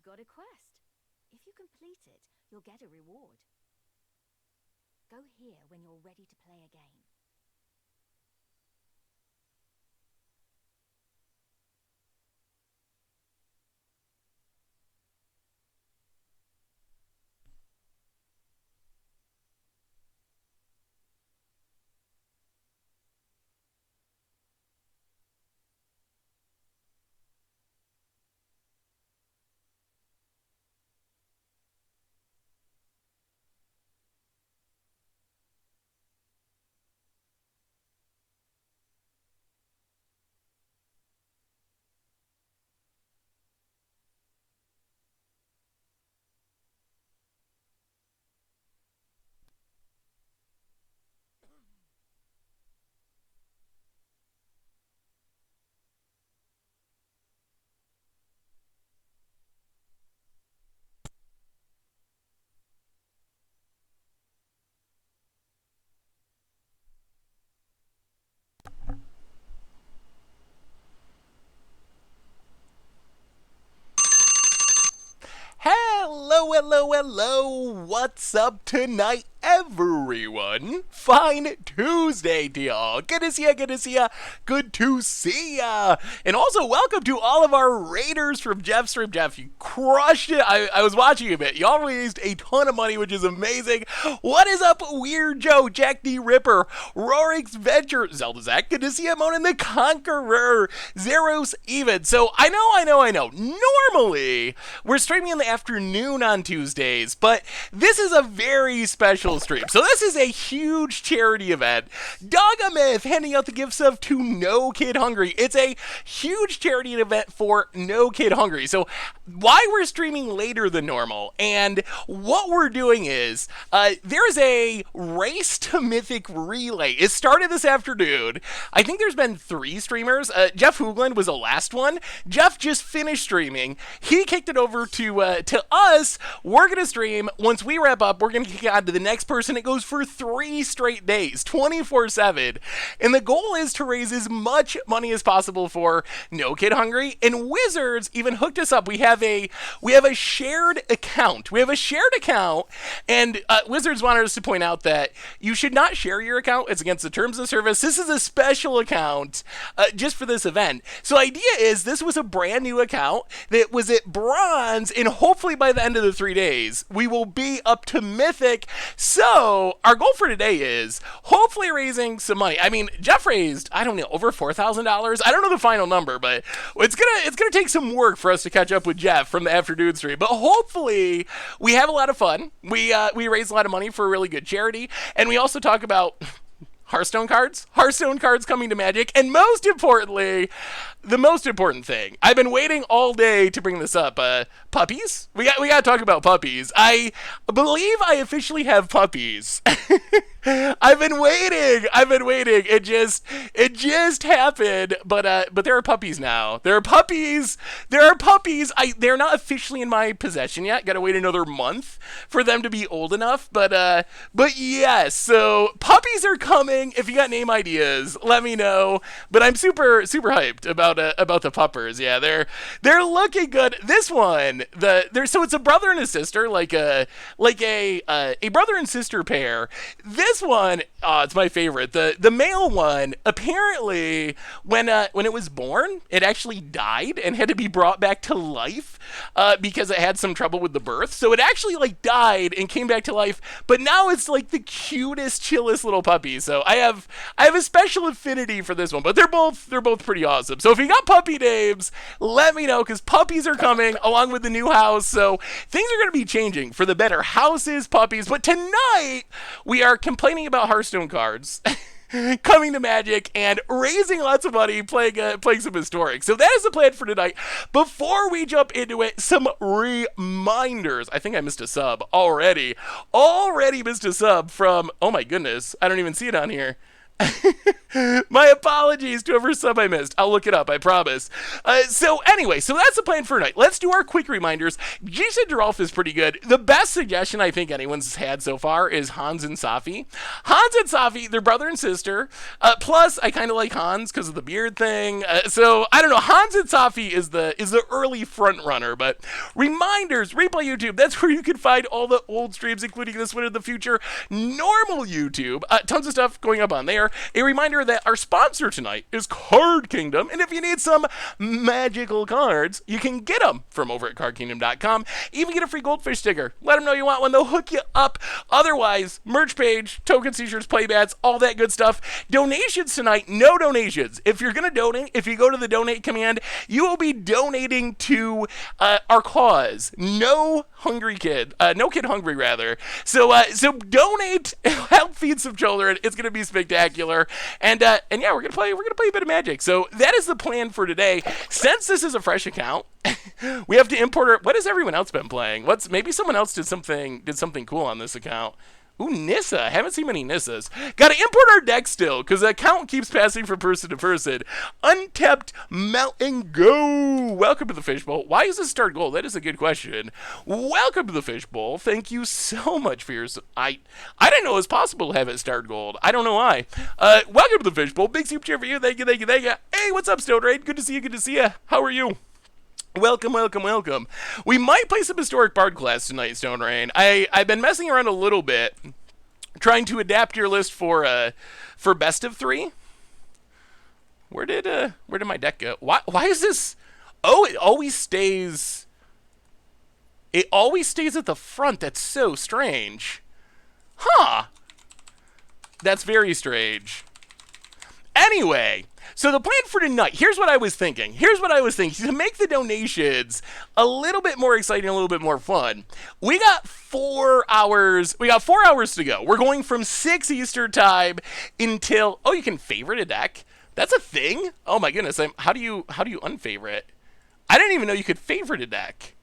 got a quest. If you complete it, you'll get a reward. Go here when you're ready to play again. Hello, hello, hello. What's up tonight, everyone? Fine Tuesday to y'all. Good to see ya, good to see ya, good to see ya. And also, welcome to all of our raiders from Jeff's stream. Jeff, you crushed it. I was watching a bit. Y'all raised a ton of money, which is amazing. What is up, Weird Joe, Jack the Ripper, Rorik's Venture, Zelda Zach, good to see ya, Monin the Conqueror, Zeros Even. So, I know. Normally, we're streaming in the afternoon on Tuesdays, but this is a very special stream. So this is a huge charity event. Dogamyth handing out the gifts of To No Kid Hungry. It's a huge charity event for No Kid Hungry. So why we're streaming later than normal, and what we're doing is, there's a Race to Mythic relay. It started this afternoon. I think there's been 3 streamers. Jeff Hoogland was the last one. Jeff just finished streaming. He kicked it over to us. We're gonna stream. Once we wrap up, we're gonna kick it on to the next person. It goes for 3 straight days, 24/7, and the goal is to raise as much money as possible for No Kid Hungry. And Wizards even hooked us up. We have a shared account. And Wizards wanted us to point out that you should not share your account. It's against the terms of service. This is a special account just for this event. So idea is this was a brand new account that was at bronze, and hopefully by the end of the 3 days, we will be up to Mythic. So our goal for today is hopefully raising some money. I mean, Jeff raised, I don't know, over $4,000. I don't know the final number, but it's gonna take some work for us to catch up with Jeff from the afternoon stream. But hopefully we have a lot of fun. We raise a lot of money for a really good charity, and we also talk about Hearthstone cards coming to Magic, and most importantly, the most important thing, I've been waiting all day to bring this up, puppies? We gotta talk about puppies. I believe I officially have puppies. I've been waiting. It just happened, but there are puppies now. There are puppies. They're not officially in my possession yet. Gotta wait another month for them to be old enough, but yes, so puppies are coming. If you got name ideas, let me know. But I'm super hyped about the puppers. Yeah, they're looking good. This one, so it's a brother and a sister, like a brother and sister pair. This one, it's my favorite. The male one, apparently, when it was born, it actually died and had to be brought back to life because it had some trouble with the birth. So it actually died and came back to life. But now it's the cutest, chillest little puppy. So I have a special affinity for this one. But they're both pretty awesome. So if you got puppy names, let me know, because puppies are coming along with the new house. So things are going to be changing for the better. Houses, puppies. But tonight we are complaining about Hearthstone cards coming to Magic and raising lots of money, playing some Historic. So that is the plan for tonight. Before we jump into it, some reminders. I think I missed a sub already. Already missed a sub from, oh my goodness, I don't even see it on here. My apologies to whoever sub I missed. I'll look it up, I promise. So anyway, so that's the plan for tonight. Let's do our quick reminders. Jason Gerolf is pretty good. The best suggestion I think anyone's had so far is Hans and Safi. Hans and Safi, they're brother and sister. Plus, I kind of like Hans because of the beard thing. So I don't know. Hans and Safi is the early front runner. But reminders, Replay YouTube. That's where you can find all the old streams, including this one in the future. Normal YouTube, tons of stuff going up on there. A reminder that our sponsor tonight is Card Kingdom, and if you need some magical cards, you can get them from over at cardkingdom.com. Even get a free goldfish sticker. Let them know you want one. They'll hook you up. Otherwise, merch page, tokens, t-shirts, playbats, all that good stuff. Donations tonight, no donations. If you're going to donate, if you go to the donate command, you will be donating to our cause. No hungry kid. No kid hungry, rather. So donate, help feed some children. It's going to be spectacular. And yeah, we're gonna play a bit of Magic. So that is the plan for today. Since this is a fresh account, we have to import what has everyone else been playing? Maybe someone else did something cool on this account. Ooh, Nissa. Haven't seen many Nissas. Gotta import our deck still, because the account keeps passing from person to person. Untapped Mount and Go. Welcome to the Fishbowl. Why is this start gold? That is a good question. Welcome to the Fishbowl. Thank you so much for your... I didn't know it was possible to have it start gold. I don't know why. Welcome to the Fishbowl. Big super cheer for you. Thank you. Hey, what's up, Stone Raid? Good to see you. How are you? Welcome. We might play some Historic Bard class tonight, Stone Rain. I've been messing around a little bit, trying to adapt your list for best of 3. Where did my deck go? Why is this? Oh, it always stays at the front. That's so strange. Huh. That's very strange. Anyway, so the plan for tonight, here's what I was thinking. To make the donations a little bit more exciting, a little bit more fun, we got 4 hours. We got 4 hours to go. We're going from 6 Eastern time until... Oh, you can favorite a deck? That's a thing? Oh my goodness. How do you unfavorite? I didn't even know you could favorite a deck.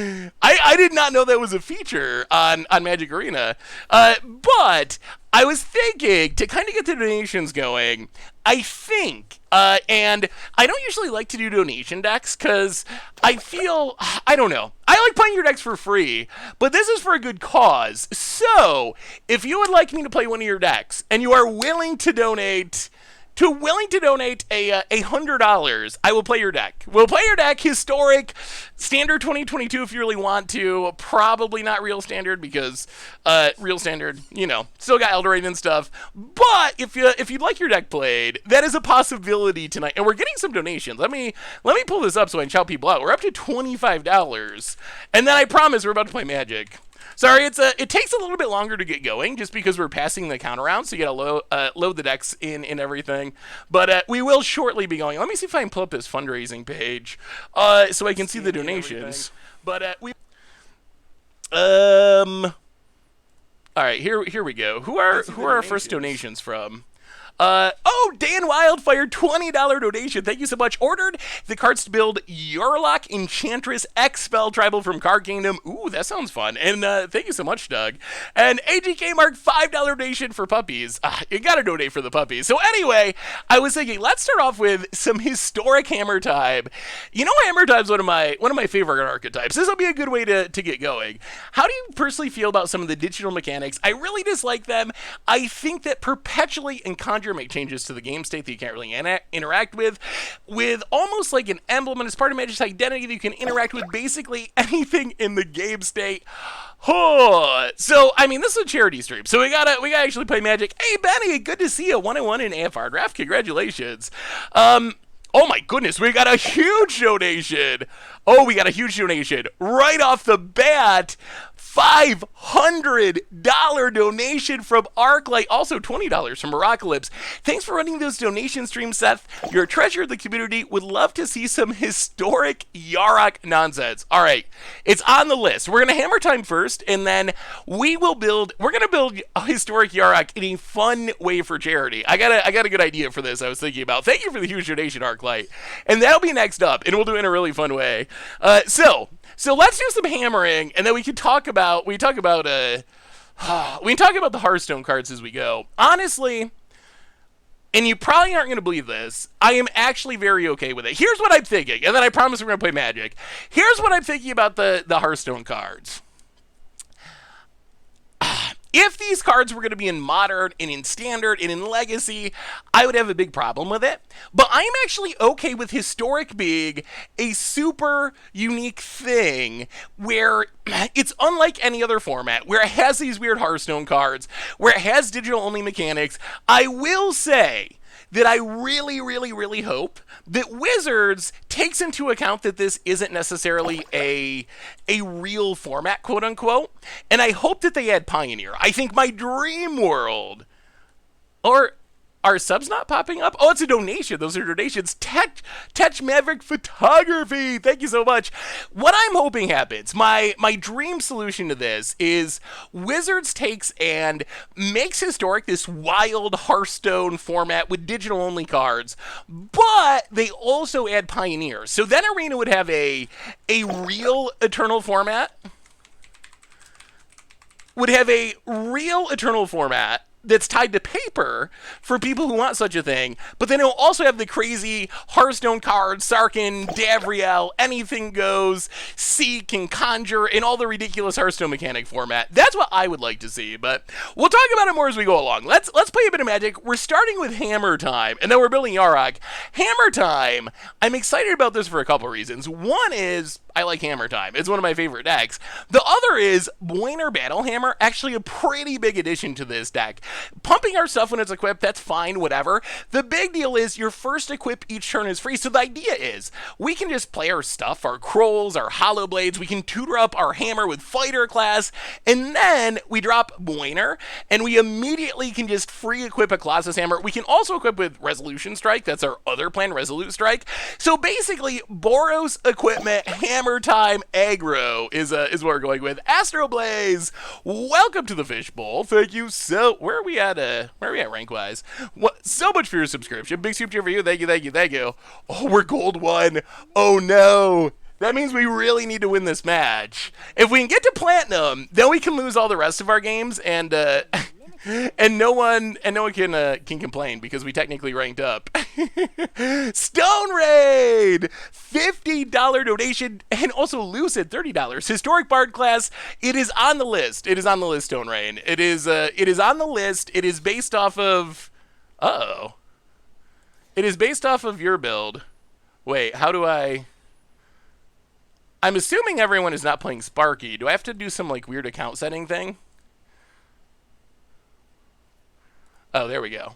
I did not know that was a feature on Magic Arena. But I was thinking to kind of get the donations going, I think, and I don't usually like to do donation decks because I feel, I don't know. I like playing your decks for free, but this is for a good cause. So if you would like me to play one of your decks and you are willing to donate $100, I will play your deck. We'll play your deck, historic, standard 2022 if you really want to. Probably not real standard because real standard, still got Elder Rain and stuff. But if you'd like your deck played, that is a possibility tonight. And we're getting some donations. Let me pull this up so I can shout people out. We're up to $25, and then I promise we're about to play Magic. Sorry, it takes a little bit longer to get going just because we're passing the account around, so you gotta load the decks in and everything. But we will shortly be going. Let me see if I can pull up this fundraising page so I can see the donations. But all right, here we go. Who are our first donations from? Dan Wildfire, $20 donation. Thank you so much. Ordered the cards to build Yurlock Enchantress X-Spell Tribal from Card Kingdom. Ooh, that sounds fun. And thank you so much, Doug. And AGK Mark, $5 donation for puppies. You gotta donate for the puppies. So anyway, I was thinking, let's start off with some historic Hammer Time. Hammer Time's one of my favorite archetypes. This will be a good way to get going. How do you personally feel about some of the digital mechanics? I really dislike them. I think that perpetually and conjure make changes to the game state that you can't really interact with almost like an emblem, and it's part of Magic's identity that you can interact with basically anything in the game state. So, this is a charity stream, so we gotta actually play Magic. Hey, Benny, good to see you. 1-1 in AFR draft. Congratulations. Oh my goodness, we got a huge donation. Right off the bat. $500 donation from Arclight. Also $20 from Miracalypse. Thanks for running those donation streams, Seth. You're a treasure of the community. Would love to see some historic Yarok nonsense. All right, it's on the list. We're gonna Hammer Time first, and then we're gonna build a historic Yarok in a fun way for charity. I got a good idea for this. I was thinking about. Thank you for the huge donation, Arclight. And that'll be next up, and we'll do it in a really fun way. So let's do some hammering, and then we can talk about the Hearthstone cards as we go. Honestly, and you probably aren't going to believe this, I am actually very okay with it. Here's what I'm thinking, and then I promise we're going to play Magic. Here's what I'm thinking about the Hearthstone cards. If these cards were going to be in Modern and in Standard and in Legacy, I would have a big problem with it. But I'm actually okay with Historic being a super unique thing where it's unlike any other format, where it has these weird Hearthstone cards, where it has digital-only mechanics. I will say that I really, really, really hope that Wizards takes into account that this isn't necessarily a real format, quote unquote, and I hope that they add Pioneer. I think my dream world, or are subs not popping up? Oh, it's a donation. Those are donations. Tech Maverick Photography. Thank you so much. What I'm hoping happens, my dream solution to this is Wizards takes and makes Historic this wild Hearthstone format with digital only cards, but they also add Pioneer. So then Arena would have a real Eternal format. Would have a real Eternal format that's tied to paper for people who want such a thing, but then it'll also have the crazy Hearthstone cards, Sarkhan, Davriel, Anything Goes, Seek, and Conjure, and all the ridiculous Hearthstone mechanic format. That's what I would like to see, but we'll talk about it more as we go along. Let's play a bit of Magic. We're starting with Hammer Time, and then we're building Yarok. Hammer Time, I'm excited about this for a couple reasons. One is, I like Hammer Time. It's one of my favorite decks. The other is Boiner Battlehammer, actually a pretty big addition to this deck. Pumping our stuff when it's equipped, that's fine, whatever. The big deal is your first equip each turn is free. So the idea is we can just play our stuff, our Crowls, our Hollow Blades. We can tutor up our Hammer with Fighter class, and then we drop Boiner, and we immediately can just free equip a Colossus Hammer. We can also equip with Resolution Strike. That's our other plan, Resolute Strike. So basically, Boros equipment, Hammer Time, aggro is what we're going with. Astro Blaze, welcome to the Fishbowl. Thank you so. Where are we at rank wise? What? So much for your subscription. Big super for you. Thank you. Oh, we're gold 1. Oh no. That means we really need to win this match. If we can get to platinum, then we can lose all the rest of our games, and and no one can complain because we technically ranked up. Stone Raid, $50 donation, and also Lucid, $30. Historic Bard class, it is on the list. It is on the list, Stone Raid. It is on the list. It is based off of It is based off of your build. Wait, how do I'm assuming everyone is not playing Sparky. Do I have to do some like weird account setting thing? Oh, there we go.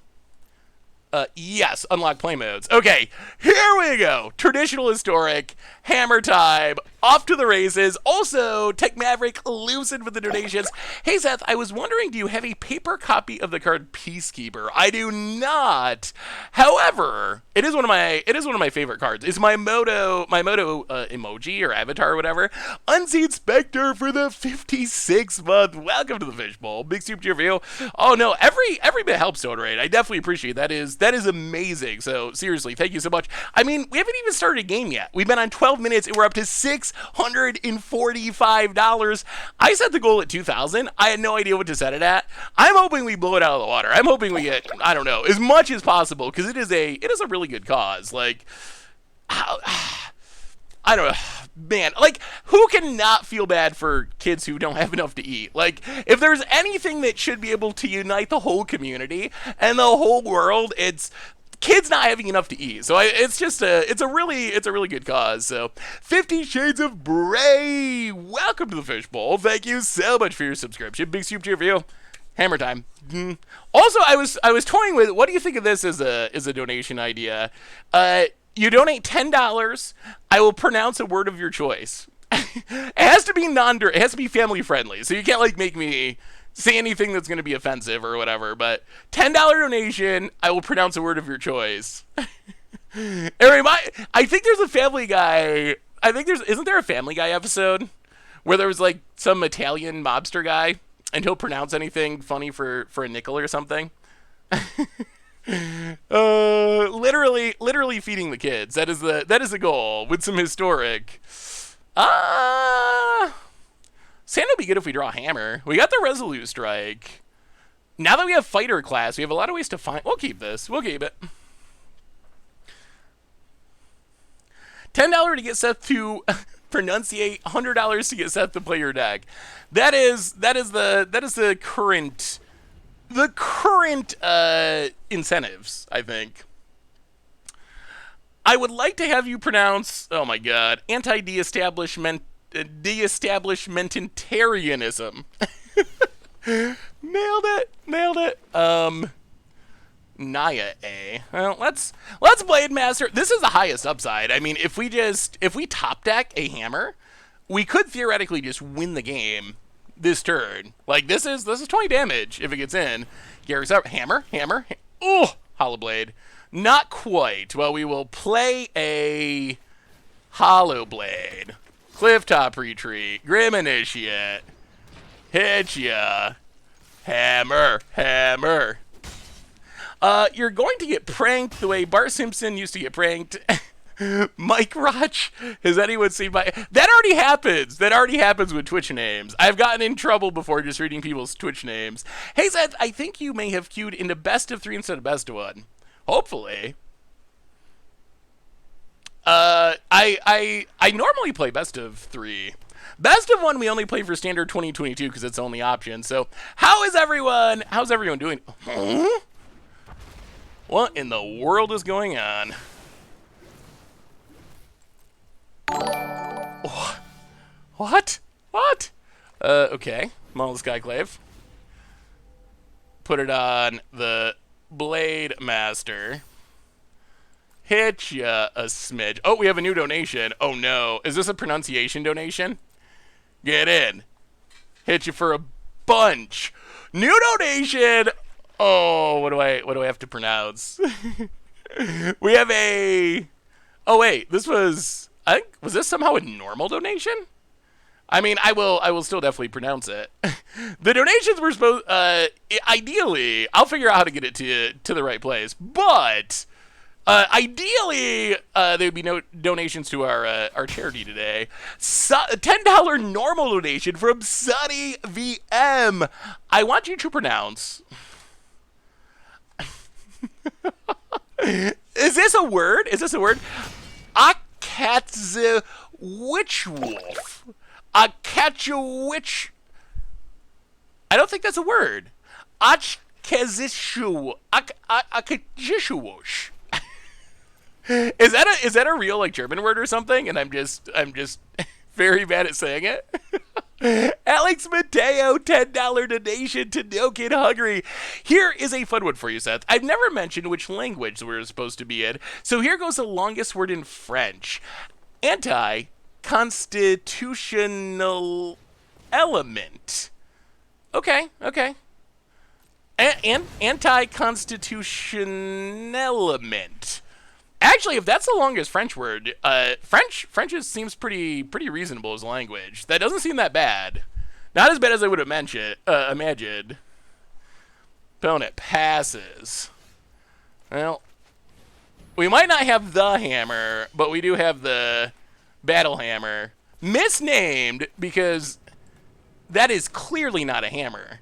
Yes, unlock play modes. Okay, here we go. Traditional Historic, Hammer Time, off to the races. Also, Tech Maverick, Lucid with the donations. Hey, Seth, I was wondering, do you have a paper copy of the card Peacekeeper? I do not. However, it is one of my favorite cards. It's my moto emoji or avatar or whatever. Unseen Spectre for the 56th month. Welcome to the Fishbowl. Big super cheer for you. Oh no, every bit helps, Stone Raid. I definitely appreciate that. That is amazing. So seriously, thank you so much. I mean, we haven't even started a game yet. We've been on 12 minutes and we're up to $645. I set the goal at 2,000. I had no idea what to set it at. I'm hoping we blow it out of the water. I'm hoping we get, I don't know, as much as possible because it is a really good cause. Like, I don't know. Man, like, who can not feel bad for kids who don't have enough to eat? Like, if there's anything that should be able to unite the whole community and the whole world, it's kids not having enough to eat. So it's a really good cause. So 50 Shades of Bray, welcome to the Fishbowl. Thank you so much for your subscription. Big super cheer for you. Hammer Time. Also, I was toying with, what do you think of this as a donation idea? You donate $10, I will pronounce a word of your choice. It has to be it has to be family friendly, so you can't like make me say anything that's going to be offensive or whatever, but $10 donation, I will pronounce a word of your choice. I think there's a Family Guy, isn't there a Family Guy episode where there was like some Italian mobster guy and he'll pronounce anything funny for a nickel or something? Literally feeding the kids. That is the goal with some historic. Sand would be good if we draw a hammer. We got the Resolute Strike. Now that we have fighter class, we have a lot of ways to find. We'll keep this. We'll keep it. $10 to get Seth to pronunciate, $100 to get Seth to play your deck. That is the current incentives, I think. I would like to have you pronounce, oh my god, de-establishmentarianism. Nailed it. Naya A. Well, let's Blade Master. This is the highest upside. I mean, if we top deck a hammer, we could theoretically just win the game this turn. Like this is 20 damage if it gets in. Gary's up. Hammer. Oh, Hollow Blade. Not quite. Well, we will play a Hollow Blade. Clifftop Retreat. Grim Initiate. Hit ya. Hammer. You're going to get pranked the way Bart Simpson used to get pranked. Mike Roch, has anyone seen my... That already happens with Twitch names. I've gotten in trouble before just reading people's Twitch names. Hey, Seth, I think you may have queued into best of 3 instead of best of 1. Hopefully. I normally play best of 3. Best of 1 we only play for standard 2022 because it's the only option. So, how's everyone doing? Huh? What in the world is going on? What? Okay. Model Skyclave. Put it on the Blade Master. Hit ya a smidge. Oh, we have a new donation. Oh no. Is this a pronunciation donation? Get in. Hit you for a bunch. New donation. Oh, what do I have to pronounce? We have a... Oh wait, was this somehow a normal donation? I mean, I will still definitely pronounce it. The donations were supposed, ideally, I'll figure out how to get it to the right place. But ideally, there would be no donations to our charity today. $10 normal donation from Sunny VM. I want you to pronounce. Is this a word? Akatze Witch Wolf. Akatze. I don't think that's a word. Akazishu. Akajishuwosh. Is that a real like German word or something? And I'm just very bad at saying it. Alex Mateo, $10 donation to No Kid Hungry. Here is a fun one for you, Seth. I've never mentioned which language we're supposed to be in, so here goes the longest word in French. Anti-constitutional element. Okay. Anti-constitution element. Actually, if that's the longest French word, French seems pretty reasonable as a language. That doesn't seem that bad. Not as bad as I would have imagined. Opponent passes. Well, we might not have the hammer, but we do have the battle hammer. Misnamed because that is clearly not a hammer.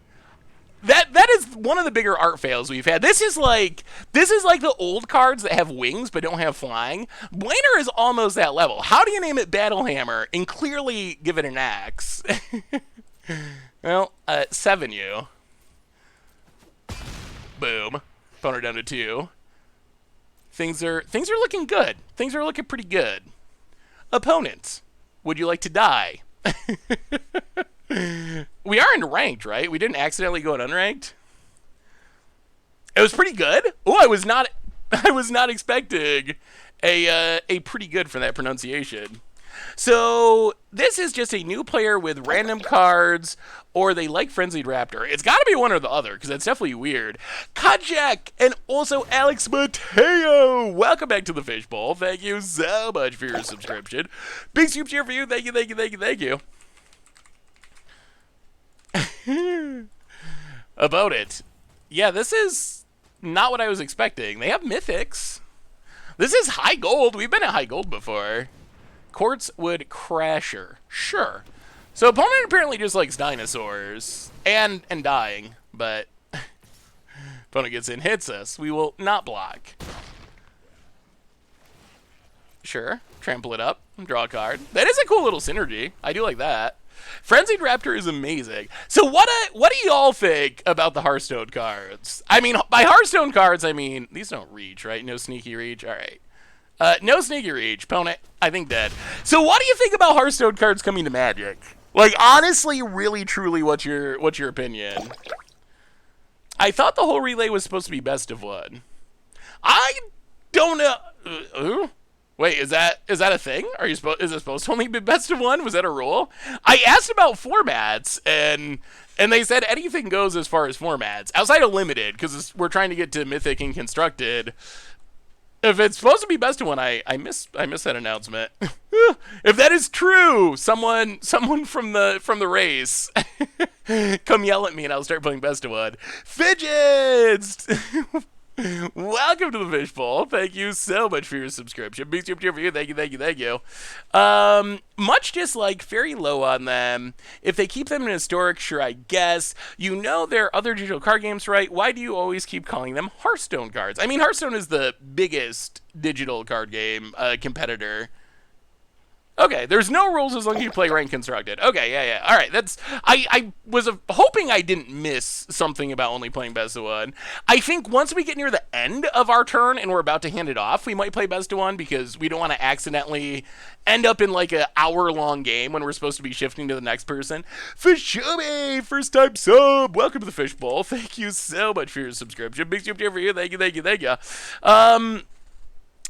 That is one of the bigger art fails we've had. This is like the old cards that have wings but don't have flying. Blainer is almost that level. How do you name it Battle Hammer and clearly give it an axe? Well, 7U. Boom. Opponent down to 2. Things are looking good. Things are looking pretty good. Opponents, would you like to die? We are in ranked, right? We didn't accidentally go in unranked. It was pretty good. Oh, I was not expecting a pretty good for that pronunciation. So this is just a new player with random cards, or they like Frenzied Raptor. It's got to be one or the other, because that's definitely weird. Kajak and also Alex Mateo. Welcome back to the Fishbowl. Thank you so much for your subscription. Big soup cheer for you. Thank you. About it. Yeah, this is not what I was expecting. They have Mythics. This is high gold. We've been at high gold before. Quartzwood Crasher. Sure. So opponent apparently just likes dinosaurs. And dying. But Opponent gets in, hits us. We will not block. Sure. Trample it up. Draw a card. That is a cool little synergy. I do like that. Frenzied Raptor is amazing. So what do y'all think about the Hearthstone cards? I mean, by Hearthstone cards, I mean, these don't reach, right? No sneaky reach. All right. No sneaky reach. Opponent, I think dead. So what do you think about Hearthstone cards coming to Magic? Like, honestly, really, truly, what's your opinion? I thought the whole relay was supposed to be best of one. I don't know. Wait, is that a thing? Is it supposed to only be best of one? Was that a rule? I asked about formats, and they said anything goes as far as formats outside of limited, because we're trying to get to Mythic and Constructed. If it's supposed to be best of one, I miss that announcement. If that is true, someone from the race, come yell at me and I'll start playing best of one. Fidgets. Welcome to the Fishbowl. Thank you so much for your subscription. Big super for you. Thank you. Much dislike, very low on them. If they keep them in historic, sure, I guess. You know there are other digital card games, right? Why do you always keep calling them Hearthstone cards? I mean, Hearthstone is the biggest digital card game competitor. Okay, there's no rules as long as you play rank constructed. Okay, yeah. All right, I was hoping I didn't miss something about only playing best of one. I think once we get near the end of our turn and we're about to hand it off, we might play best of one because we don't want to accidentally end up in like an hour-long game when we're supposed to be shifting to the next person. Fishubi, first time sub. Welcome to the Fishbowl. Thank you so much for your subscription. Big super for you. Thank you.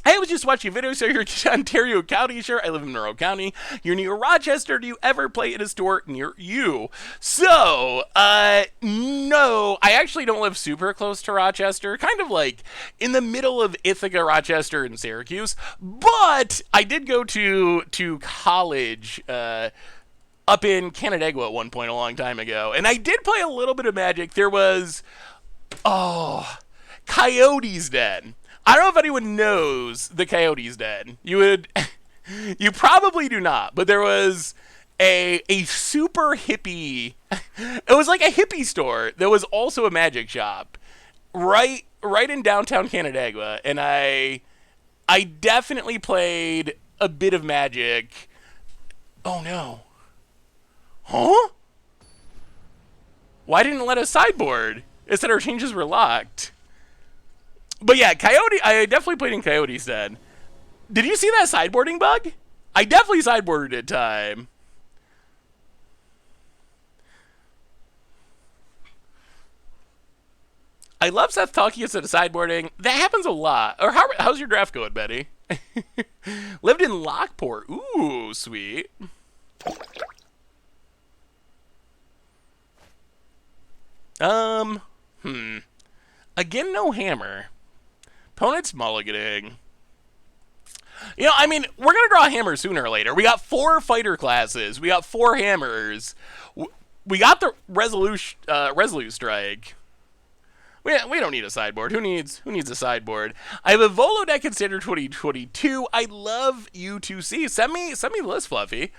I was just watching a video, so you're in Ontario County. Sure, I live in Monroe County. You're near Rochester. Do you ever play at a store near you? So, no. I actually don't live super close to Rochester. Kind of like in the middle of Ithaca, Rochester, and Syracuse. But I did go to college up in Canandaigua at one point a long time ago. And I did play a little bit of Magic. There was, Coyote's Den. I don't know if anyone knows the Coyote's Den. You probably do not, but there was a super hippie, it was like a hippie store that was also a Magic shop right in downtown Canandaigua, and I definitely played a bit of Magic. Oh no. Huh? Why didn't it let us sideboard? It said our changes were locked. But yeah, Coyote, I definitely played in Coyote's Den. Did you see that sideboarding bug? I definitely sideboarded at time. I love Seth talking instead of sideboarding. That happens a lot. Or how's your draft going, Betty? Lived in Lockport. Ooh, sweet. Again, no hammer. Opponent's mulliganing. You know, I mean, we're going to draw a hammer sooner or later. We got 4 fighter classes. We got 4 hammers. We got the Resolute Strike. We don't need a sideboard. Who needs a sideboard? I have a Volo deck in Standard 2022. I love U2C. Send me the list, Fluffy.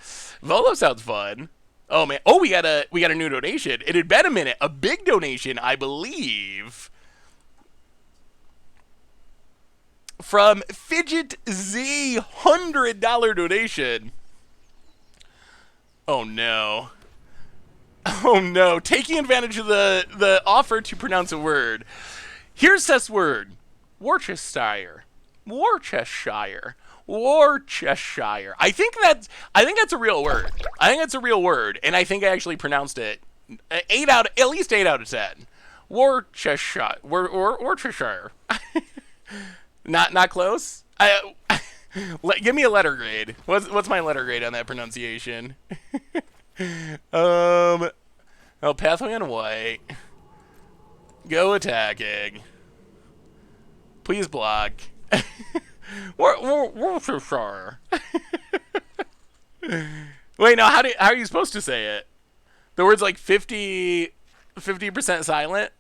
Volo sounds fun. Oh man. Oh, we got a new donation. It had been a minute. A big donation, I believe. From Fidget Z, $100 donation. Oh no. Oh no. Taking advantage of the offer to pronounce a word. Here's Seth's word. Worcestershire. Worcestershire. Worcestershire. I think that's a real word. I think that's a real word, and I think I actually pronounced it at least 8 out of 10. Worcestershire. Worcestershire. Not close. Give me a letter grade. What's my letter grade on that pronunciation? Oh, pathway on white. Go attacking. Please block. Worcestershire. Wait, no. How are you supposed to say it? The word's like 50% silent.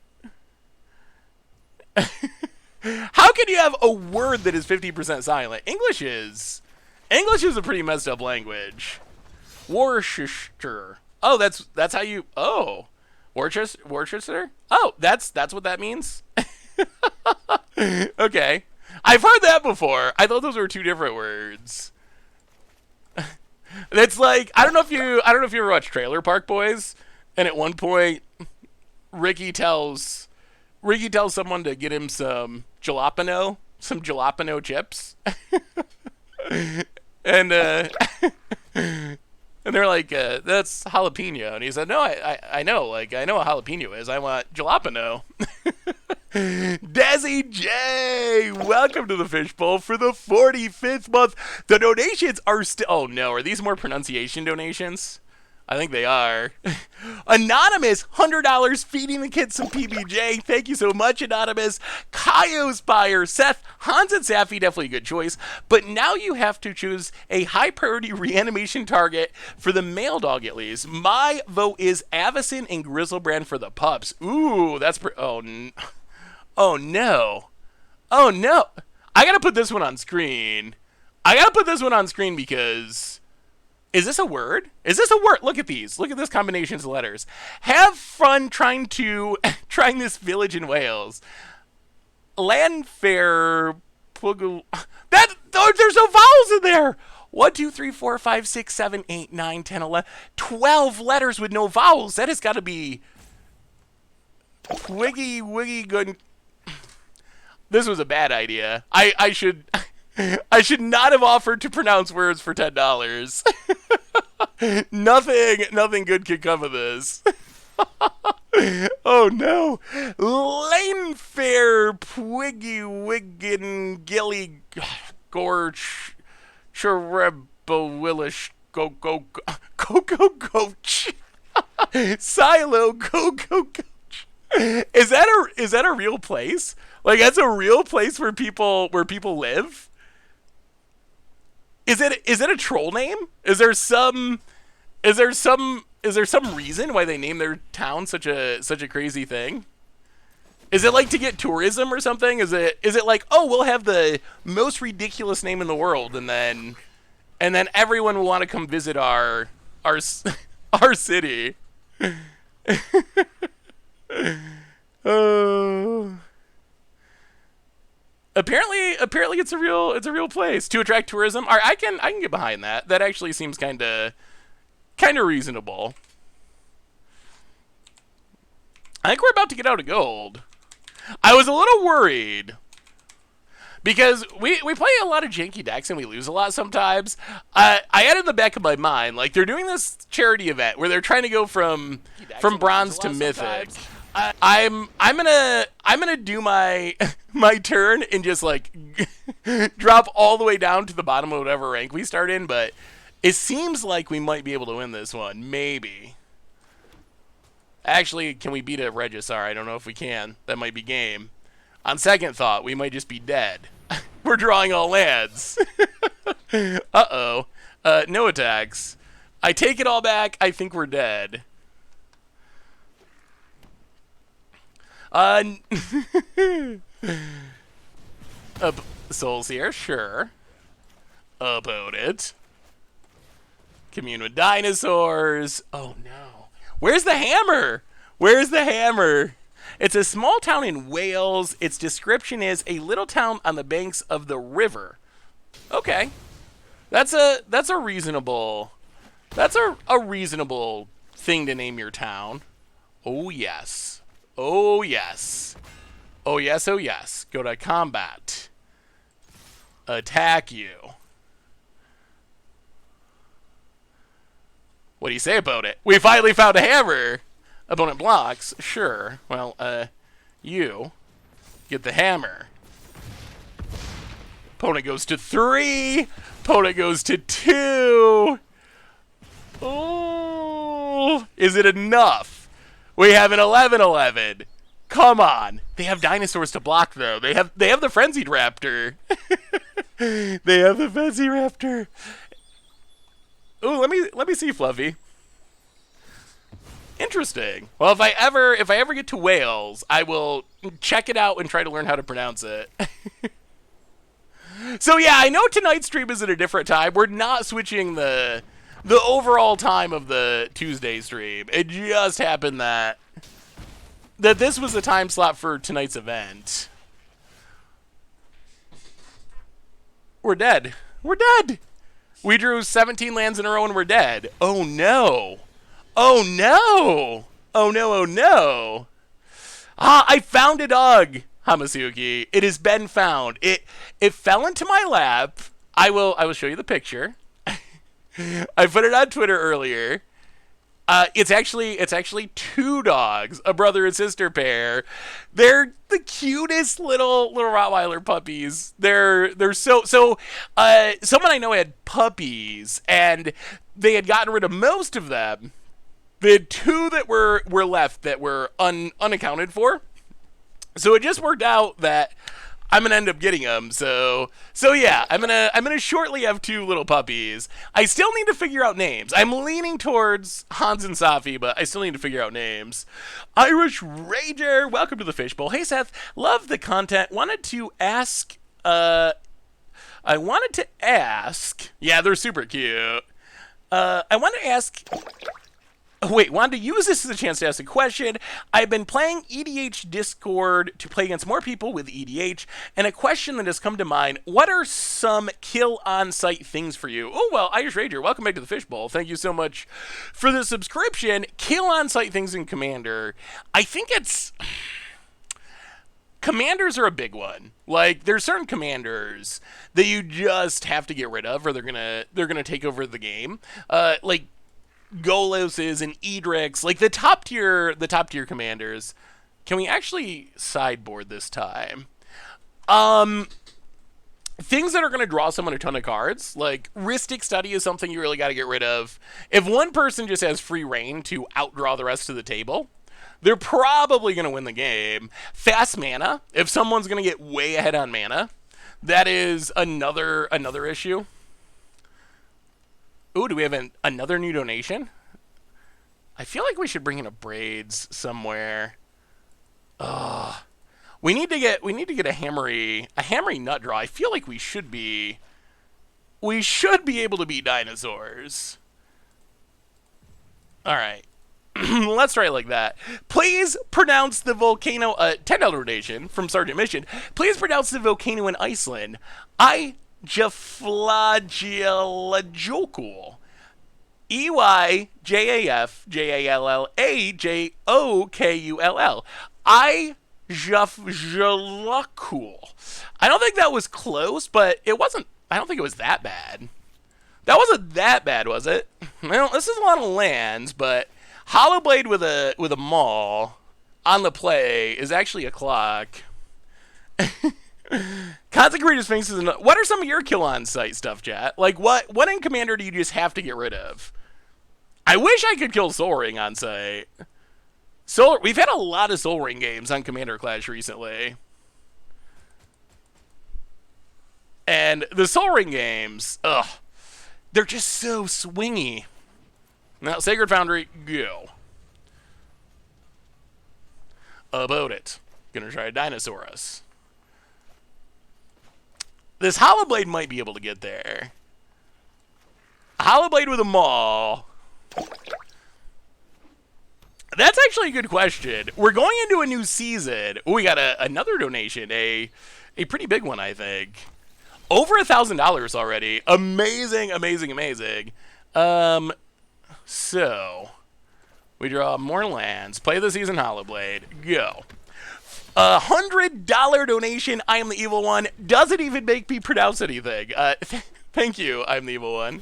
How can you have a word that is 50% silent? English is a pretty messed up language. Worcester. Oh, that's how you. Oh, Worcester. Oh, that's what that means. Okay. I've heard that before. I thought those were two different words. It's like I don't know if you ever watched Trailer Park Boys, and at one point Ricky tells someone to get him some jalapeno chips. and and they're like, that's jalapeno. And he said, no, I know. Like, I know what jalapeno is. I want jalapeno. Desi J, welcome to the Fishbowl for the 45th month. The donations are still... Oh, no. Are these more pronunciation donations? I think they are. Anonymous, $100 feeding the kids some PBJ. Thank you so much, Anonymous. Kaio Spire, Seth, Hans and Safi, definitely a good choice. But now you have to choose a high priority reanimation target for the male dog at least. My vote is Avacyn and Grizzlebrand for the pups. Ooh, that's... Oh, no. Oh, no. I gotta put this one on screen. Because... Is this a word? Look at these. Look at this combinations of letters. Have fun trying this village in Wales. Landfair. There's no vowels in there. 1, 2, 3, 4, 5, 6, 7, 8, 9, 10, 11, 12 letters with no vowels. That has got to be wiggy good. This was a bad idea. I should not have offered to pronounce words for $10. Nothing good could come of this. Oh no. Lanefair Pwiggy Wiggin Gilly Gorge Cherebowillish Go Coach Silo Go Coach. Is that a real place? Like, that's a real place where people live? Is it a troll name? Is there some reason why they name their town such a crazy thing? Is it like to get tourism or something? Is it like, oh, we'll have the most ridiculous name in the world, and then everyone will want to come visit our city? Oh. Apparently it's a real place to attract tourism. All right, I can get behind that. That actually seems kind of reasonable. I think we're about to get out of gold. I was a little worried because we play a lot of janky decks and we lose a lot sometimes. I had in the back of my mind, like, they're doing this charity event where they're trying to go from bronze to mythic. I'm gonna do my turn and just like drop all the way down to the bottom of whatever rank we start in, but it seems like we might be able to win this one. Maybe. Actually, can we beat a Regisar? I don't know if we can. That might be game. On second thought, we might just be dead. We're drawing all lands. Uh-oh. No attacks. I take it all back. I think we're dead. Souls here, sure. Opponent. Commune with dinosaurs. Oh no. Where's the hammer? It's a small town in Wales. Its description is a little town on the banks of the river. Okay. That's a reasonable thing to name your town. Oh yes. Oh yes. Oh yes, oh yes. Go to combat. Attack you. What do you say about it? We finally found a hammer. Opponent blocks. Sure. Well, you get the hammer. Opponent goes to 3. Opponent goes to 2. Oh, is it enough? We have an 11/11. Come on. They have dinosaurs to block though. They have the frenzied raptor. They have the frenzied raptor. Ooh, let me see, Fluffy. Interesting. Well, if I ever get to Wales, I will check it out and try to learn how to pronounce it. So yeah, I know tonight's stream is at a different time. We're not switching the overall time of the Tuesday stream. It just happened that this was the time slot for tonight's event. We're dead. We're dead. We drew 17 lands in a row and we're dead. Oh no. Oh no. Oh no, oh no. Ah, I found a dog, Hamasuki. It has been found. It fell into my lap. I will show you the picture. I put it on Twitter earlier. It's actually two dogs, a brother and sister pair. They're the cutest little Rottweiler puppies. They're so someone I know had puppies and they had gotten rid of most of them. The two that were left that were unaccounted for. So it just worked out that I'm gonna end up getting them. So yeah, I'm gonna shortly have two little puppies. I still need to figure out names. I'm leaning towards Hans and Safi, but I still need to figure out names. Irish Rager, welcome to the Fishbowl. Hey Seth, love the content. Wanted to ask. Yeah, they're super cute. I wanted to ask. Wanted to use this as a chance to ask a question. I've been playing EDH Discord to play against more people with EDH, and a question that has come to mind, what are some kill on-site things for you? Oh, well, Irish Rager, welcome back to the Fishbowl. Thank you so much for the subscription. Kill on-site things in Commander. I think it's... Commanders are a big one. Like, there's certain commanders that you just have to get rid of, or they're gonna take over the game. Like, Goloses and Edrix, like the top tier commanders. Can we actually sideboard this time? Things that are going to draw someone a ton of cards, like Rhystic Study is something you really got to get rid of. If one person just has free reign to outdraw the rest of the table, they're probably going to win the game. Fast mana, if someone's going to get way ahead on mana, that is another issue. Ooh, do we have another new donation? I feel like we should bring in a Braids somewhere. Ugh. We need to get a hammery nut draw. I feel like we should be able to beat dinosaurs. All right. Let's try it like that. Please pronounce the volcano, $10 donation from Sergeant Mission. Please pronounce the volcano in Iceland. Eyjafjallajökull. Eyjafjallajökull. Eyjafjallajökull. I don't think that was close, but it wasn't. I don't think it was that bad. That wasn't that bad, was it? Well, this is a lot of lands, but Hollowblade with a maul on the play is actually a clock. Consecrated Sphinx is another. What are some of your kill on site stuff, chat? Like what in Commander do you just have to get rid of? I wish I could kill Soul Ring on site. We've had a lot of Soul Ring games on Commander Clash recently. And the Soul Ring games, they're just so swingy. Now, Sacred Foundry, go. About it. Gonna try to dinosaur us. This Hollowblade might be able to get there. Hollowblade with a maul. That's actually a good question. We're going into a new season. Ooh, we got another donation. A pretty big one, I think. Over $1,000 already. Amazing, amazing, amazing. So, we draw more lands. Play the season Hollowblade. Go. $100 donation. I am the evil one. Doesn't even make me pronounce anything. Thank you. I'm the evil one.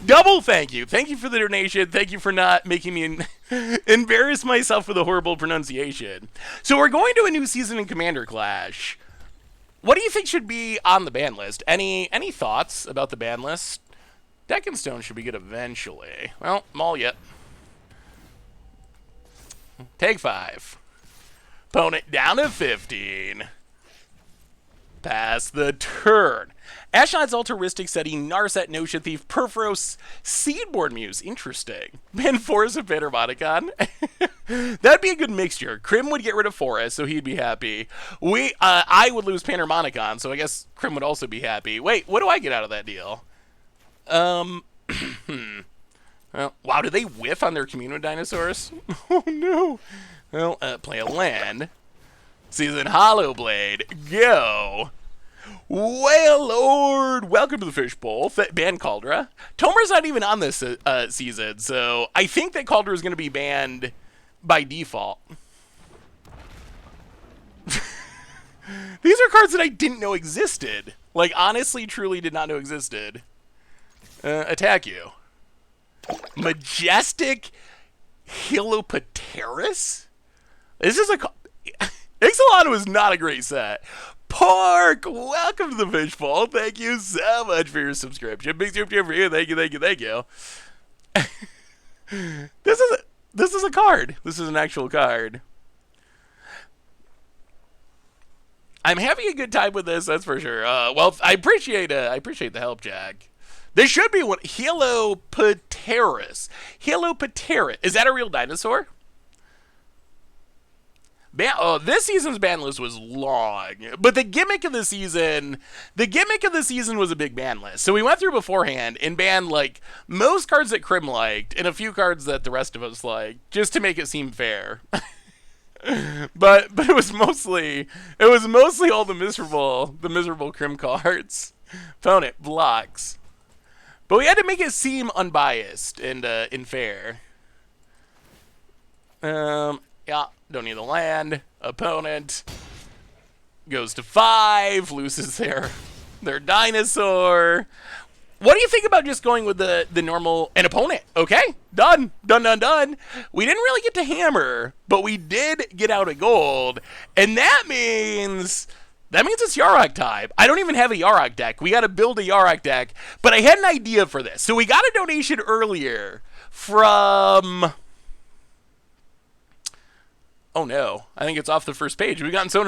Double thank you. Thank you for the donation. Thank you for not making me embarrass myself with a horrible pronunciation. So we're going to a new season in Commander Clash. What do you think should be on the ban list? Any thoughts about the ban list? Deck and Stone should be good eventually. Well, Maul yet. Take 5. Opponent down to 15. Pass the turn. Ashnod's Altruistic Setting, Narset, Notion Thief, Perforos, Seedborn Muse. Interesting. Ban Forest of Panharmonicon. That'd be a good mixture. Crim would get rid of Forest, so he'd be happy. I would lose Panharmonicon, so I guess Crim would also be happy. Wait, what do I get out of that deal? Well, wow, did they whiff on their Communal Dinosaurs? Oh, no. Well, play a land. Season Hollowblade. Go. Whale Lord, welcome to the Fishbowl. Ban Caldra. Tomer's not even on this season, so I think that Caldra is going to be banned by default. These are cards that I didn't know existed. Like, honestly, truly did not know existed. Attack you. Majestic Hilopteris? This is a... Ixalan was not a great set. Pork, welcome to the Fishbowl. Thank you so much for your subscription. Big super for you. Thank you, thank you, thank you. This is a card. This is an actual card. I'm having a good time with this, that's for sure. Well, I appreciate the help, Jack. This should be one. Hilopteris. Hilopteris. Is that a real dinosaur? This season's ban list was long, but the gimmick of the season was a big ban list. So we went through beforehand and banned like most cards that Krim liked and a few cards that the rest of us liked, just to make it seem fair. but it was mostly all the miserable Krim cards. Opponent blocks, but we had to make it seem unbiased and fair. Yeah, don't need the land. Opponent goes to 5, loses their dinosaur. What do you think about just going with the normal an opponent? Okay, done. We didn't really get to hammer, but we did get out a gold, and that means it's Yarok time. I don't even have a Yarok deck. We got to build a Yarok deck, but I had an idea for this. So we got a donation earlier from... Oh no, I think it's off the first page. We've gotten so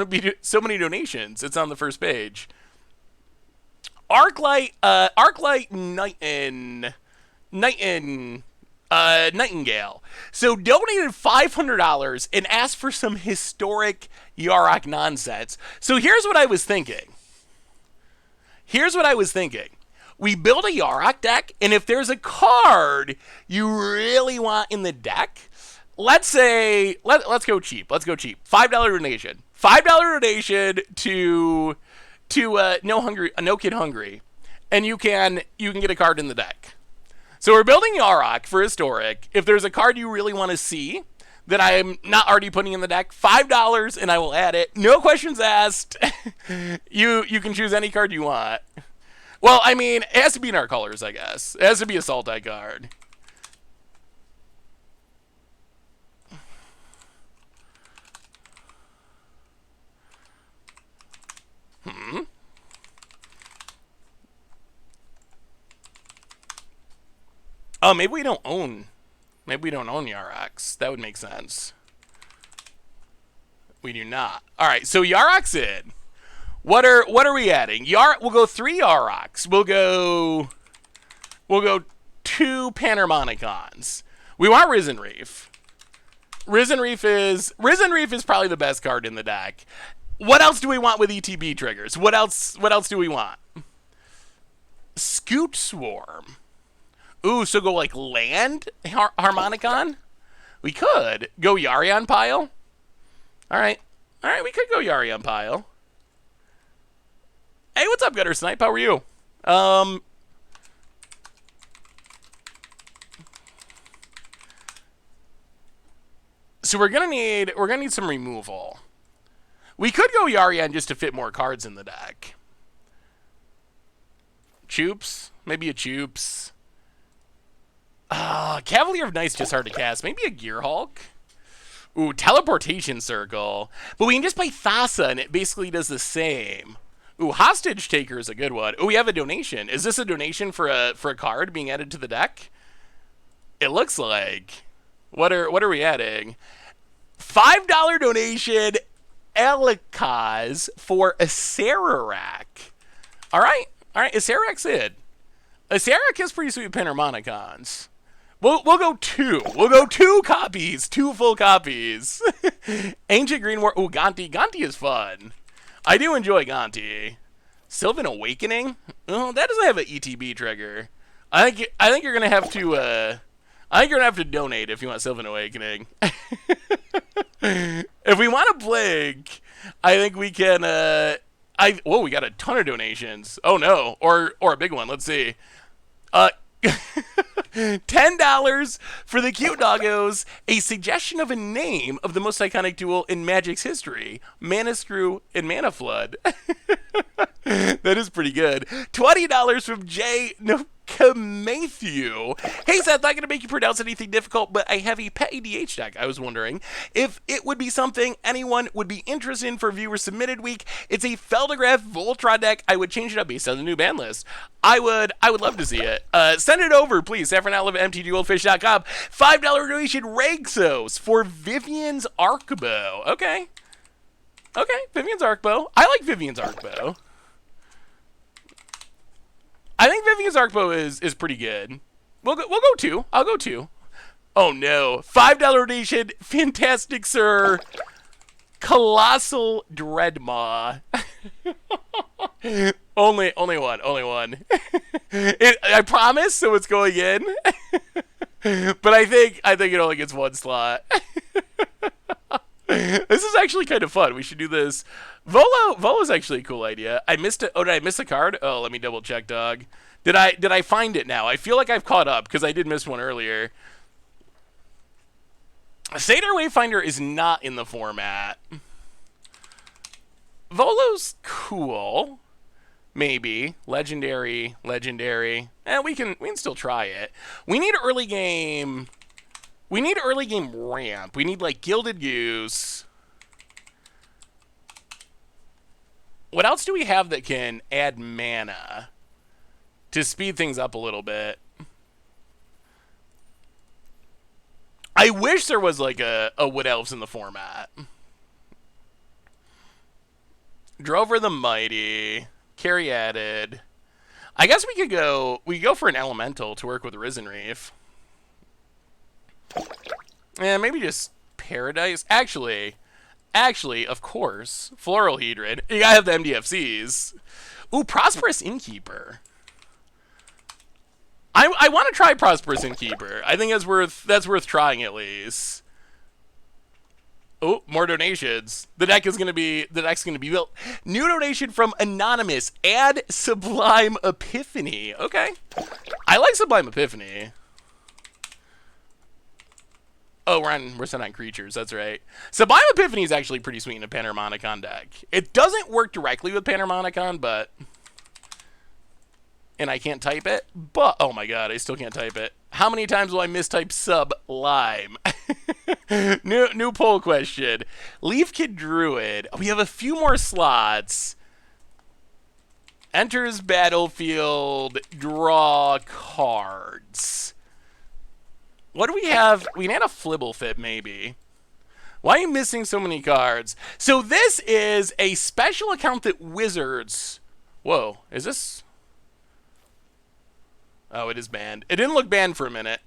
many donations. It's on the first page. Arclight Nightingale. So donated $500 and asked for some historic Yarok nonsense. So here's what I was thinking. We build a Yarok deck, and if there's a card you really want in the deck, let's say, let's go cheap. $5 donation. $5 donation to No Kid Hungry, and you can get a card in the deck. So we're building Yarok for historic. If there's a card you really want to see that I'm not already putting in the deck, $5 and I will add it. No questions asked. You can choose any card you want. Well, I mean, it has to be in our colors, I guess. It has to be a Sultai card. Oh, maybe we don't own Yaroks. That would make sense. We do not. All right, so Yarok's in. What are we adding? We'll go 3 Yaroks. We'll go 2 Panharmonicons. We want Risen Reef. Risen Reef is probably the best card in the deck. What else do we want with ETB triggers? What else do we want? Scoot Swarm. Ooh, so go like land Harmonicon? We could go Yarion Pile. All right, we could go Yarion Pile. Hey, what's up, Gutter Snipe? How are you? So we're gonna need some removal. We could go Yarion just to fit more cards in the deck. Choops, maybe a Choops. Cavalier of Knight's just hard to cast. Maybe a Gear Hulk. Ooh, Teleportation Circle. But we can just play Thassa and it basically does the same. Ooh, Hostage Taker is a good one. Ooh, we have a donation. Is this a donation for a card being added to the deck? It looks like. What are we adding? $5 donation, Elikaz for Acererak. All right, Acererak's in. Acererak is pretty sweet Panharmonicons. We'll go 2. We'll go 2 copies. 2 full copies. Ancient Green War. Ooh, Gonti. Gonti is fun. I do enjoy Gonti. Sylvan Awakening? Oh, that doesn't have an ETB trigger. I think you're gonna have to donate if you want Sylvan Awakening. If we want a Blink, I think we can Whoa, we got a ton of donations. Oh no, or a big one. Let's see. Uh, $10 for the cute doggos. A suggestion of a name of the most iconic duel in Magic's history: Mana Screw and Mana Flood. That is pretty good. $20 from Jay Matthew. Hey Seth, not going to make you pronounce anything difficult, but I have a pet ADH deck. I was wondering if it would be something anyone would be interested in for viewer submitted week. It's a Feldegraph Voltron deck. I would change it up based on the new ban list. I would love to see it. Send it over, please. Saffronolive at mtgoldfish.com. $5 donation Rexos for Vivian's Arcbow. Okay, Vivian's Arcbow. I like Vivian's Arcbow. I think Vivian's Arcbow is pretty good. We'll go 2. I'll go 2. Oh no. $5 donation. Fantastic, sir. Colossal Dreadmaw. only one. I promise, so it's going in. But I think it only gets 1 slot. This is actually kind of fun. We should do this. Volo's actually a cool idea. I missed it. Oh, did I miss a card? Oh, let me double check, dog. Did I find it now? I feel like I've caught up because I did miss one earlier. Seder Wayfinder is not in the format. Volo's cool. Maybe. Legendary. We can still try it. We need early game ramp. We need, like, Gilded Goose. What else do we have that can add mana to speed things up a little bit? I wish there was, like, a Wood Elves in the format. Drover the Mighty. Caryatid. I guess we could go for an Elemental to work with Risen Reef. Yeah, maybe just Paradise. Actually, of course, Floral Hedron. You gotta have the MDFCs. Ooh, Prosperous Innkeeper. I want to try Prosperous Innkeeper. I think that's worth trying at least. Oh, more donations. The deck's gonna be built. New donation from Anonymous. Add Sublime Epiphany. Okay, I like Sublime Epiphany. Oh, we're set on creatures. That's right. Sublime Epiphany is actually pretty sweet in a Panharmonicon deck. It doesn't work directly with Panharmonicon, but... And I can't type it, but... Oh my god, I still can't type it. How many times will I mistype Sublime? New poll question. Leafkid Druid. We have a few more slots. Enters battlefield. Draw cards. What do we have? We had a Flibblefit, maybe. Why are you missing so many cards? So this is a special account that Wizards... Whoa, is this... Oh, it is banned. It didn't look banned for a minute.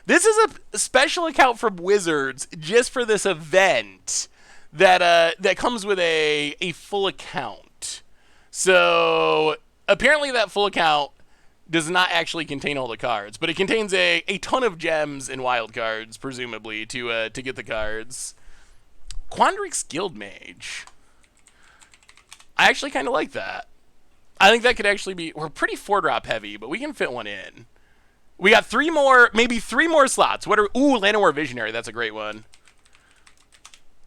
This is a special account from Wizards just for this event that comes with a full account. So apparently that full account does not actually contain all the cards, but it contains a ton of gems and wild cards, presumably, to get the cards. Quandrix Guildmage. I actually kind of like that. I think that could actually be... We're pretty 4-drop heavy, but we can fit one in. We got maybe three more slots. What are... Ooh, Llanowar Visionary. That's a great one.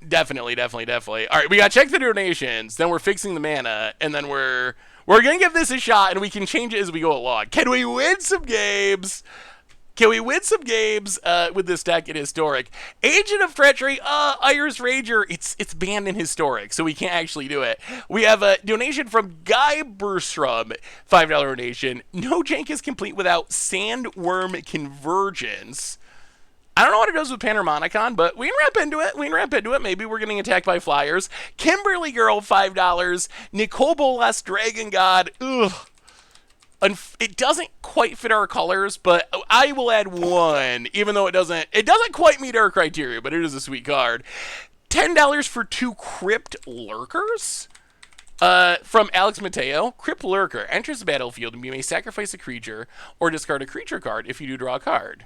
Definitely. All right, we got to check the donations. Then we're fixing the mana, and then we're going to give this a shot, and we can change it as we go along. Can we win some games? With this deck in Historic? Agent of Treachery, Iris Ranger, it's banned in Historic, so we can't actually do it. We have a donation from Guy Berstrom, $5 donation. No jank is complete without Sandworm Convergence. I don't know what it does with Panharmonicon, but we can wrap into it. Maybe we're getting attacked by flyers. Kimberly Girl, $5. Nicole Bolas, Dragon God. Ugh. It doesn't quite fit our colors, but I will add one, even though it doesn't quite meet our criteria, but it is a sweet card. $10 for 2 Crypt Lurkers. From Alex Mateo. Crypt Lurker enters the battlefield, and you may sacrifice a creature or discard a creature card if you do draw a card.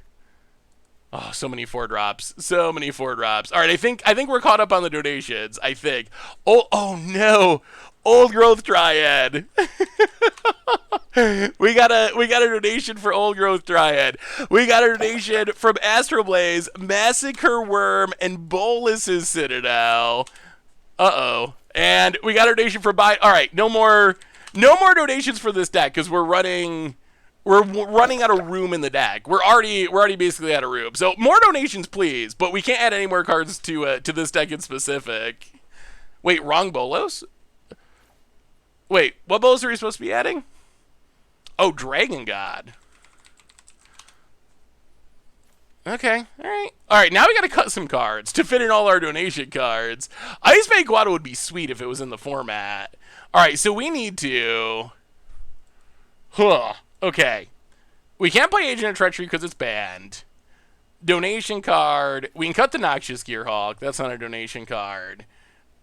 Oh, so many 4 drops. So many 4 drops. All right, I think we're caught up on the donations. I think. Oh no. Old Growth Dryad. we got a donation for Old Growth Dryad. We got a donation from Astroblaze, Massacre Worm, and Bolus's Citadel. Uh-oh. And we got a donation for All right, no more donations for this deck because we're running out of room in the deck. We're already basically out of room. So more donations, please. But we can't add any more cards to this deck in specific. Wait, wrong Bolos? Wait, what Bolos are we supposed to be adding? Oh, Dragon God. Okay, all right. Now we gotta cut some cards to fit in all our donation cards. Ice Bay Guado would be sweet if it was in the format. All right, so we need to. Okay. We can't play Agent of Treachery because it's banned. Donation card. We can cut the Noxious Gearhawk. That's not a donation card.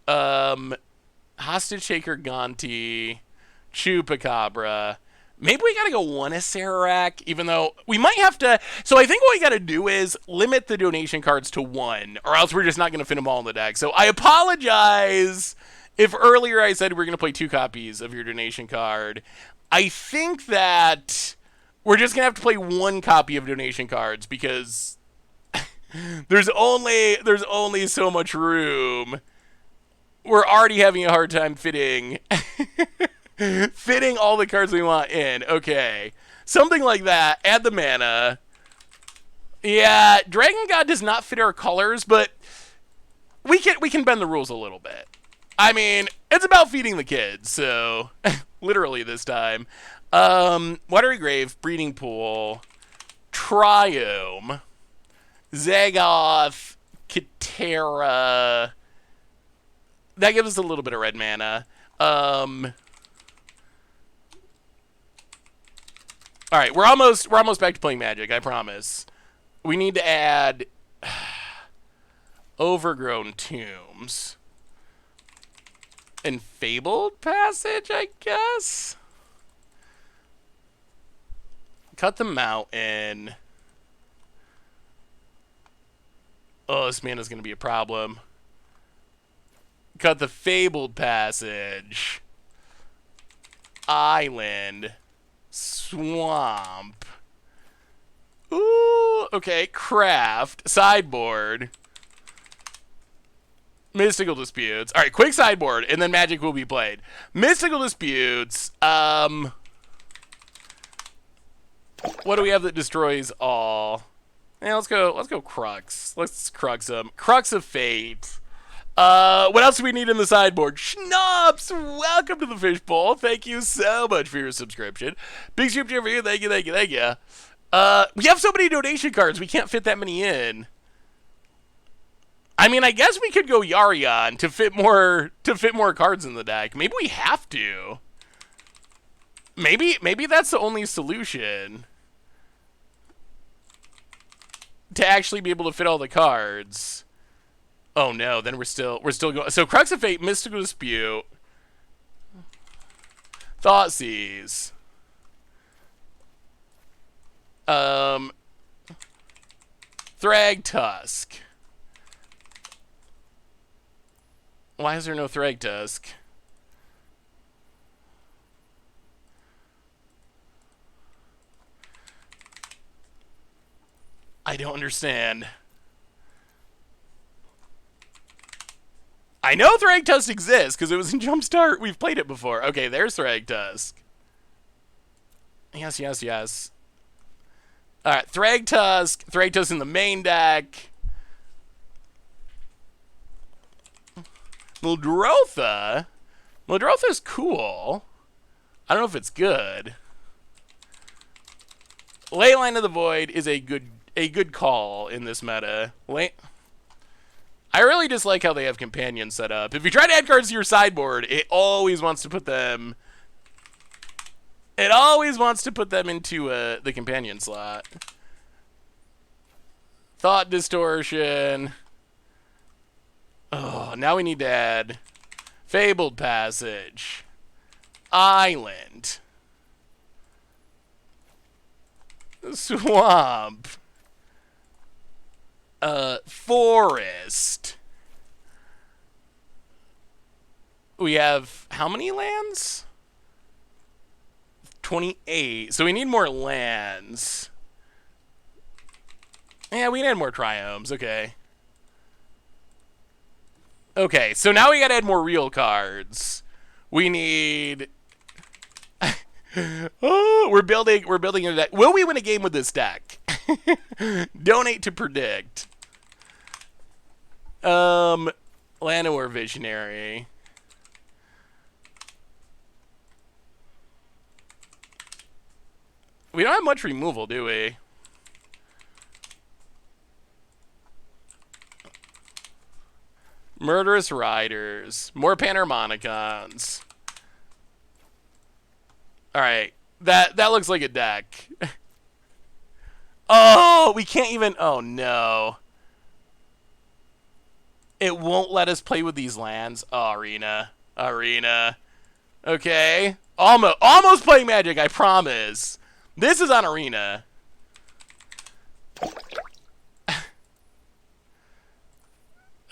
Hostage Shaker Gonti. Chupacabra. Maybe we gotta go one Acererak, even though we might have to. So I think what we gotta do is limit the donation cards to 1, or else we're just not gonna fit them all in the deck. So I apologize if earlier I said we're gonna play 2 copies of your donation card. I think that we're just gonna have to play 1 copy of donation cards because there's only so much room. We're already having a hard time fitting all the cards we want in. Okay. Something like that. Add the mana. Yeah, Dragon God does not fit our colors, but we can bend the rules a little bit. I mean, it's about feeding the kids, so literally this time. Watery Grave, Breeding Pool, Triome, Zagoth, Katera. That gives us a little bit of red mana. All right, we're almost back to playing Magic, I promise. We need to add Overgrown Tombs and Fabled Passage, I guess. Cut the Mountain. Oh, this mana's gonna be a problem. Cut the Fabled Passage. Island. Swamp. Ooh, okay. Craft. Sideboard. Mystical Disputes. All right, quick sideboard, and then Magic will be played. Mystical Disputes. What do we have that destroys all? Yeah, let's go Crux. Let's Crux them. Crux of Fate. What else do we need in the sideboard? Schnapps! Welcome to the Fishbowl. Thank you so much for your subscription. Big soup for you. Thank you. We have so many donation cards. We can't fit that many in. I mean, I guess we could go Yarion to fit more cards in the deck. Maybe we have to. Maybe that's the only solution to actually be able to fit all the cards. Oh no, then we're still going. So Crux of Fate, Mystical Dispute, Thoughtseize, Thragtusk. Why is there no Thragtusk? I don't understand. I know Thragtusk exists because it was in Jumpstart. We've played it before. Okay, there's Thragtusk. Yes. All right, Thragtusk in the main deck. Muldrotha's cool. I don't know if it's good. Leyline of the Void is a good call in this meta. I really dislike how they have companions set up. If you try to add cards to your sideboard, it always wants to put them into the companion slot. Thought Distortion. Oh, now we need to add Fabled Passage. Island. Swamp. Forest. We have how many lands? 28. So we need more lands. Yeah, we need more triomes. Okay. Okay, so now we gotta add more real cards. We need... oh, we're building a deck. Will we win a game with this deck? Donate to predict. Llanowar Visionary. We don't have much removal, do we? Murderous Riders. More Panharmonicons. Alright. That looks like a deck. Oh, we can't even... Oh, no. It won't let us play with these lands. Oh, Arena. Okay. Almost playing Magic, I promise. This is on Arena.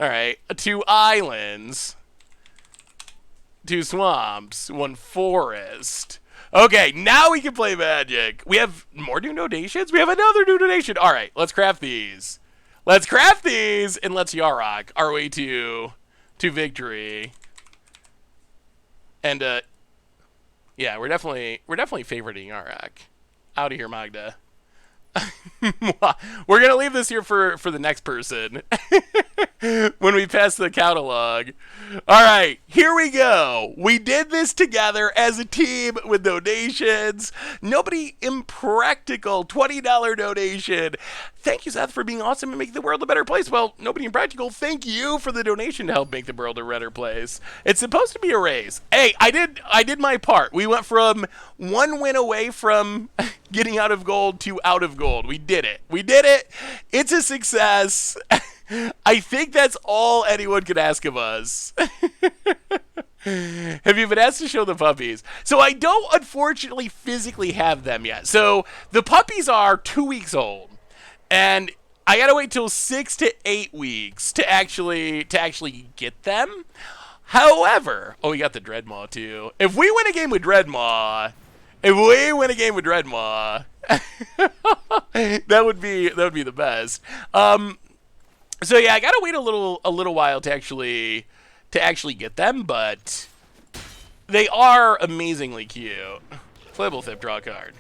Alright. 2 islands. 2 swamps. 1 forest. Okay, now we can play Magic. We have more new donations? We have another new donation. Alright, let's craft these. And let's Yarok our way to victory. And yeah, we're definitely favoriting Yarok. Out of here, Magda. We're gonna leave this here for the next person when we pass the catalog. All right, here we go. We did this together as a team with donations. Nobody Impractical, $20 donation. Thank you, Seth, for being awesome and making the world a better place. Well, Nobody Impractical, thank you for the donation to help make the world a better place. It's supposed to be a race. Hey, I did my part. We went from 1 win away from getting out of gold to out of gold. We did it. It's a success. I think that's all anyone could ask of us. Have you been asked to show the puppies? So I don't, unfortunately, physically have them yet. So the puppies are 2 weeks old, and I gotta wait till 6 to 8 weeks to actually get them. However, oh, we got the Dreadmaw too. If we win a game with Dreadmaw, that would be the best. So yeah, I gotta wait a little while to actually get them, but they are amazingly cute. Flibblethip, draw a card.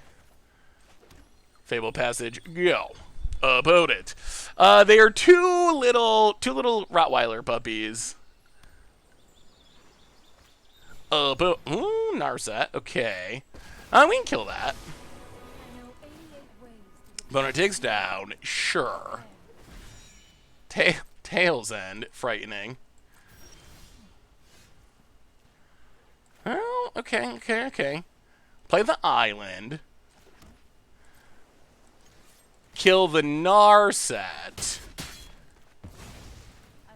Fable Passage, go. Opponent. They are two little Rottweiler puppies. Narset, okay. We can kill that. Opponent takes down, sure. Tail's End, frightening. Oh, okay. Play the island. Kill the Narset.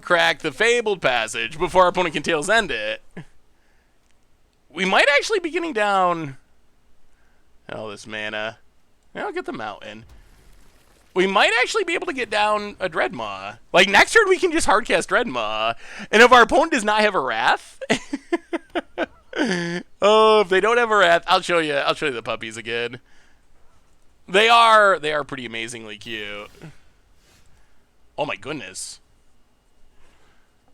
Crack the Fabled Passage before our opponent can Tail's End it. We might actually be getting down... Oh, this mana. I'll get the Mountain. We might actually be able to get down a Dreadmaw. Like, next turn we can just hardcast Dreadmaw. And if our opponent does not have a Wrath... oh, if they don't have a Wrath, I'll show you the puppies again. They are pretty amazingly cute. Oh my goodness.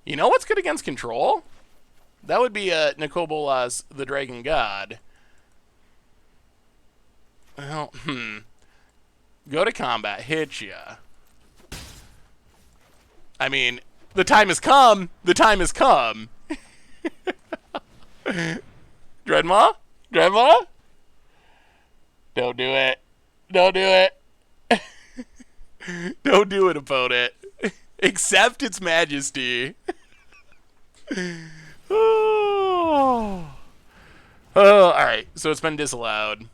You know what's good against control? That would be Nikobola's the Dragon God. Well, Go to combat, hit ya. I mean, the time has come. Dreadmaw? Don't do it. Don't do it, opponent. Accept its majesty. Oh, alright, so it's been disallowed.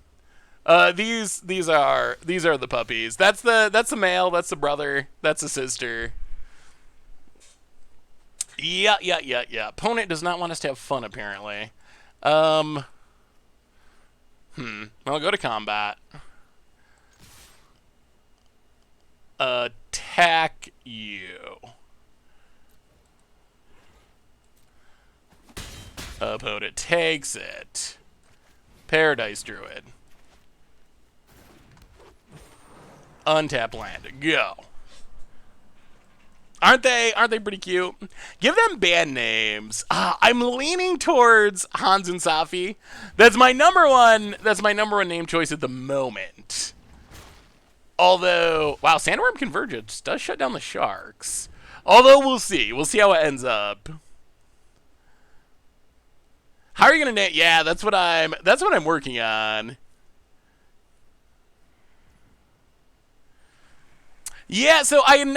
These are the puppies. That's the male, that's the brother, that's the sister. Yeah. Opponent does not want us to have fun, apparently. I'll go to combat. attack you. Opponent takes it. Paradise Druid. Untap land. Go. Aren't they pretty cute? Give them band names. I'm leaning towards Hans and Safi. That's my number one name choice at the moment. Although, wow, Sandworm Convergence does shut down the Sharks. Although we'll see. We'll see how it ends up. How are you gonna name? Yeah, that's what I'm working on. Yeah, so I had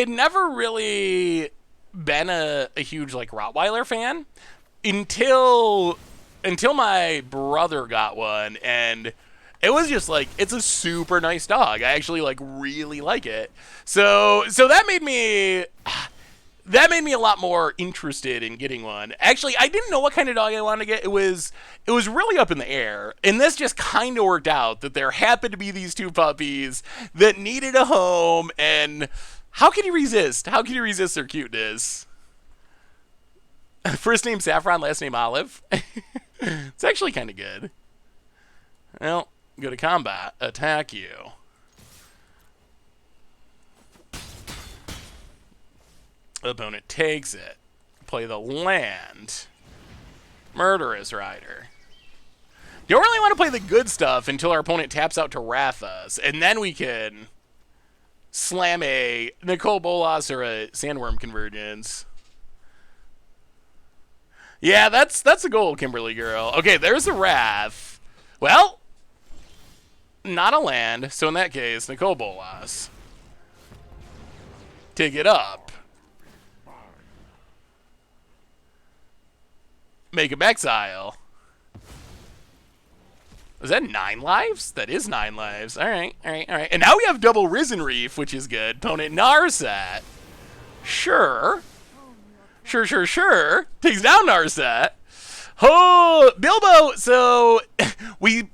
never really been a huge like Rottweiler fan until my brother got one, and it was just like, it's a super nice dog. I actually like really like it. So that made me a lot more interested in getting one. Actually, I didn't know what kind of dog I wanted to get. It was really up in the air. And this just kind of worked out that there happened to be these two puppies that needed a home. And how can you resist? How can you resist their cuteness? First name Saffron, last name Olive. It's actually kind of good. Well, go to combat. Attack you. Opponent takes it. Play the land. Murderous Rider. Don't really want to play the good stuff until our opponent taps out to Wrath us, and then we can slam a Nicole Bolas or a Sandworm Convergence. Yeah, that's the goal, Kimberly girl. Okay, there's a Wrath. Well, not a land, so in that case, Nicole Bolas. Take it up. Make him exile. Is that 9 lives? That is 9 lives. Alright. And now we have double Risen Reef, which is good. Opponent Narset. Sure. Takes down Narset. Oh, Bilbo. So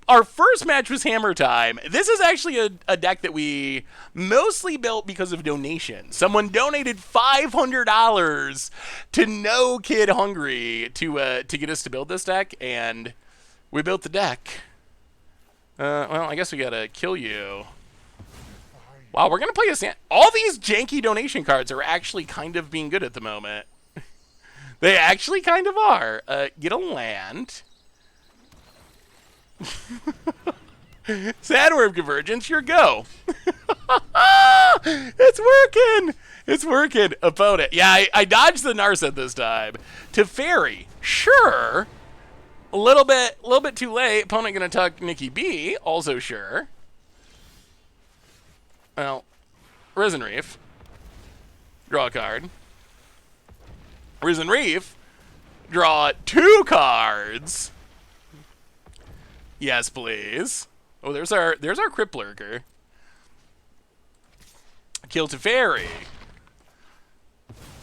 our first match was Hammer Time. This is actually a deck that we mostly built because of donation. Someone donated $500 to No Kid Hungry to get us to build this deck, and we built the deck. Well, I guess we gotta kill you. Wow, we're gonna play a all these janky donation cards are actually kind of being good at the moment. They actually kind of are. Get a land. Sandworm Convergence, your go. It's working. Opponent. Yeah, I dodged the Narset this time. Teferi. Sure. A little bit too late. Opponent gonna tuck Nikki B. Also sure. Well, Risen Reef. Draw a card. Risen Reef. Draw 2 cards. Yes, please. Oh, there's our Crypt Lurker. Kill Teferi.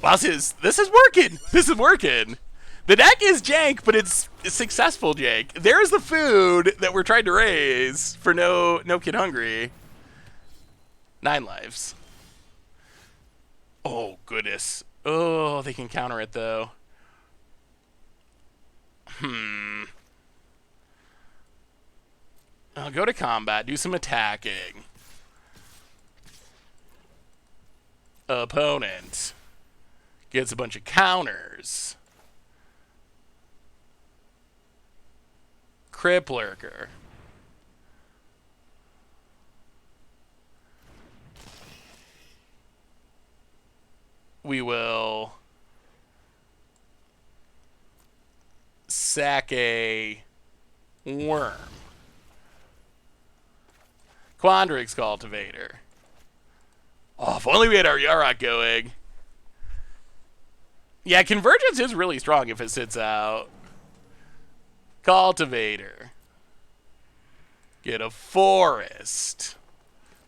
Wow, this is working. This is working. The deck is jank, but it's successful jank. There's the food that we're trying to raise for no Kid Hungry. 9 lives. Oh, goodness. Oh, they can counter it, though. I'll go to combat, do some attacking. Opponent gets a bunch of counters. Crypt Lurker. We will sack a worm. Quandrix Cultivator. Oh, if only we had our Yarok going. Yeah, Convergence is really strong if it sits out. Cultivator. Get a Forest.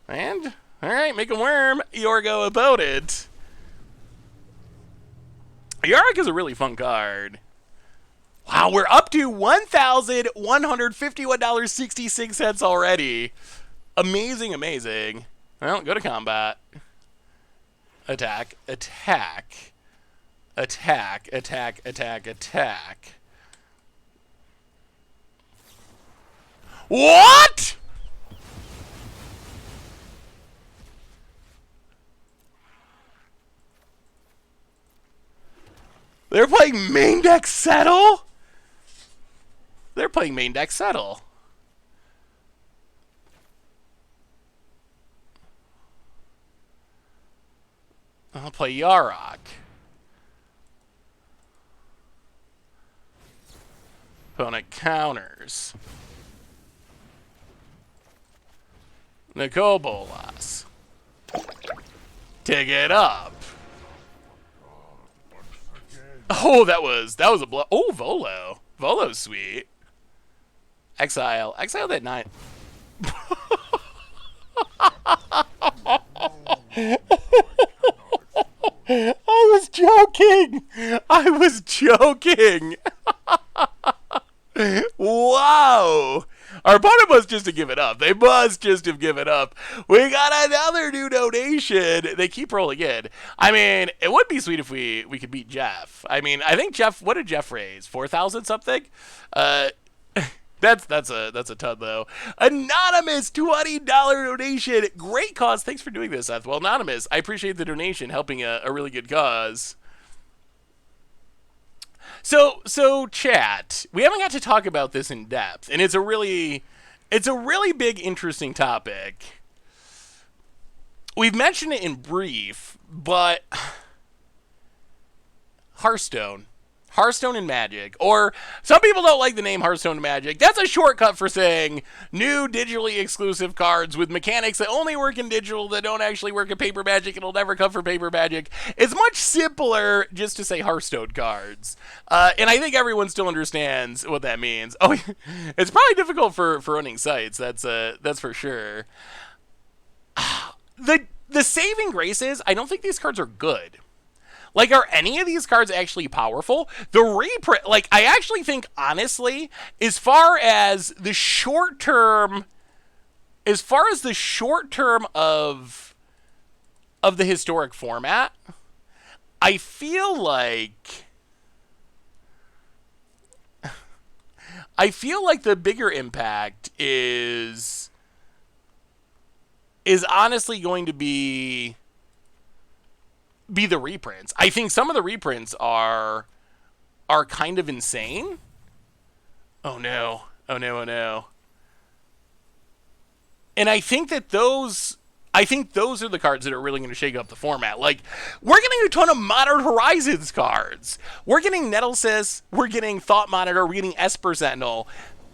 And, alright, make a worm. Yorgo opponent. Yarok is a really fun card. Wow, we're up to $1,151.66 already. Amazing. Well, go to combat. Attack. Attack. Attack. Attack. Attack. Attack. What?! They're playing main deck Settle? They're playing main deck Settle. I'll play Yarok. Opponent counters. Nicole Bolas. Take it up. Oh, that was a blow. Oh, Volo. Volo's sweet. Exile. Exile that 9. I was joking. I was joking. Wow. Our opponent must just have given up. They must just have given up. We got another new donation. They keep rolling in. I mean, it would be sweet if we could beat Jeff. I mean, I think Jeff, what did Jeff raise? 4,000 something? That's a ton though. Anonymous $20 donation. Great cause. Thanks for doing this, Seth. Well, Anonymous, I appreciate the donation, helping a really good cause. So chat, we haven't got to talk about this in depth, and it's a really big, interesting topic. We've mentioned it in brief, but Hearthstone and Magic, or some people don't like the name Hearthstone and Magic. That's a shortcut for saying new digitally exclusive cards with mechanics that only work in digital, that don't actually work in paper Magic, and will never come from paper Magic. It's much simpler just to say Hearthstone cards. And I think everyone still understands what that means. Oh, it's probably difficult for running sites, that's for sure. The saving grace is, I don't think these cards are good. Like, are any of these cards actually powerful? The reprint, like, I actually think, honestly, as far as the short term of the historic format, I feel like the bigger impact is honestly going to be the reprints. I think some of the reprints are kind of insane. Oh no. Oh no, oh no. And I think those are the cards that are really going to shake up the format. Like, we're getting a ton of Modern Horizons cards. We're getting Nettlesis, we're getting Thought Monitor, we're getting Esper Sentinel.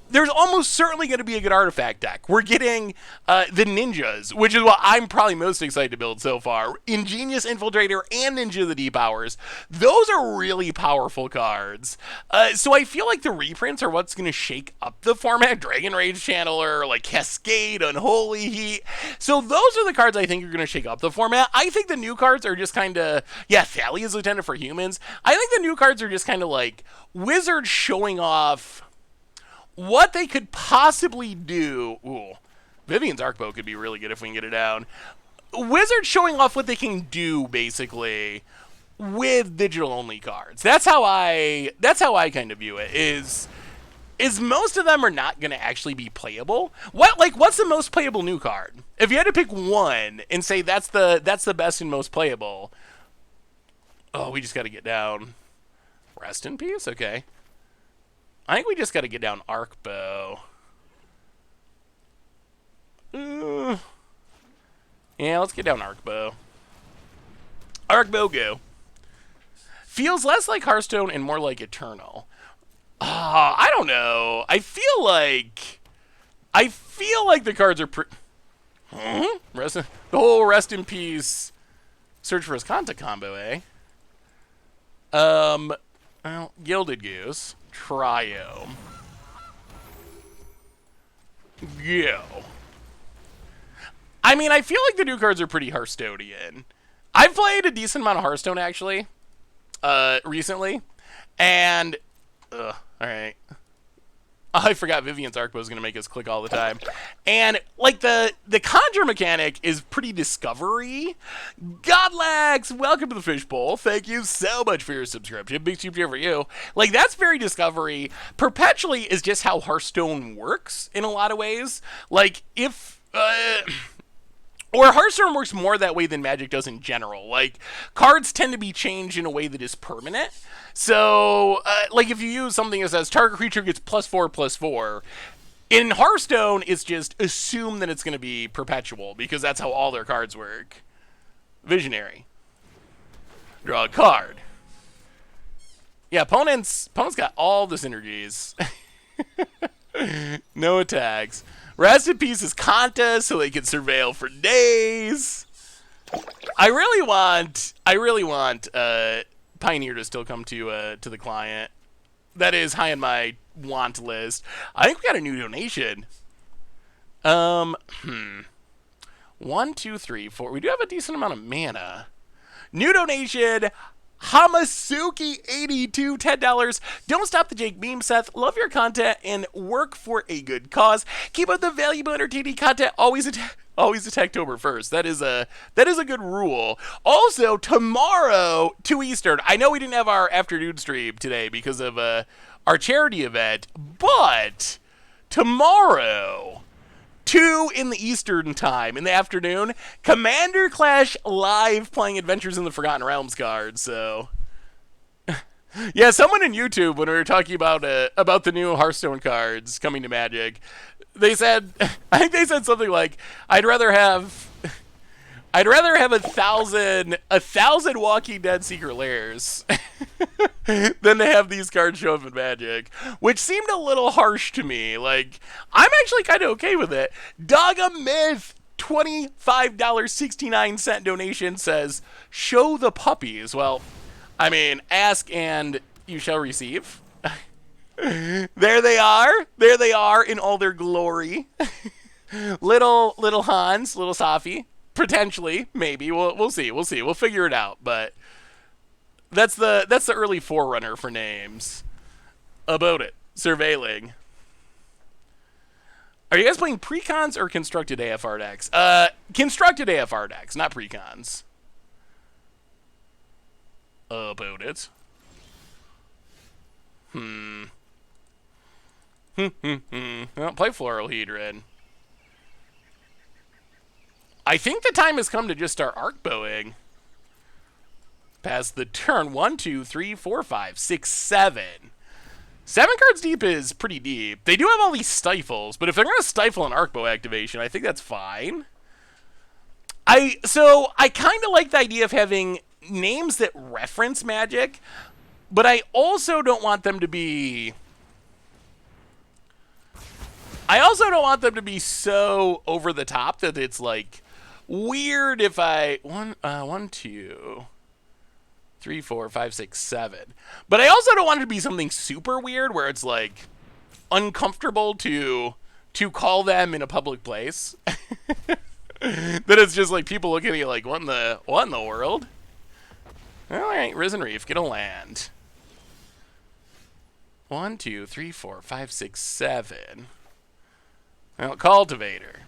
There's almost certainly going to be a good artifact deck. We're getting the Ninjas, which is what I'm probably most excited to build so far. Ingenious Infiltrator and Ninja of the Deep Hours. Those are really powerful cards. So I feel like the reprints are what's going to shake up the format. Dragon Rage Channeler, like Cascade, Unholy Heat. So those are the cards I think are going to shake up the format. I think the new cards are just kind of, Thalia's Lieutenant for Humans. I think the new cards are just kind of like Wizards showing off what they could possibly do. Ooh, Vivian's Arcbow could be really good if we can get it down. Wizards showing off what they can do, basically, with digital-only cards. That's how I kind of view it, is most of them are not going to actually be playable. What's the most playable new card? If you had to pick one and say that's the best and most playable. Oh, we just got to get down. Rest in peace? Okay. I think we just got to get down Arcbow. Yeah, let's get down Arcbow. Arcbow, go. Feels less like Hearthstone and more like Eternal. I don't know. I feel like the cards are the whole Rest in Peace Search for Azcanta combo, eh? Well, Gilded Goose. Triome. Go. I mean, I feel like the new cards are pretty Hearthstonian. I've played a decent amount of Hearthstone, actually, recently. And, alright. I forgot Vivian's Arc was going to make us click all the time. And, like, the conjure mechanic is pretty discovery. Godlax, welcome to the Fishbowl. Thank you so much for your subscription. Big super for you. Like, that's very discovery. Perpetually is just how Hearthstone works in a lot of ways. Like, if... or Hearthstone works more that way than Magic does in general. Like, cards tend to be changed in a way that is permanent. So, like, if you use something that says, target creature gets +4/+4, in Hearthstone, it's just assume that it's going to be perpetual, because that's how all their cards work. Visionary. Draw a card. Yeah, opponents got all the synergies. No attacks. Rest in peace is Kanta, so they can surveil for days. I really want Pioneer to still come to the client. That is high on my want list. I think we got a new donation. 1, 2, 3, 4. We do have a decent amount of mana. New donation. Hamasuki82, $10. Don't stop the Jake meme, Seth. Love your content and work for a good cause. Keep up the valuable, entertaining content. Always Attacktober first. That is a good rule. Also, tomorrow, 2 Eastern. I know we didn't have our afternoon stream today because of our charity event, but tomorrow, 2 in the Eastern time, in the afternoon, Commander Clash live playing Adventures in the Forgotten Realms cards, so... Yeah, someone in YouTube, when we were talking about the new Hearthstone cards coming to Magic, they said, I think they said something like, I'd rather have 1,000 Walking Dead Secret Lairs than to have these cards show up in Magic, which seemed a little harsh to me. Like, I'm actually kind of okay with it. Dogga Myth, $25.69 donation says, show the puppies. Well, I mean, ask and you shall receive. There they are. There they are in all their glory. little Hans, little Safi. Potentially, maybe. We'll see. We'll see. We'll figure it out. But that's the early forerunner for names. About it. Surveilling. Are you guys playing precons or constructed AFR decks? Constructed AFR decks, not precons. About it. Well, play Floral Hedron. I think the time has come to just start arc bowing. Pass the turn. 1, 2, 3, 4, 5, 6, 7. 7 cards deep is pretty deep. They do have all these stifles, but if they're going to stifle an arc bow activation, I think that's fine. So I kind of like the idea of having names that reference Magic, but I also don't want them to be... I also don't want them to be so over the top that it's like weird if I 1, 2, 3, 4, 5, 6, 7. But I also don't want it to be something super weird where it's like uncomfortable to call them in a public place. That it's just like people looking at you like, what in the world? All right, Risen Reef, get a land. 1, 2, 3, 4, 5, 6, 7. Well, Cultivator.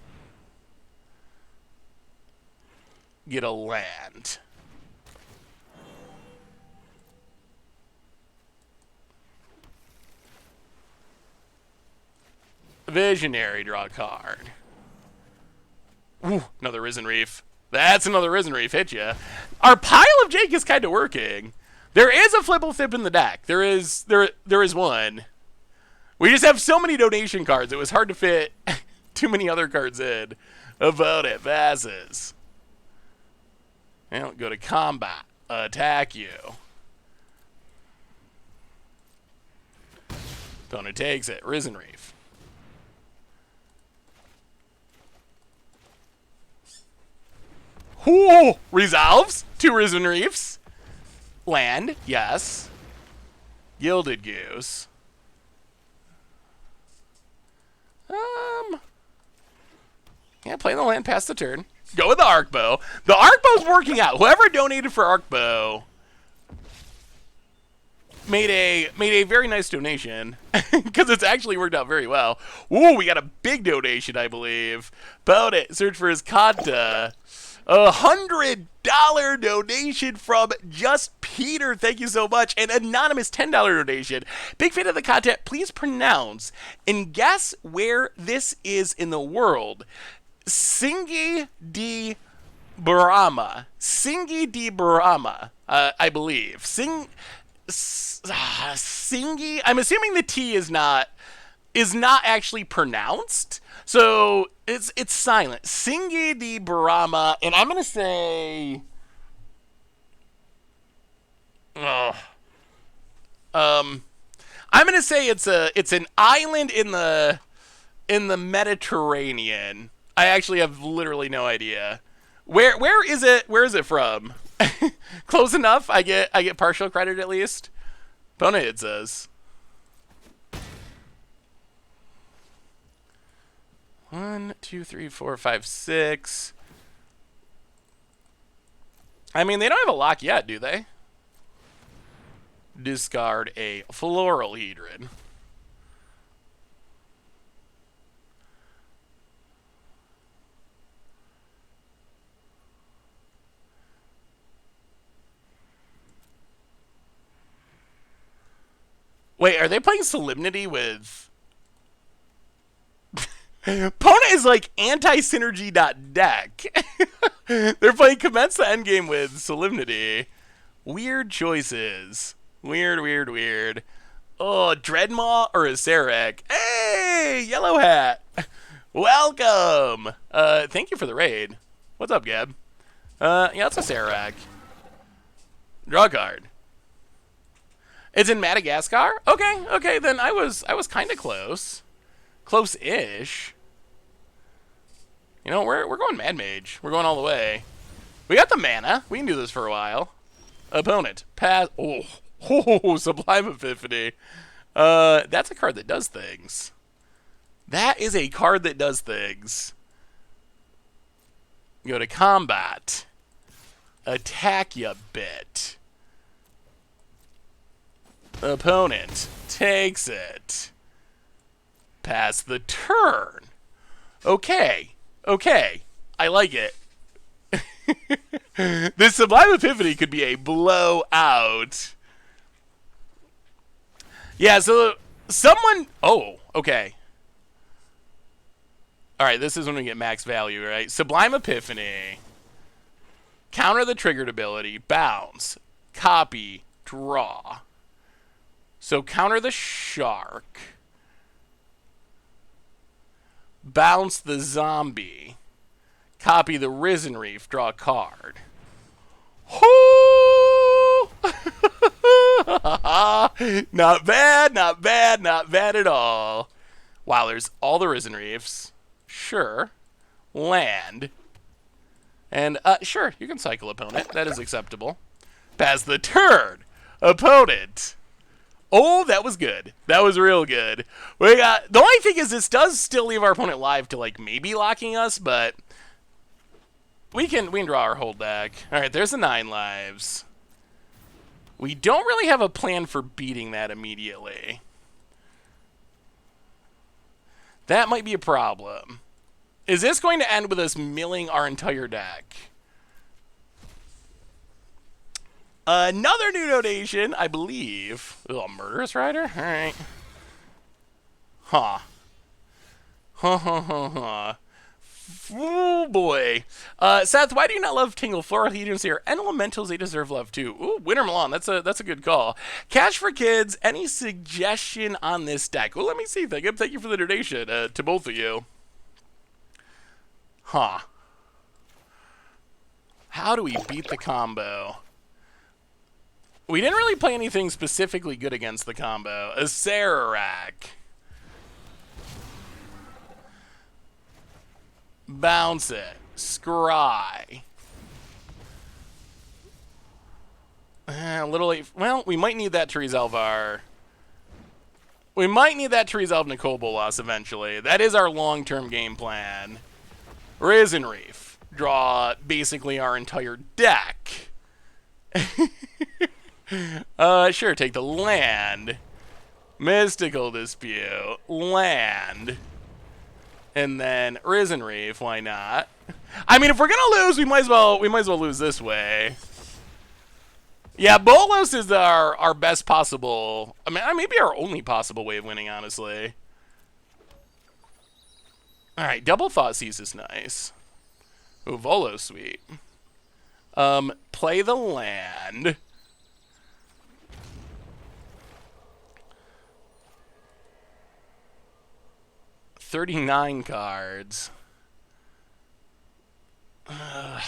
Get a land. Visionary, draw a card. Ooh, another Risen Reef. That's another Risen Reef, hit ya. Our pile of Jake is kind of working. There is a Flibblethip in the deck. There is one. We just have so many donation cards, it was hard to fit too many other cards in. About it, passes. Well, go to combat. Attack you. Opponent takes it. Risen Reef. Ooh, resolves. 2 Risen Reefs. Land, yes. Gilded Goose. Yeah, play the land past the turn. Go with the Arc Bow. The Arc Bow's working out. Whoever donated for Arc Bow made a very nice donation because it's actually worked out very well. Ooh, we got a big donation, I believe. About it. Search for his Kata. $100 donation from Just Peter. Thank you so much. An anonymous $10 donation. Big fan of the content. Please pronounce and guess where this is in the world. Singi di Brahma. Singi di Brahma, I believe. Singi. I'm assuming the T is not actually pronounced. So it's silent. Singi di Brahma, and I'm gonna say, I'm gonna say it's an island in the Mediterranean. I actually have literally no idea. Where is it? Where is it from? Close enough. I get partial credit at least. Opponent, it says. 1, 2, 3, 4, 5, 6. I mean, they don't have a lock yet, do they? Discard a Floral Hedron. Wait, are they playing Solemnity with... Opponent is like anti-synergy.deck. They're playing Commence the Endgame with Solemnity. Weird choices. Weird. Oh, Dreadmaw or a Sarek. Hey, Yellow Hat. Welcome. Thank you for the raid. What's up, Gab? Yeah, it's a Sarek. Draw a card. It's in Madagascar? Okay, then I was kind of close. Close-ish. You know, we're going Mad Mage. We're going all the way. We got the mana. We can do this for a while. Opponent. Pass. Oh, Sublime Epiphany. That's a card that does things. That is a card that does things. Go to combat. Attack ya bit. Opponent takes it. Pass the turn. Okay. I like it. This Sublime Epiphany could be a blowout. Yeah, so someone... Oh, okay. Alright, this is when we get max value, right? Sublime Epiphany. Counter the triggered ability. Bounce. Copy. Draw. So counter the shark. Bounce the zombie. Copy the Risen Reef. Draw a card. Not bad at all. Wow, there's all the Risen Reefs. Sure. Land. And, sure, you can cycle opponent. That is acceptable. Pass the turn. Opponent. Oh, that was good. That was real good. We got, the only thing is this does still leave our opponent live to, like, maybe locking us, but we can draw our whole deck. All right, there's the 9 lives. We don't really have a plan for beating that immediately. That might be a problem. Is this going to end with us milling our entire deck? Another new donation, I believe. Oh, a Murderous Rider? All right. Huh. Oh, boy. Seth, why do you not love Tingle? Floral Hedrons here. And Elementals, they deserve love, too. Ooh, Winter Milan, that's a good call. Cash for Kids, any suggestion on this deck? Well, let me see. Thank you for the donation to both of you. Huh. How do we beat the combo? We didn't really play anything specifically good against the combo. A Sararak. Bounce it. Scry. A little late. Well, we might need that to resolve our... We might need that to resolve Nicole Bolas eventually. That is our long-term game plan. Risen Reef. Draw basically our entire deck. Sure, take the land. Mystical Dispute. Land. And then Risen Reef, why not? I mean, if we're gonna lose, we might as well lose this way. Yeah, Bolos is our best possible, I mean, maybe our only possible way of winning, honestly. Alright, double Thoughtseize is nice. Ooh, Volo's sweet. Play the land. $39 cards. Huh.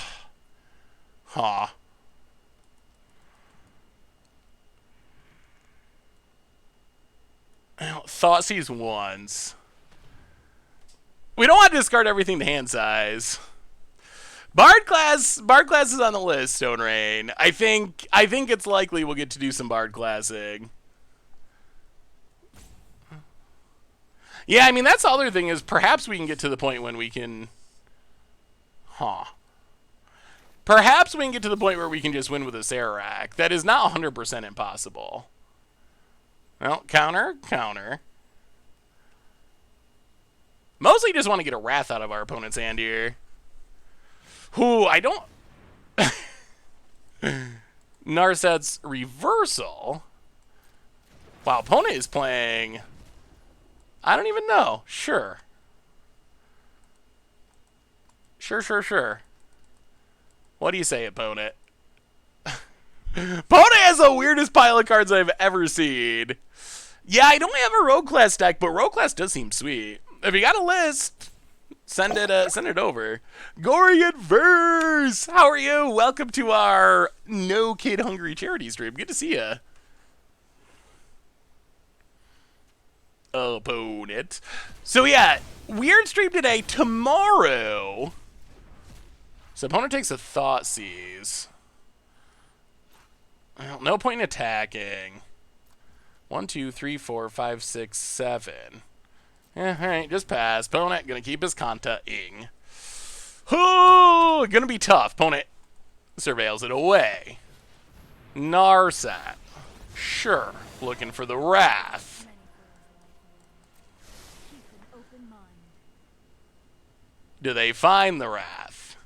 Thoughtseize once. We don't want to discard everything to hand size. Bard class is on the list, Stone Rain. I think it's likely we'll get to do some Bard classing. Yeah, I mean, that's the other thing is perhaps we can get to the point when we can... Huh. Perhaps we can get to the point where we can just win with a Serac. That is not 100% impossible. Well, counter. Mostly just want to get a Wrath out of our opponent's hand here. Who, I don't... Narset's Reversal? Wow, opponent is playing... I don't even know. Sure. Sure. What do you say, opponent? Opponent has the weirdest pile of cards I've ever seen. Yeah, I don't have a Rogue Class deck, but Rogue Class does seem sweet. If you got a list, send it over. Gory Adverse! How are you? Welcome to our No Kid Hungry charity stream. Good to see ya. Opponent. So yeah, weird stream today. Tomorrow, so opponent takes a Thoughtseize. Well, no point in attacking. 1, 2, 3, 4, 5, 6, 7. Yeah, alright, just pass. Opponent gonna keep his Kanta-ing. Oh, gonna be tough. Opponent surveils it away. Narset. Sure. Looking for the Wrath. Do they find the Wrath?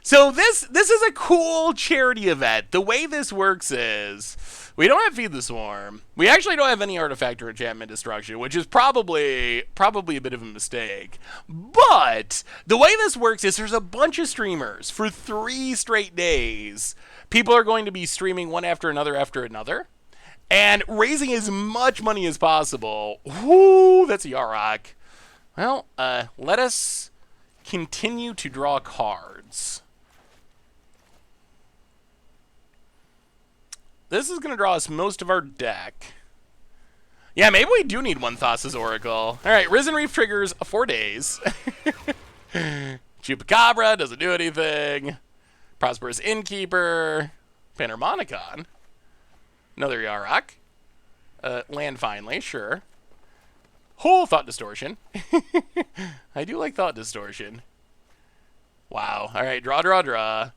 So this is a cool charity event. The way this works is we don't have Feed the Swarm. We actually don't have any artifact or enchantment destruction, which is probably a bit of a mistake. But the way this works is there's a bunch of streamers for 3 straight days. People are going to be streaming one after another. And raising as much money as possible. Whoo, that's a Yarok. Well, let us continue to draw cards. This is going to draw us most of our deck. Yeah, maybe we do need one Thassa's Oracle. Alright, Risen Reef triggers 4 days. Chupacabra doesn't do anything. Prosperous Innkeeper. Panharmonicon. Another Yarok. Land finally, sure. Whole Thought Distortion. I do like Thought Distortion. Wow. Alright, draw.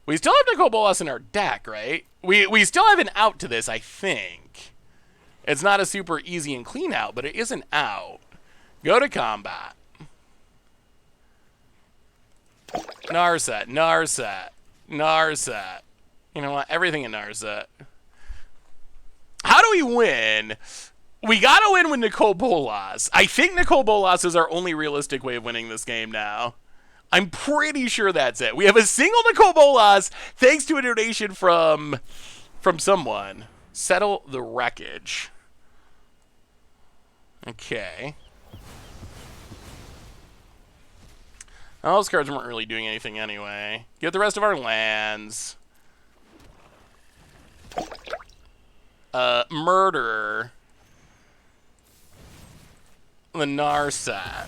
We still have Nicol Bolas in our deck, right? We still have an out to this, I think. It's not a super easy and clean out, but it is an out. Go to combat. Narset. You know what? Everything in Narset. How do we win? We gotta win with Nicol Bolas. I think Nicol Bolas is our only realistic way of winning this game now. I'm pretty sure that's it. We have a single Nicol Bolas thanks to a donation from someone. Settle the wreckage. Okay. All those cards weren't really doing anything anyway. Get the rest of our lands. Murderer. The Narset.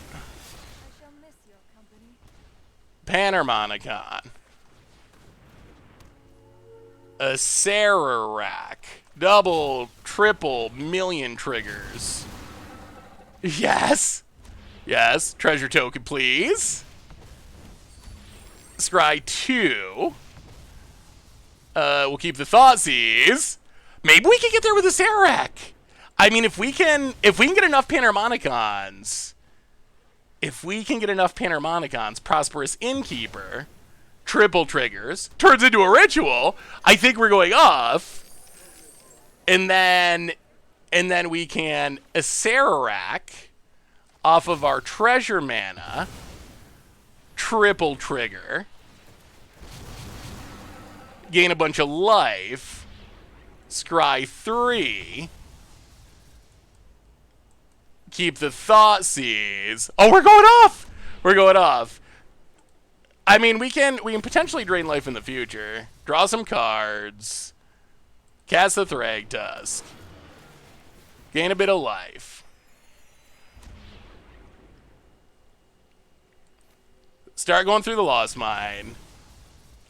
Panharmonicon. A Serac. Double, triple, million triggers. Yes. Yes. Treasure token, please. Scry 2. We'll keep the Thoughtseize. Maybe we can get there with a Serac. I mean, if we can get enough Panharmonicons, Prosperous Innkeeper, triple triggers, turns into a ritual, I think we're going off. And then we can Serac off of our treasure mana, triple trigger, gain a bunch of life, scry 3, keep the Thoughtseize. Oh, we're going off! We're going off. I mean, we can potentially drain life in the future. Draw some cards. Cast the Thragtusk. Gain a bit of life. Start going through the Lost Mine.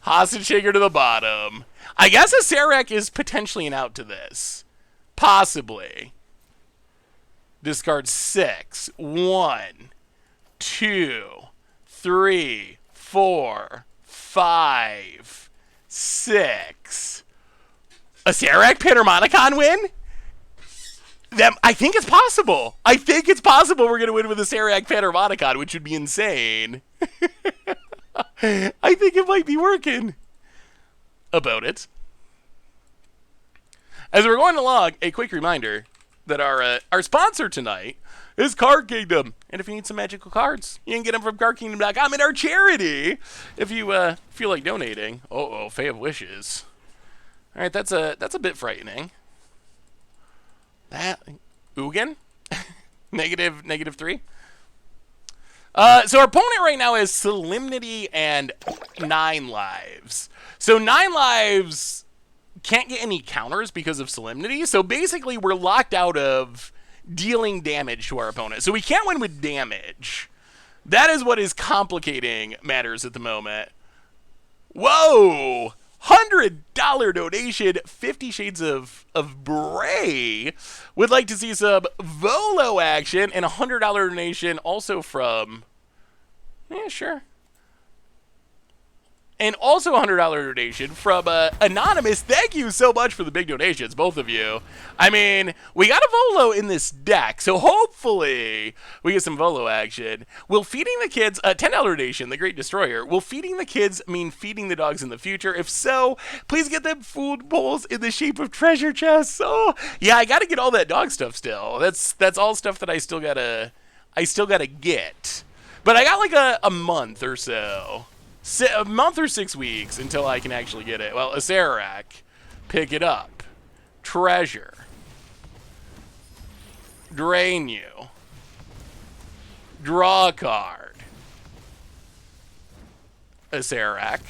Hostage Shaker to the bottom. I guess a Serac is potentially an out to this. Possibly. Discard 6. 1, 2, 3, 4, 5, 6. A Serac Panharmonicon win? I think it's possible. I think it's possible we're going to win with a Serac Panharmonicon, which would be insane. I think it might be working. About it. As we're going along, a quick reminder that our sponsor tonight is Card Kingdom. And if you need some magical cards, you can get them from cardkingdom.com and our charity if you feel like donating. Oh, Fae of Wishes. All right, that's a bit frightening. That Ugin? -3. So our opponent right now is Solemnity and 9 lives. So 9 lives can't get any counters because of Solemnity. So basically we're locked out of dealing damage to our opponent. So we can't win with damage. That is what is complicating matters at the moment. Whoa! $100 donation, 50 Shades of Bray. Would like to see some Volo action, and a $100 donation also from, yeah, sure. And also a $100 donation from Anonymous. Thank you so much for the big donations, both of you. I mean, we got a Volo in this deck, so hopefully we get some Volo action. Will feeding the kids, $10 donation, the Great Destroyer, will feeding the kids mean feeding the dogs in the future? If so, please get them food bowls in the shape of treasure chests. Oh, yeah, I gotta get all that dog stuff still. That's all stuff that I still gotta get. But I got like a month or so. A month or 6 weeks until I can actually get it. Well, a Serac, pick it up. Treasure. Drain you. Draw a card. A Serac.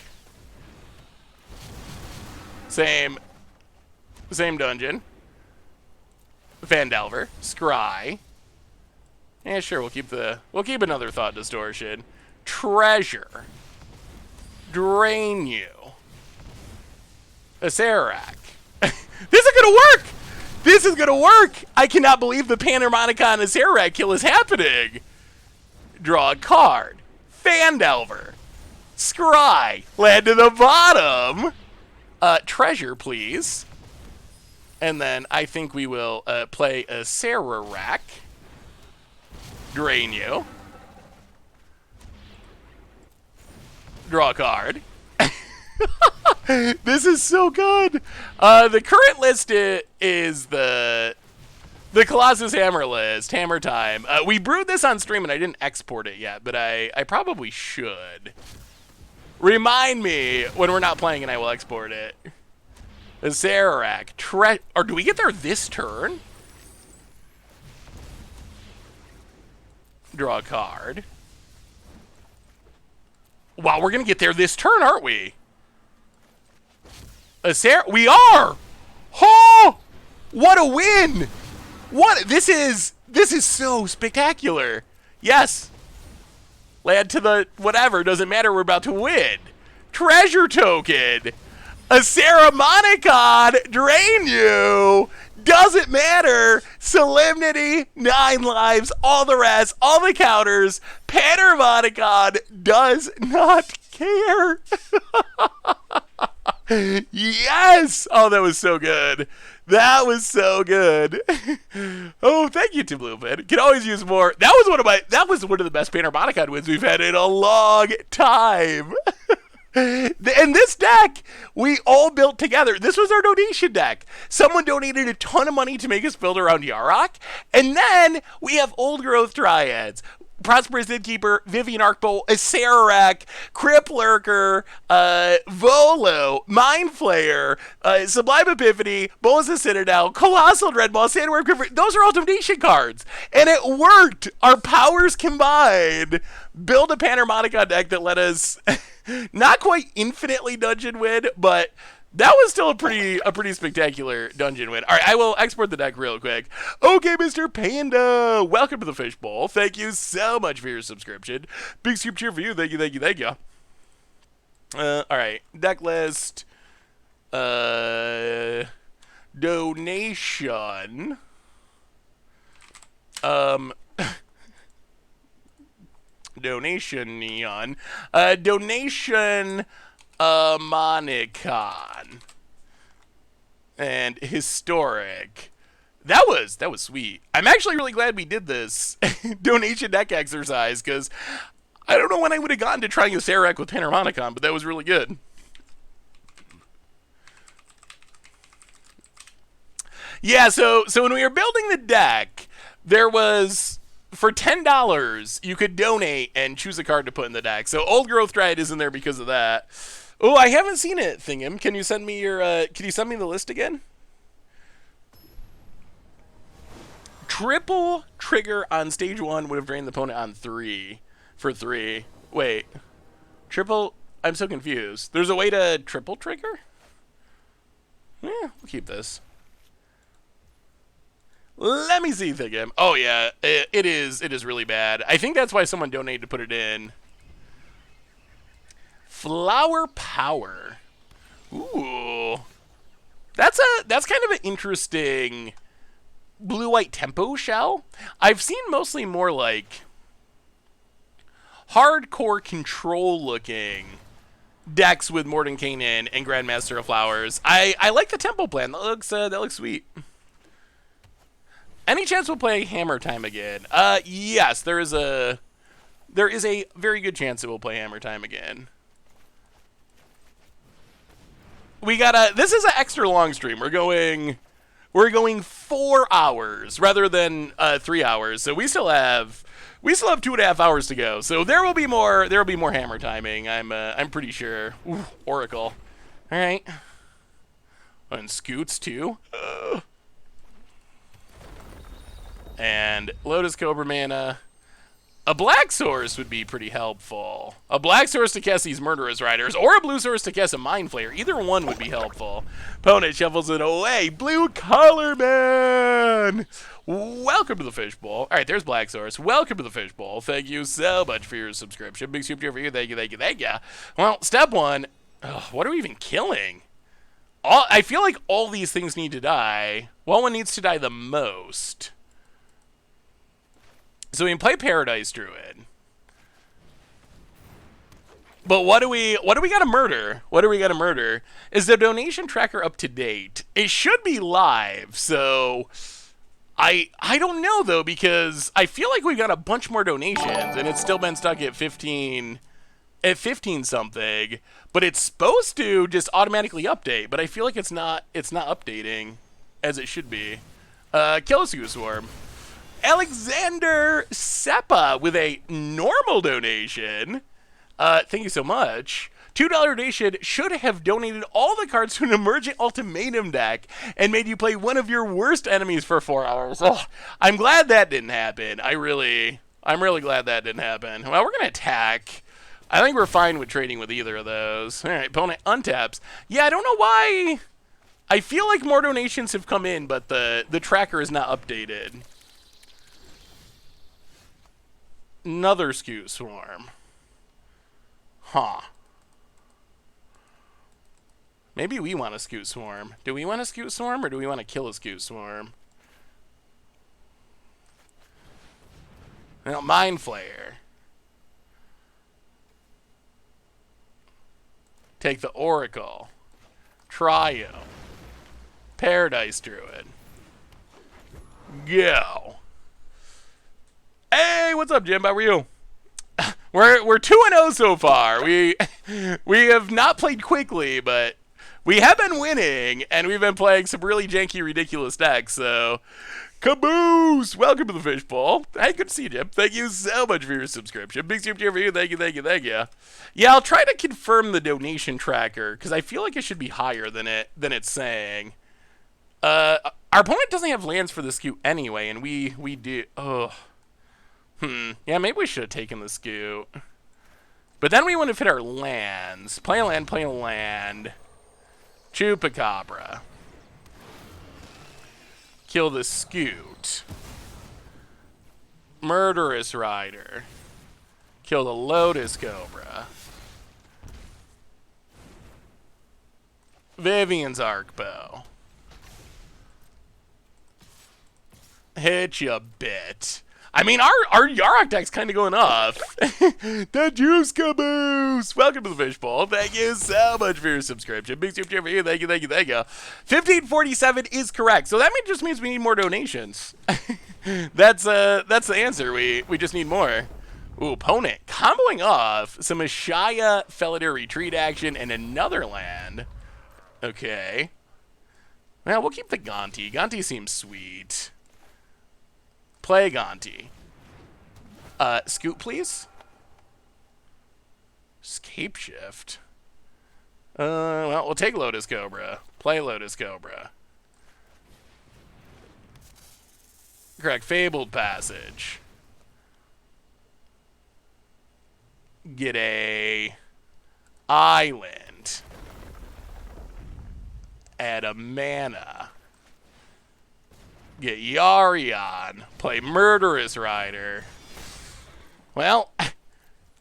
Same dungeon. Vandalver. Scry. Yeah, sure, we'll keep another Thought Distortion. Treasure. Drain you. A Serac. This is gonna work! This is gonna work! I cannot believe the Panharmonicon and Serac kill is happening! Draw a card. Vandalver. Scry. Land to the bottom. Treasure, please. And then I think we will play a Serac. Drain you. Draw a card. This is so good. The current list is the Colossus Hammer list. Hammer time. We brewed this on stream and I didn't export it yet, but I probably should. Remind me when we're not playing and I will export it. The Serac. Or do we get there this turn? Draw a card. Wow, we're going to get there this turn, aren't we? We are! Oh! What a win! This is so spectacular. Yes. Land to the whatever, doesn't matter, we're about to win. Treasure token. A Panharmonicon, drain you. Doesn't matter. Solemnity, 9 lives, all the rest, all the counters. Panharmonicon does not care. Yes! Oh, that was so good. That was so good. Oh, thank you to Bluefin. Can always use more. That was one of the best Panharmonicon wins we've had in a long time. And this deck, we all built together. This was our donation deck. Someone donated a ton of money to make us build around Yarok. And then we have Old Growth Dryads. Prosperous Innkeeper, Vivian Arkbowl, Acererak, Crip Lurker, Volo, Mind Flayer, Sublime Epiphany, Bolus of Citadel, Colossal Dreadball, Sandworm Quiver. Those are all donation cards. And it worked. Our powers combined build a Panharmonicon deck that let us not quite infinitely dungeon win, but that was still a pretty spectacular dungeon win. All right, I will export the deck real quick. Okay, Mr. Panda, welcome to the Fishbowl. Thank you so much for your subscription. Big soup cheer for you. Thank you, thank you, thank you. All right, deck list. Donation. Donation neon. Donation Monicon. And historic. That was sweet. I'm actually really glad we did this donation deck exercise, because I don't know when I would have gotten to trying a Acererak with Panharmonicon, but that was really good. Yeah, so when we were building the deck, there was, for $10, you could donate and choose a card to put in the deck. So Old Growth Dryad is in there because of that. Oh, I haven't seen it, Thingam. Can you send me the list again? Triple trigger on stage 1 would have drained the opponent on 3 for 3. Wait. Triple, I'm so confused. There's a way to triple trigger? Yeah, we'll keep this. Let me see, Thingam. Oh yeah, it is really bad. I think that's why someone donated to put it in. Flower Power. Ooh. That's kind of an interesting blue-white tempo shell. I've seen mostly more like hardcore control-looking decks with Mordenkainen and Grandmaster of Flowers. I like the tempo plan. That looks sweet. Any chance we'll play Hammer Time again? Yes, there is a very good chance that we'll play Hammer Time again. This is an extra long stream. We're going 4 hours rather than 3 hours. So we still have 2.5 hours to go. So there will be more Hammer Timing. I'm pretty sure. Ooh, Oracle. All right. And Scoots too. And Lotus Cobra mana. A black source would be pretty helpful. A black source to cast these Murderous Riders, or a blue source to cast a Mind Flayer. Either one would be helpful. Opponent shuffles it away. Blue Color Man! Welcome to the Fishbowl. Alright, there's black source. Welcome to the Fishbowl. Thank you so much for your subscription. Big super cheer for you. Thank you, thank you, thank you. Well, step 1. What are we even killing? I feel like all these things need to die. One needs to die the most. So we can play Paradise Druid. But what do we gotta murder? What do we gotta murder? Is the donation tracker up to date? It should be live, so I don't know though, because I feel like we've got a bunch more donations and it's still been stuck at 15 something, but it's supposed to just automatically update, but I feel like it's not updating as it should be. Kill a Swarm. Alexander Seppa with a normal donation. Thank you so much. $2 donation should have donated all the cards to an Emergent Ultimatum deck and made you play one of your worst enemies for 4 hours. Oh, I'm glad that didn't happen. I'm really glad that didn't happen. Well, we're going to attack. I think we're fine with trading with either of those. All right, opponent untaps. Yeah, I don't know why. I feel like more donations have come in, but the tracker is not updated. Another Scoot Swarm. Huh. Maybe we want a Scoot Swarm. Do we want a Scoot Swarm, or do we want to kill a Scoot Swarm? Well, Mind Flayer. Take the Oracle. Trio. Paradise Druid. Go. Hey, what's up, Jim? How are you? We're 2-0 so far. We have not played quickly, but we have been winning, and we've been playing some really janky, ridiculous decks. So, caboose! Welcome to the fishbowl. Hey, good to see you, Jim. Thank you so much for your subscription. Big super for you. Thank you, thank you, thank you. Yeah, I'll try to confirm the donation tracker because I feel like it should be higher than it's saying. Our opponent doesn't have lands for the scoot anyway, and we do. Oh. Yeah, maybe we should have taken the scoot. But then we want to fit our lands. Play a land, play a land. Chupacabra. Kill the scoot. Murderous Rider. Kill the Lotus Cobra. Vivian's Arcbow. Hit you a bit. I mean, our Yarok deck's kind of going off. The juice caboose! Welcome to the fishbowl. Thank you so much for your subscription. Big super for you. Thank you, thank you, thank you. 1547 is correct. So that just means we need more donations. That's the answer. We just need more. Ooh, opponent comboing off some Ashaya Felidar Retreat action and another land. Okay. Well, we'll keep the Gonti. Gonti seems sweet. Play Gonti. Scoot, please. Scape Shift. Well, we'll take Lotus Cobra. Play Lotus Cobra. Correct. Fabled Passage. Get a island. Add a mana. Get Yarion. Play Murderous Rider. Well,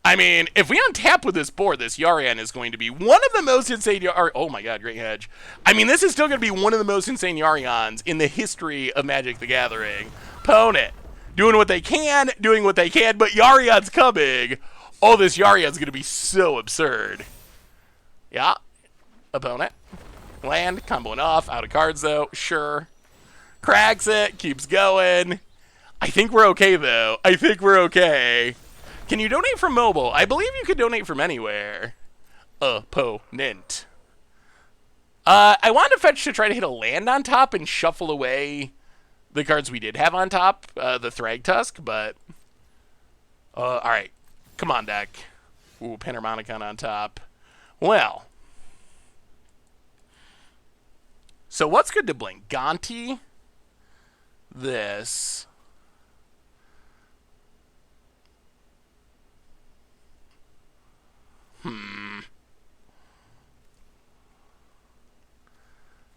I mean, if we untap with this board, this Yarion is going to be one of the most insane oh my god, great hedge. I mean, this is still going to be one of the most insane Yarions in the history of Magic the Gathering. Opponent. Doing what they can, but Yarion's coming. Oh, this Yarion's going to be so absurd. Yeah. Opponent. Land, comboing off. Out of cards, though. Sure. Cracks it, keeps going. I think we're okay, though. I think we're okay. Can you donate from mobile? I believe you could donate from anywhere. Opponent. I wanted to fetch to try to hit a land on top and shuffle away the cards we did have on top, the Thragtusk, but... alright. Come on, deck. Ooh, Panharmonicon on top. Well. So what's good to blink? Gonti... This.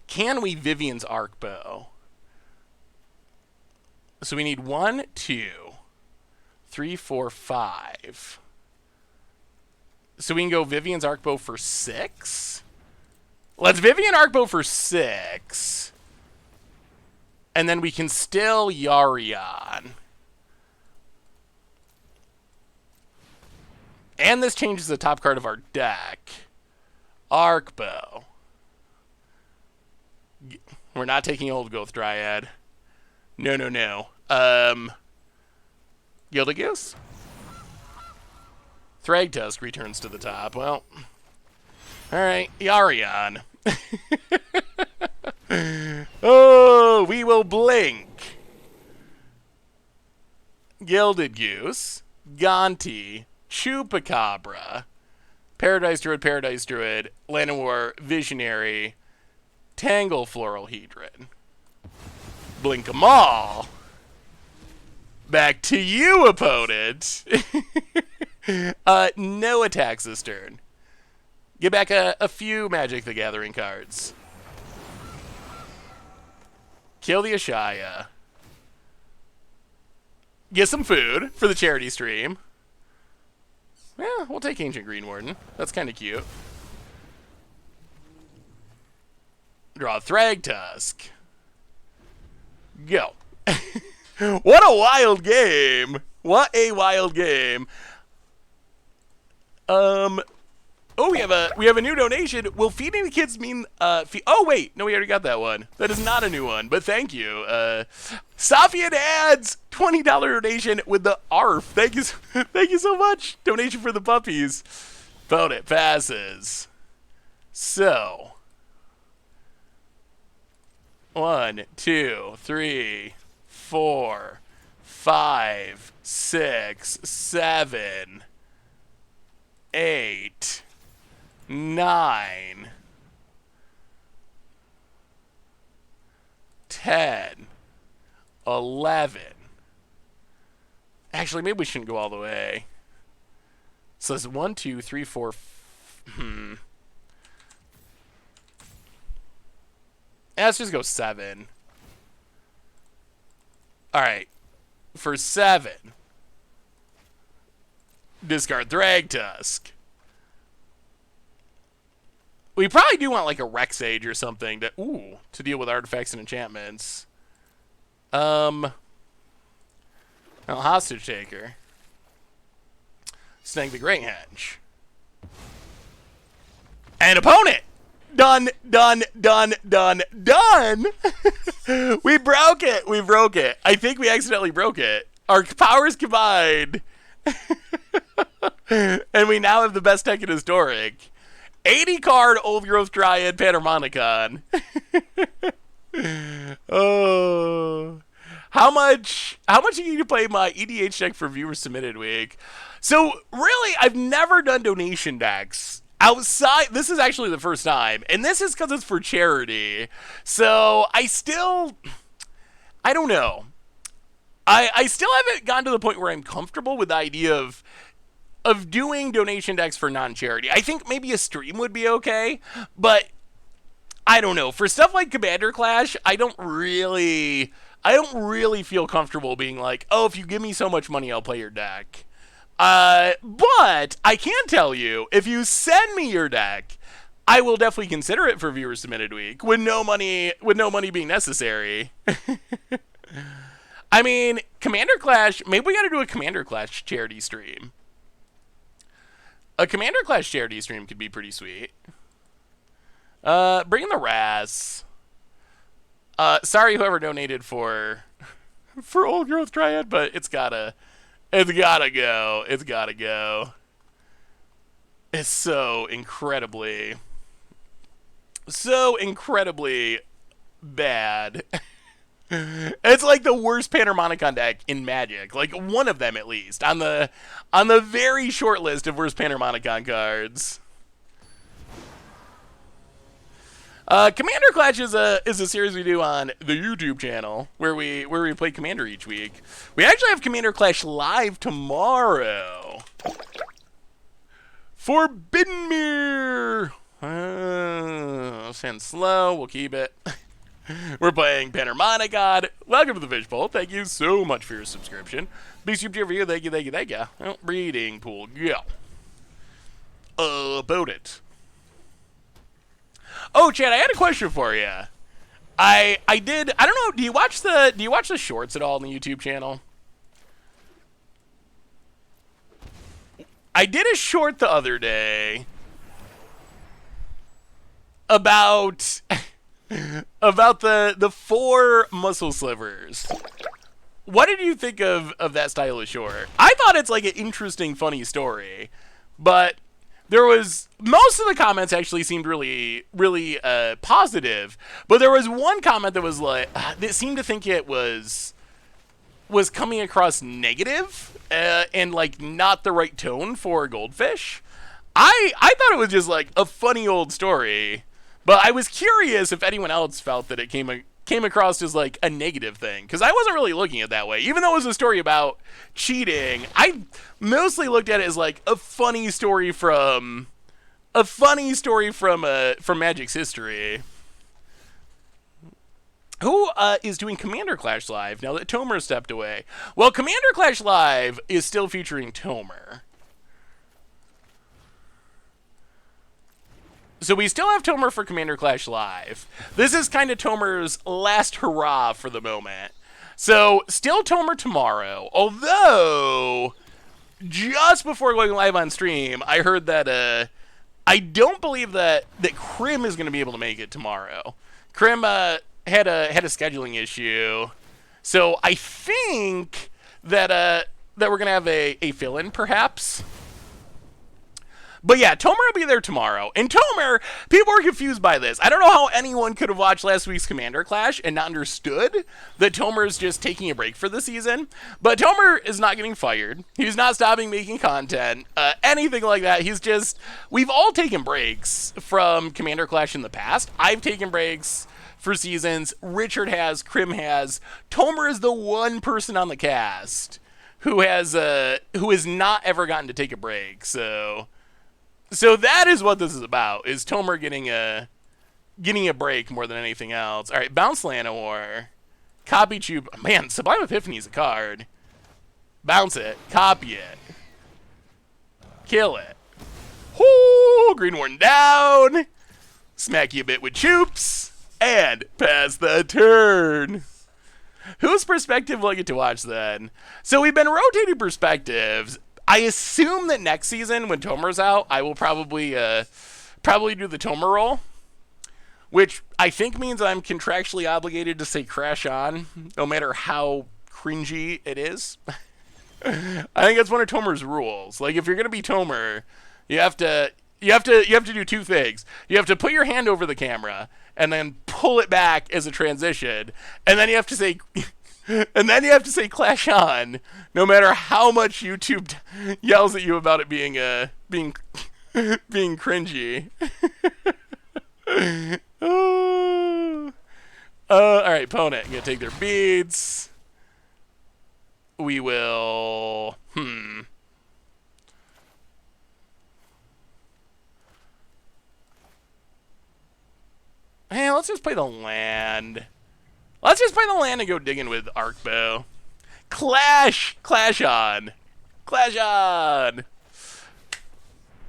Can we Vivian's Arcbow? So we need 1, 2, 3, 4, 5. So we can go Vivian's Arcbow for 6? Let's Vivian Arcbow for 6. And then we can still Yarion. And this changes the top card of our deck. Arcbow. We're not taking Old Growth Dryad. No, no, no. Gilded Goose? Thragtusk returns to the top. Well, alright. Yarion. Oh, we will blink. Gilded Goose, Gonti, Chupacabra, Paradise Druid, Land and War, Visionary, Tangle Floral Hedron. Blink 'em all. Back to you, opponent. No attacks this turn. Get back a few Magic the Gathering cards. Kill the Ashaya. Get some food for the charity stream. Yeah, we'll take Ancient Green Warden. That's kind of cute. Draw Thragtusk. Go. What a wild game. What a wild game. Oh, we have a new donation. Will feeding the kids mean oh wait, no, we already got that one. That is not a new one, but thank you. Safian adds $20 donation with the ARF. Thank you, thank you so much. Donation for the puppies. Vote it passes. So 1, 2, 3, 4, 5, 6, 7, 8, 9, 10, 11. Actually, maybe we shouldn't go all the way. So it's 1, 2, 3, 4. Let's just go 7. All right. For 7, discard Thragtusk. We probably do want like a Rex Age or something to deal with artifacts and enchantments. Well, Hostage Taker. Snag the Great Henge. And opponent! Done, done, done, done, done! We broke it! We broke it. I think we accidentally broke it. Our powers combined. And we now have the best deck in Historic. 80 card Old Growth Dryad Panharmonicon. Oh. How much do you need to play my EDH deck for viewer submitted week? So really, I've never done donation decks outside. This is actually the first time, and this is because it's for charity. So I don't know. I still haven't gotten to the point where I'm comfortable with the idea of doing donation decks for non-charity. I think maybe a stream would be okay, but I don't know. For stuff like Commander Clash, I don't really feel comfortable being like, oh, if you give me so much money, I'll play your deck. But I can tell you, if you send me your deck, I will definitely consider it for viewer submitted week with no money being necessary. I mean, Commander Clash, maybe we got to do a Commander Clash charity stream. A Commander Clash charity stream could be pretty sweet. Bring in the Ras. Sorry whoever donated for Old Growth Dryad, but it's gotta go. It's gotta go. It's so incredibly bad. It's like the worst Panharmonicon deck in Magic. Like one of them at least. On the very short list of worst Panharmonicon cards. Commander Clash is a series we do on the YouTube channel where we play Commander each week. We actually have Commander Clash live tomorrow. Forbidden Mirror. Send slow. We'll keep it. We're playing Panharmonicon. Welcome to the Fishbowl. Thank you so much for your subscription. Big super tier for you. Thank you. Well, breeding pool. Go. About it. Oh, Chad, I had a question for you. I don't know. Do you watch the shorts at all on the YouTube channel? I did a short the other day about the 4 muscle slivers. What did you think of that style of short? I thought it's like an interesting, funny story, but there was most of the comments actually seemed really positive, but there was one comment that was like that seemed to think it was coming across negative and like not the right tone for Goldfish. I thought it was just like a funny old story, but I was curious if anyone else felt that it came across as like a negative thing, because I wasn't really looking at it that way. Even though it was a story about cheating, I mostly looked at it as like a funny story from Magic's history. Who is doing Commander Clash Live now that Tomer stepped away? Well, Commander Clash Live is still featuring Tomer. So we still have Tomer for Commander Clash Live. This is kind of Tomer's last hurrah for the moment. So still Tomer tomorrow. Although, just before going live on stream, I heard that I don't believe that Krim is going to be able to make it tomorrow. Krim had a scheduling issue, so I think that that we're going to have a fill-in perhaps. But yeah, Tomer will be there tomorrow. And Tomer, people are confused by this. I don't know how anyone could have watched last week's Commander Clash and not understood that Tomer is just taking a break for the season. But Tomer is not getting fired. He's not stopping making content, anything like that. He's just, we've all taken breaks from Commander Clash in the past. I've taken breaks for seasons. Richard has, Krim has. Tomer is the one person on the cast who has not ever gotten to take a break. So that is what this is about, is Tomer getting a break more than anything else. All right, Bounce Llanowar. Copy Tube. Man, Sublime Epiphany is a card. Bounce it. Copy it. Kill it. Whoo! Green Warden down. Smack you a bit with Choops. And pass the turn. Whose perspective will I get to watch then? So we've been rotating perspectives. I assume that next season, when Tomer's out, I will probably do the Tomer role, which I think means I'm contractually obligated to say Crash On, no matter how cringy it is. I think that's one of Tomer's rules. Like, if you're gonna be Tomer, you have to do two things. You have to put your hand over the camera and then pull it back as a transition, and then you have to say. And then you have to say Clash On, no matter how much YouTube yells at you about it being cringy. All right, opponent, gonna take their beads. We will. Hey, let's just play the land. Let's just play the land and go digging with Arcbow. Clash! Clash On! Clash On!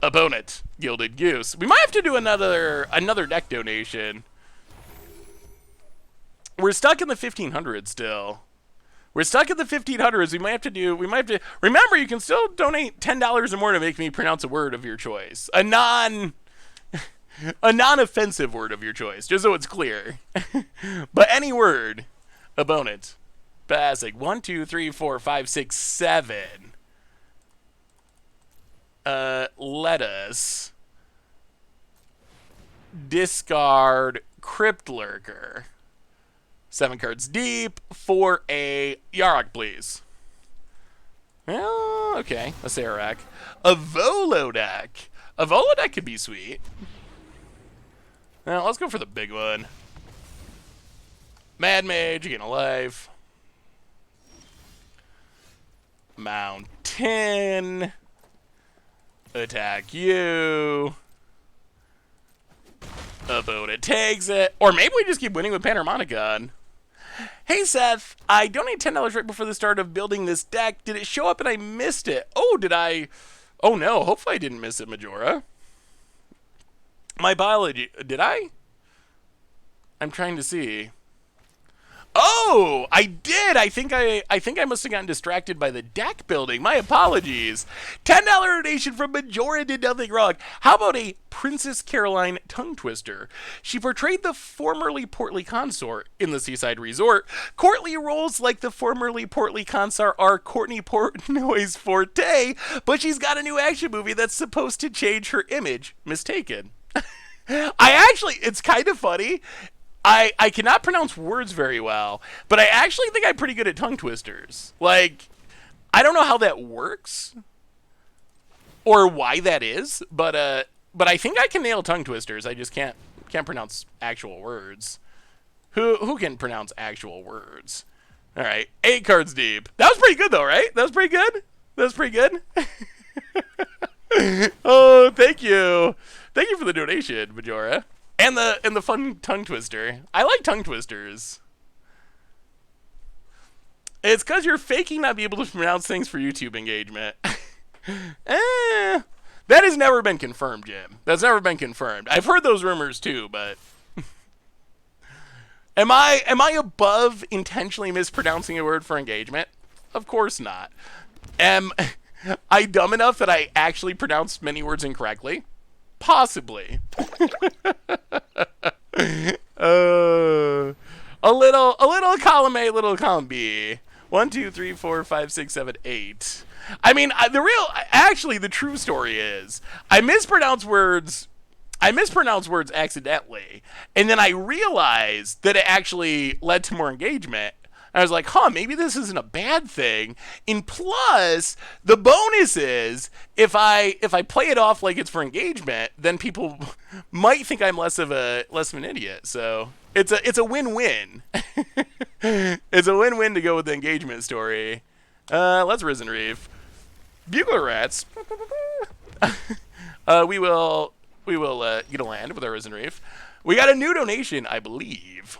Opponent. Gilded Goose. We might have to do another deck donation. We're stuck in the 1500s still. We're stuck in the 1500s. We might have to. Remember, you can still donate $10 or more to make me pronounce a word of your choice. A non-offensive word of your choice, just so it's clear. But any word, opponent. Basic. 1, 2, 3, 4, 5, 6, 7. Let us discard Crypt Lurker. 7 cards deep for a Yarok, please. Well, okay. A Sarac. A Volo deck. A Volo deck could be sweet. Now, let's go for the big one. Mad Mage, again alive. Mountain. Attack you. Opponent takes it. Or maybe we just keep winning with Panharmonicon. Hey, Seth. I donated $10 right before the start of building this deck. Did it show up and I missed it? Oh, did I? Oh, no. Hopefully I didn't miss it, Majora. My biology, did I? I'm trying to see. Oh, I did. I think I must have gotten distracted by the deck building. My apologies. $10 donation from Majora did nothing wrong. How about a Princess Caroline tongue twister? She portrayed the formerly portly consort in the Seaside Resort. Courtly roles like the formerly portly consort are Courtney Portnoy's forte, but she's got a new action movie that's supposed to change her image. Mistaken. It's kind of funny. I cannot pronounce words very well, but I actually think I'm pretty good at tongue twisters. Like, I don't know how that works or why that is, but I think I can nail tongue twisters. I just can't pronounce actual words. Who can pronounce actual words? All right, 8 cards deep. That was pretty good though, right? That was pretty good. Oh, thank you. Thank you for the donation, Majora. And the fun tongue twister. I like tongue twisters. It's because you're faking not being able to pronounce things for YouTube engagement. That has never been confirmed, Jim. That's never been confirmed. I've heard those rumors too, but am I above intentionally mispronouncing a word for engagement? Of course not. Am I dumb enough that I actually pronounced many words incorrectly? Possibly. A little column A, little column B. 1, 2, 3, 4, 5, 6, 7, 8. I mean, the true story is I mispronounce words accidentally, and then I realized that it actually led to more engagement. I was like, maybe this isn't a bad thing. And plus, the bonus is if I play it off like it's for engagement, then people might think I'm less of an idiot. So it's a win-win. It's a win-win to go with the engagement story. Let's Risen Reef. Bugler Rats. We will get a land with our Risen Reef. We got a new donation, I believe.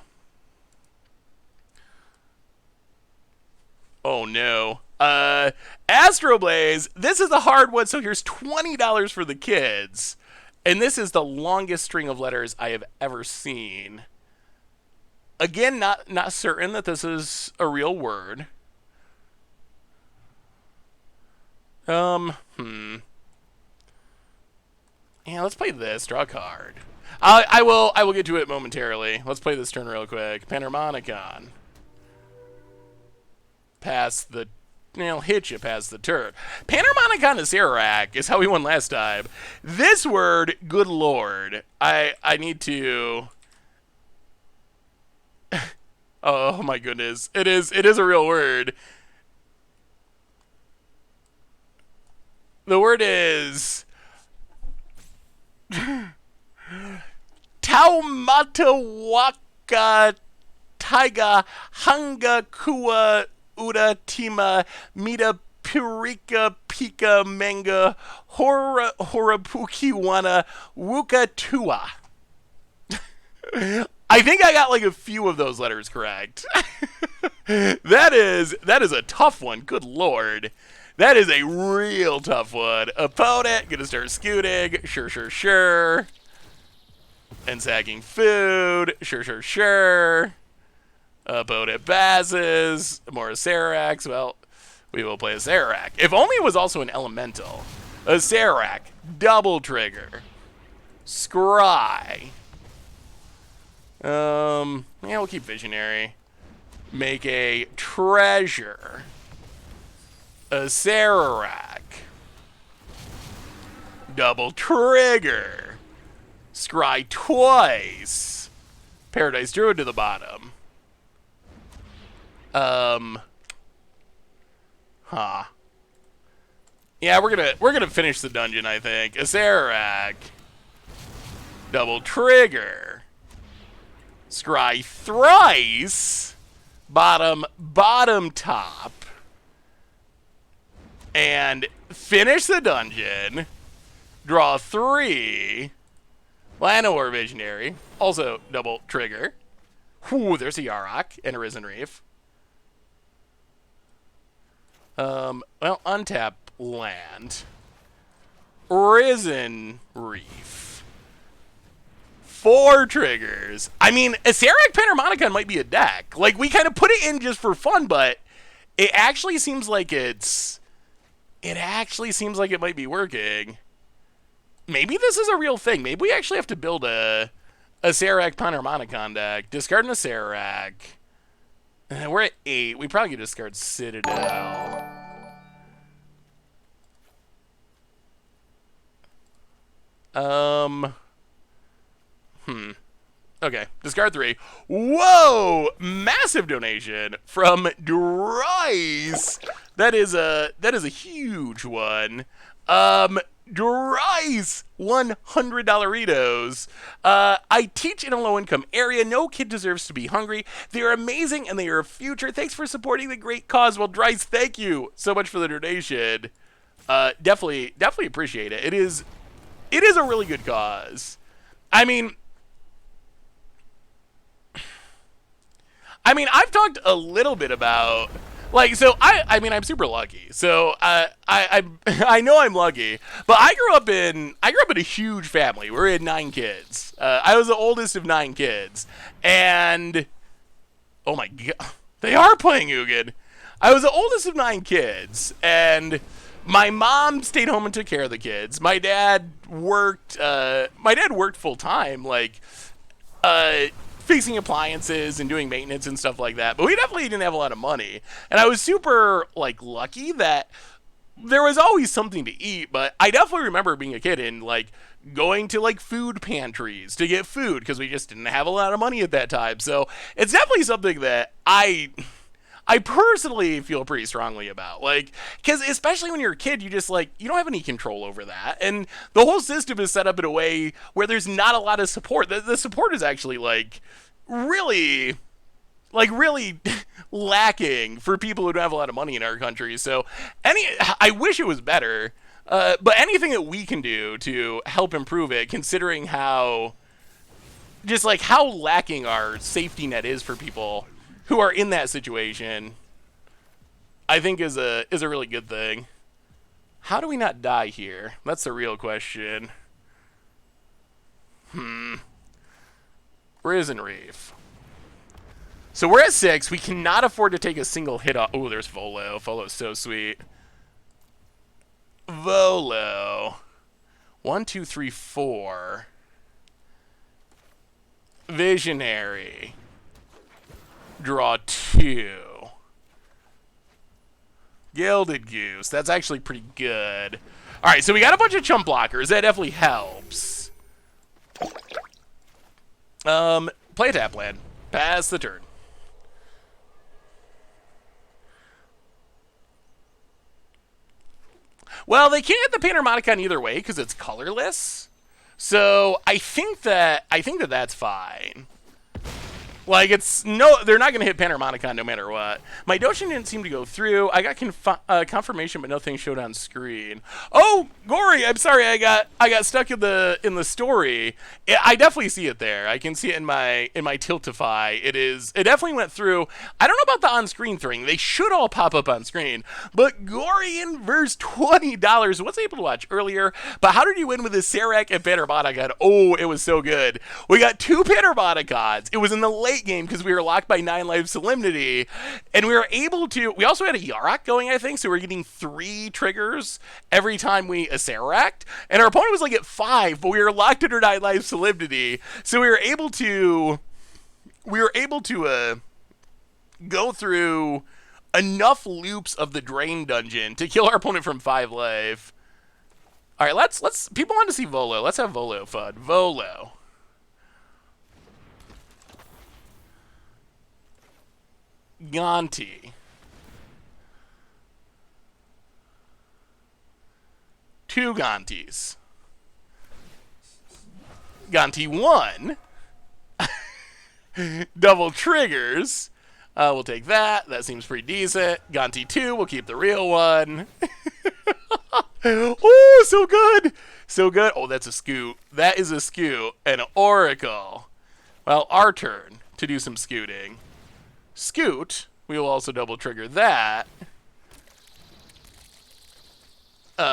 Oh no. Astroblaze, this is a hard one, so here's $20 for the kids. And this is the longest string of letters I have ever seen. Again, not certain that this is a real word. Yeah, let's play this. Draw a card. I will get to it momentarily. Let's play this turn real quick. Panharmonicon. Hit you past the turn. Panharmonicon is Sararak is how we won last time. This word, good lord. I need to... Oh my goodness. It is a real word. The word is... Taumatawaka Taiga Hanga Kua Uda Tima Mita Pirika Pika Manga Horapuki Wana Wuka Tua. I think I got like a few of those letters correct. That is a tough one. Good lord. That is a real tough one. Opponent, gonna start scooting. Sure. And sagging food. Sure. Opponent passes. More Saracs. Well, we will play a Sarac. If only it was also an elemental. A Sarac. Double trigger. Scry. Yeah, we'll keep Visionary. Make a treasure. A Sarac. Double trigger. Scry twice. Paradise Druid to the bottom. Yeah, we're gonna finish the dungeon, I think. A Sarac. Double trigger. Scry thrice. Bottom, top. And finish the dungeon. Draw 3. Llanowar Visionary. Also double trigger. Whew, there's a Yarok and a Risen Reef. Well, untap land. Risen Reef. 4 triggers. I mean, a Sarac Panharmonicon might be a deck. Like, we kind of put it in just for fun, but it actually seems like it might be working. Maybe this is a real thing. Maybe we actually have to build a Sarac Panharmonicon deck. Discarding a Sarac. We're at 8. We probably could discard Citadel. Okay, discard 3. Whoa! Massive donation from Dries. That is a huge one. Dries, $100. I teach in a low-income area. No kid deserves to be hungry. They are amazing and they are a future. Thanks for supporting the great cause. Well, Dries, thank you so much for the donation. Definitely appreciate it. It is a really good cause. I mean, I've talked a little bit about, like, so I'm super lucky. So I know I'm lucky, but I grew up in a huge family. We had 9 kids. I was the oldest of 9 kids, and oh my god, they are playing Ugin. I was the oldest of 9 kids, and My mom stayed home and took care of the kids. My dad worked. My dad worked full time, like uh, fixing appliances and doing maintenance and stuff like that. But we definitely didn't have a lot of money, and I was super like lucky that there was always something to eat. But I definitely remember being a kid and like going to like food pantries to get food because we just didn't have a lot of money at that time. So it's definitely something that I personally feel pretty strongly about. Like, because especially when you're a kid, you just like, you don't have any control over that. And the whole system is set up in a way where there's not a lot of support. The support is actually really, really lacking for people who don't have a lot of money in our country. So, I wish it was better. But anything that we can do to help improve it, considering how, just like how lacking our safety net is for people who are in that situation, I think is a really good thing. How do we not die here? That's the real question. Risen Reef. So we're at 6. We cannot afford to take a single hit off. Oh, there's Volo. Volo's so sweet. Volo. 1, 2, 3, 4. Visionary. Draw 2. Gilded Goose. That's actually pretty good. Alright, so we got a bunch of chump blockers. That definitely helps. Play a tap land. Pass the turn. Well, they can't get the Panharmonicon either way because it's colorless. So I think that that's fine. Like, they're not going to hit Panharmonicon no matter what. My Doshin didn't seem to go through. I got confirmation, but nothing showed on screen. Oh, Gory, I'm sorry, I got stuck in the story. I definitely see it there. I can see it in my Tiltify. It definitely went through. I don't know about the on-screen thing. They should all pop up on screen. But Gory inverse $20. Wasn't able to watch earlier. But how did you win with the Serac and Panharmonicon? Oh, it was so good. We got 2 Panharmonicons. It was in the late game because we were locked by 9 life Solemnity, and we were able to. We also had a Yarok going, I think, so we were getting 3 triggers every time we Aceract, and our opponent was like at 5, but we were locked under 9 life Solemnity, so we were able to. Go through enough loops of the Drain Dungeon to kill our opponent from 5 life. All right, let's. People want to see Volo. Let's have Volo fun. Volo. Gonti. 2 Gontis. Gonti 1. Double triggers. We'll take that. That seems pretty decent. Gonti 2. We'll keep the real one. Oh, so good. So good. Oh, that's a scoot. That is a scoot. An Oracle. Well, our turn to do some scooting. Scoot. We will also double trigger that.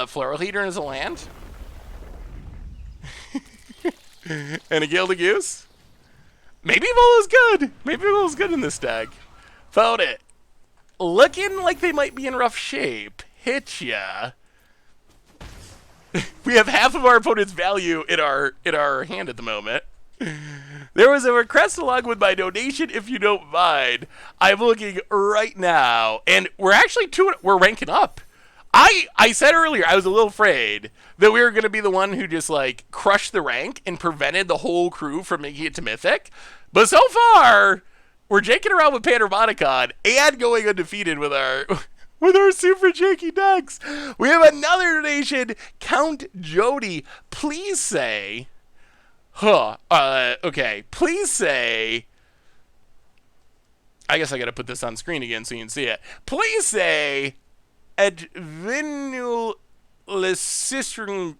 Floral Heater is a land. And a Gilded Goose. Maybe Volo's good. Maybe Volo's good in this deck. Found it. Looking like they might be in rough shape. Hit ya. We have half of our opponent's value in our hand at the moment. There was a request along with my donation, if you don't mind. I'm looking right now, and we're actually we're ranking up. I said earlier I was a little afraid that we were going to be the one who just like crushed the rank and prevented the whole crew from making it to Mythic. But so far, we're janking around with Panharmonicon and going undefeated with our super janky decks. We have another donation. Count Jody, please say... okay. Please say... I guess I gotta put this on screen again so you can see it. Please say... Advinul Lesistrum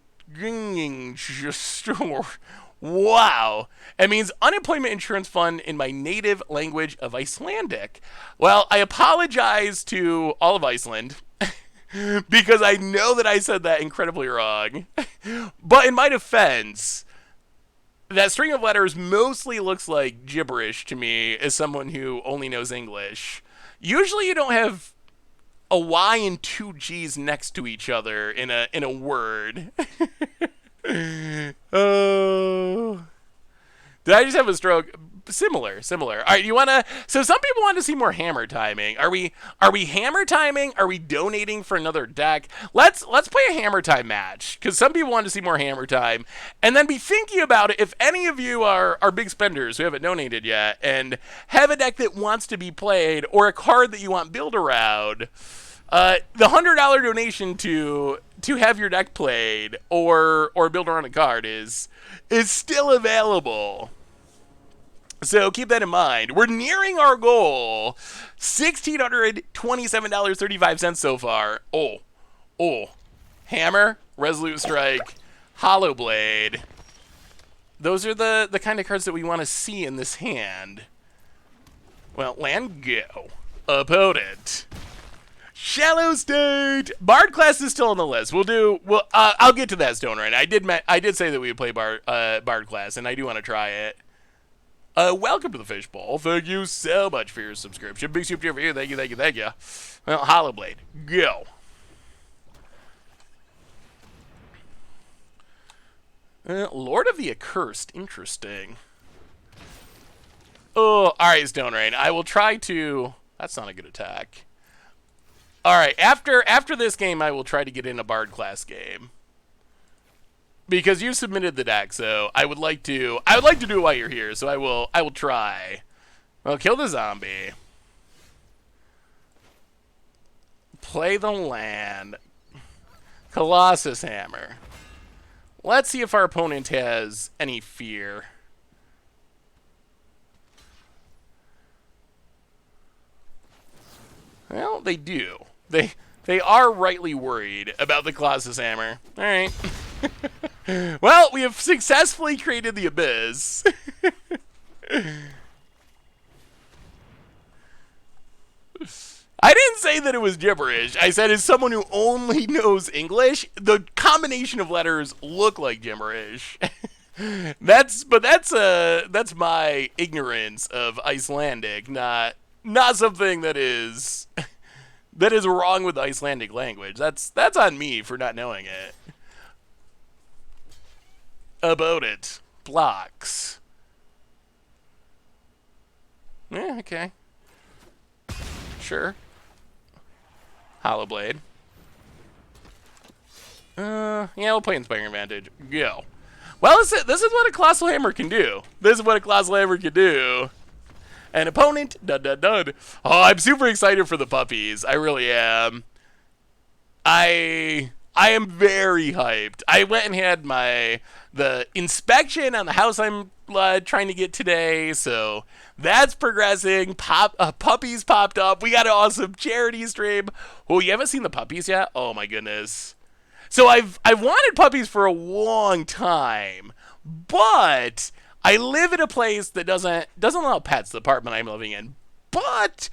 Wow. It means unemployment insurance fund in my native language of Icelandic. Well, I apologize to all of Iceland because I know that I said that incredibly wrong. But in my defense, that string of letters mostly looks like gibberish to me as someone who only knows English. Usually you don't have a Y and two G's next to each other in a word. Oh. Did I just have a stroke? Similar. All right, you wanna? So some people want to see more hammer timing. Are we hammer timing? Are we donating for another deck? Let's play a hammer time match because some people want to see more hammer time, and then be thinking about it. If any of you are big spenders who haven't donated yet and have a deck that wants to be played or a card that you want build around, the $100 donation to have your deck played or build around a card is still available. So keep that in mind. We're nearing our goal. $1,627.35 so far. Oh. Hammer, Resolute Strike, Hollow Blade. Those are the kind of cards that we want to see in this hand. Well, land go. Opponent. Shallow State. Bard class is still on the list. I'll get to that, Stoner. And I did say that we would play Bard class, and I do want to try it. Welcome to the Fishbowl. Thank you so much for your subscription. Big super for you. Thank you. Well, Hollow Blade, go. Lord of the Accursed, interesting. Oh, all right, Stone Rain. I will try to. That's not a good attack. All right, after this game, I will try to get in a Bard class game. Because you submitted the deck, so I would like to do it while you're here, so I will try. Well, kill the zombie. Play the land. Colossus Hammer. Let's see if our opponent has any fear. Well, they do. They are rightly worried about the Colossus Hammer. All right. Well, we have successfully created the Abyss. I didn't say that it was gibberish. I said as someone who only knows English, the combination of letters look like gibberish. That's my ignorance of Icelandic, not something that is wrong with the Icelandic language. That's on me for not knowing it. About it. Blocks. Yeah, okay. Sure. Hollow Blade. Yeah, we'll play Inspiring Advantage. Go. Well, this is what a Colossal Hammer can do. An opponent, dud. Oh, I'm super excited for the puppies. I really am. I am very hyped. I went and had the inspection on the house I'm trying to get today, so that's progressing. Puppies popped up. We got an awesome charity stream. Oh, you haven't seen the puppies yet? Oh my goodness. So I've wanted puppies for a long time, but I live in a place that doesn't allow pets, the apartment I'm living in. But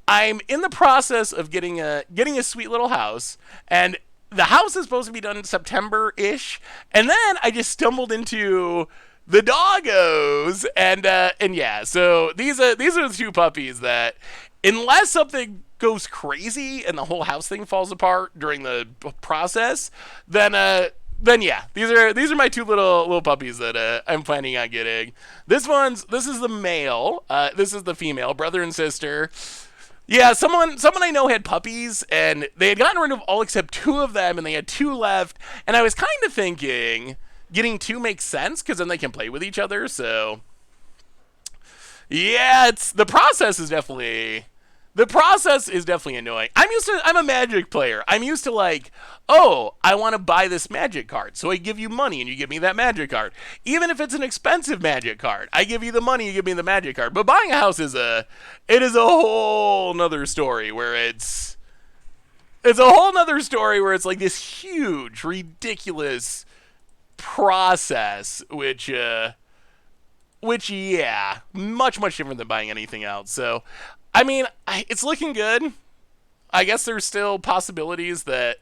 I'm in the process of getting a sweet little house, and the house is supposed to be done in September-ish, and then I just stumbled into the doggos, and yeah, so these are the two puppies that, unless something goes crazy and the whole house thing falls apart during the process, then yeah, these are my two little puppies that I'm planning on getting. This is the male, this is the female, brother and sister. Yeah, someone I know had puppies, and they had gotten rid of all except two of them, and they had two left, and I was kind of thinking getting two makes sense, because then they can play with each other, so yeah, the process is definitely annoying. I'm a Magic player. I'm used to like, oh, I want to buy this Magic card, so I give you money and you give me that Magic card. Even if it's an expensive Magic card, I give you the money, you give me the Magic card. But buying a house is a whole nother story where it's like this huge, ridiculous process, which yeah, much different than buying anything else. So I mean, it's looking good. I guess there's still possibilities that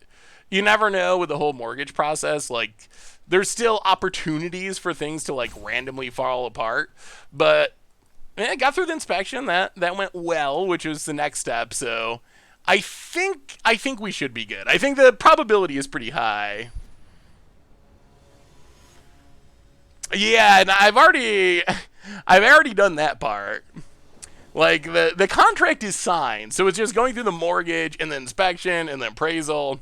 you never know with the whole mortgage process. Like, there's still opportunities for things to, like, randomly fall apart. But, yeah, I got through the inspection. That went well, which was the next step. So, I think we should be good. I think the probability is pretty high. Yeah, and I've already done that part. Like the contract is signed, so it's just going through the mortgage and the inspection and the appraisal.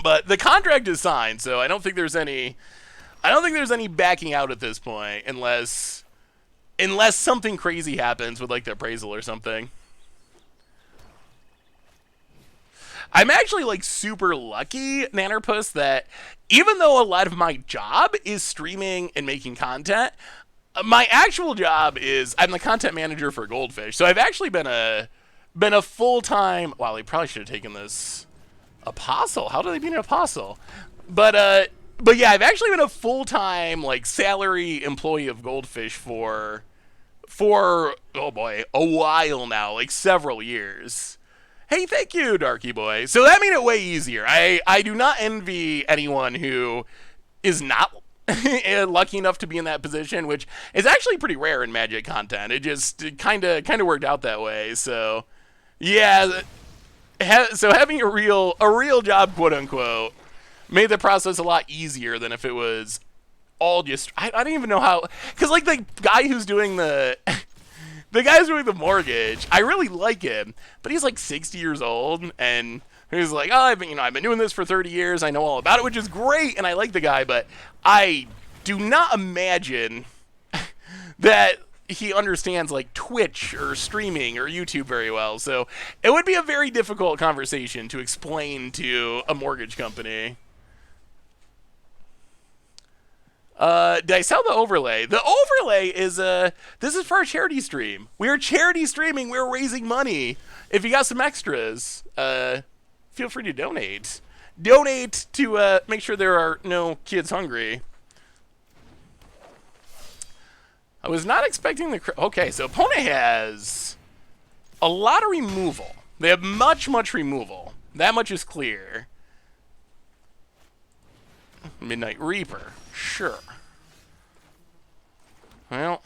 But the contract is signed, so I don't think there's any backing out at this point unless something crazy happens with like the appraisal or something. I'm actually like super lucky, Nannerpuss, that even though a lot of my job is streaming and making content, my actual job is I'm the content manager for Goldfish. So I've actually been a full-time. Wow, they probably should have taken this apostle. How do they beat an apostle? But yeah, I've actually been a full-time like salary employee of Goldfish for oh boy, a while now, like several years. Hey, thank you, Darky Boy. So that made it way easier. I do not envy anyone who is not lucky enough to be in that position, which is actually pretty rare in Magic content. It just kind of worked out that way. So yeah, so having a real job, quote unquote, made the process a lot easier than if it was all just I don't even know how, because like the guy who's doing the guy's doing the mortgage, I really like him, but he's like 60 years old, and he's like, oh, I've been doing this for 30 years, I know all about it, which is great, and I like the guy, but I do not imagine that he understands like Twitch or streaming or YouTube very well, so it would be a very difficult conversation to explain to a mortgage company. Did I sell the overlay? The overlay is, this is for our charity stream. We are charity streaming. We're raising money. If you got some extras, feel free to donate. Donate to, make sure there are no kids hungry. I was not expecting okay, so opponent has a lot of removal. They have much removal. That much is clear. Midnight Reaper. Sure. Well,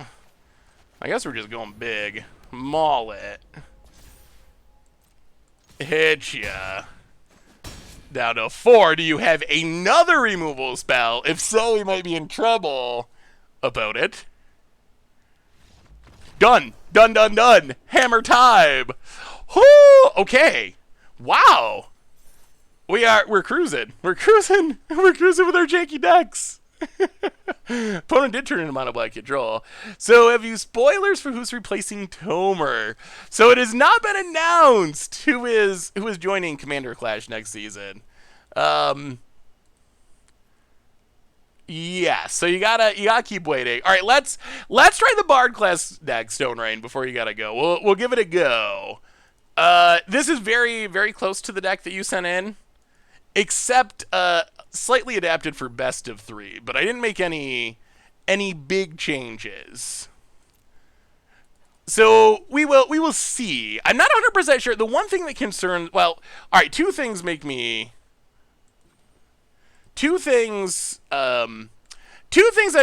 I guess we're just going big. Maul it. Hit ya. Down to 4. Do you have another removal spell? If so, we might be in trouble about it. Done. Done. Hammer time. Whoo! Okay. Wow. We're cruising. We're cruising with our janky decks. Opponent did turn into Mono Black Control. So have you spoilers for who's replacing Tomer? So it has not been announced who is joining Commander Clash next season. Yeah, so you gotta keep waiting. All right, let's try the Bard class deck, Stone Rain, before you gotta go. We'll give it a go. This is very close to the deck that you sent in, except slightly adapted for best of 3, but I didn't make any big changes. So we will see. I'm not 100% sure. The one thing that concerns, well, all right, two things I'm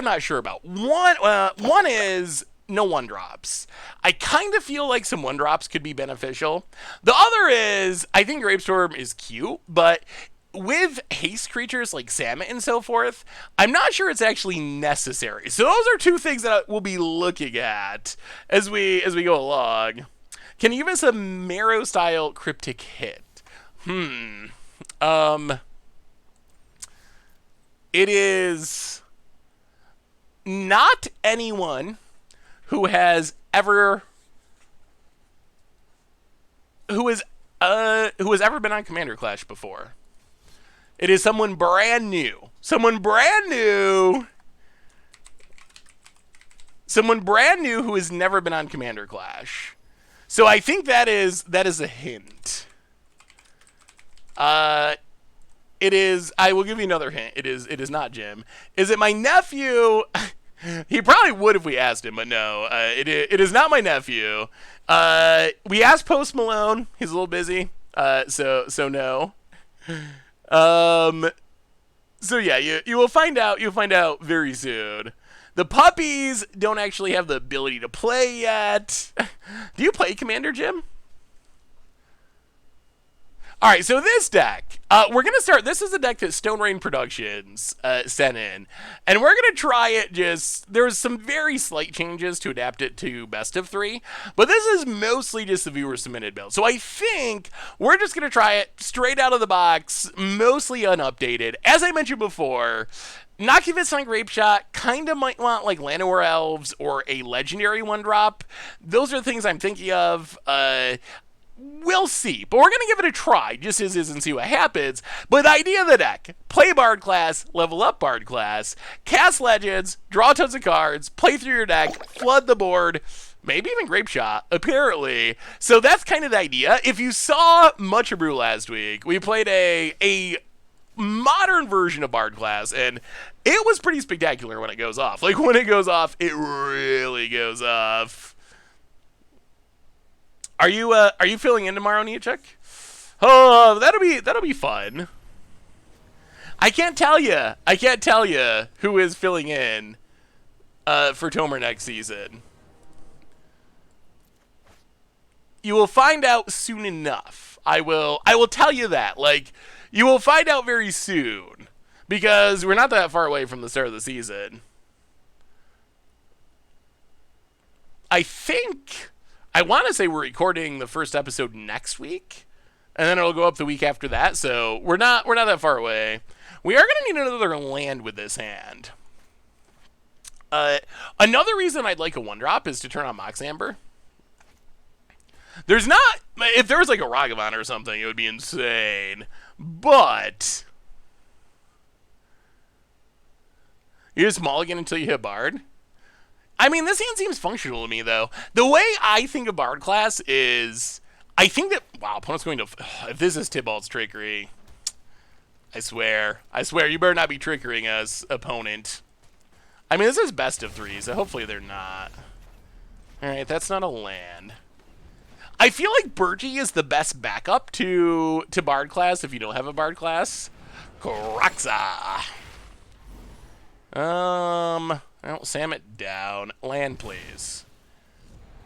not sure about. One is no 1-drops. I kind of feel like some 1-drops could be beneficial. The other is, I think Grapestorm is cute, but with haste creatures like Salmon and so forth, I'm not sure it's actually necessary. So those are two things that we'll be looking at as we go along. Can you give us a Marrow-style cryptic hit? It is not anyone who has ever been on Commander Clash before. It is someone brand new. Someone brand new who has never been on Commander Clash. So I think that is a hint. It is. I will give you another hint. It is not Jim. Is it my nephew? He probably would if we asked him, but no. It is not my nephew. We asked Post Malone. He's a little busy. So no. So yeah, you will find out. You'll find out very soon. The puppies don't actually have the ability to play yet. Do you play Commander, Jim? All right, so this deck, we're going to start. This is a deck that Stone Rain Productions sent in. And we're going to try it there's some very slight changes to adapt it to best of 3. But this is mostly just the viewer submitted build. So I think we're just going to try it straight out of the box, mostly unupdated. As I mentioned before, Nakivitz on Grape Shot kind of might want like Llanowar Elves or a legendary 1-drop. Those are the things I'm thinking of. We'll see, but we're going to give it a try, just as is, and see what happens. But the idea of the deck, play Bard class, level up Bard class, cast Legends, draw tons of cards, play through your deck, flood the board, maybe even Grape Shot, apparently. So that's kind of the idea. If you saw Much Brew last week, we played a modern version of Bard class, and it was pretty spectacular when it goes off. Like, when it goes off, it really goes off. Are you filling in tomorrow, Niachuk? Oh, that'll be fun. I can't tell you who is filling in for Tomer next season. You will find out soon enough. I will tell you that. Like, you will find out very soon, because we're not that far away from the start of the season. I want to say we're recording the first episode next week, and then it'll go up the week after that, so we're not that far away. We are going to need another land with this hand. Another reason I'd like a 1-drop is to turn on Mox Amber. If there was like a Ragavan or something, it would be insane. But you just mulligan until you hit Bard. I mean, this hand seems functional to me, though. The way I think of Bard class is, I think that, wow, opponent's going to, if this is Tybalt's trickery, I swear, you better not be trickering us, opponent. I mean, this is best of 3, so hopefully they're not. Alright, that's not a land. I feel like Burgee is the best backup to Bard class if you don't have a Bard class. Kroxa. Well, Sam it down. Land, please.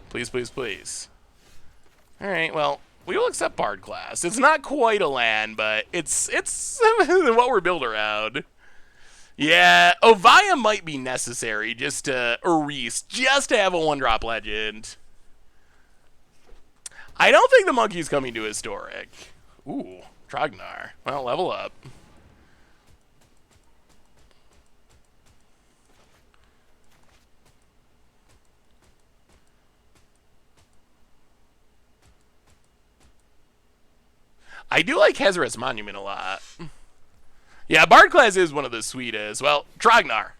Please, please, please. Alright, well, we will accept Bard class. It's not quite a land, but it's what we're built around. Yeah, Ovaya might be necessary just to, or Reese, just to have a 1-drop legend. I don't think the monkey's coming to Historic. Ooh, Trognar. Well, level up. I do like Hezareth's Monument a lot. Yeah, Bard class is one of the sweetest. Well, Trognar.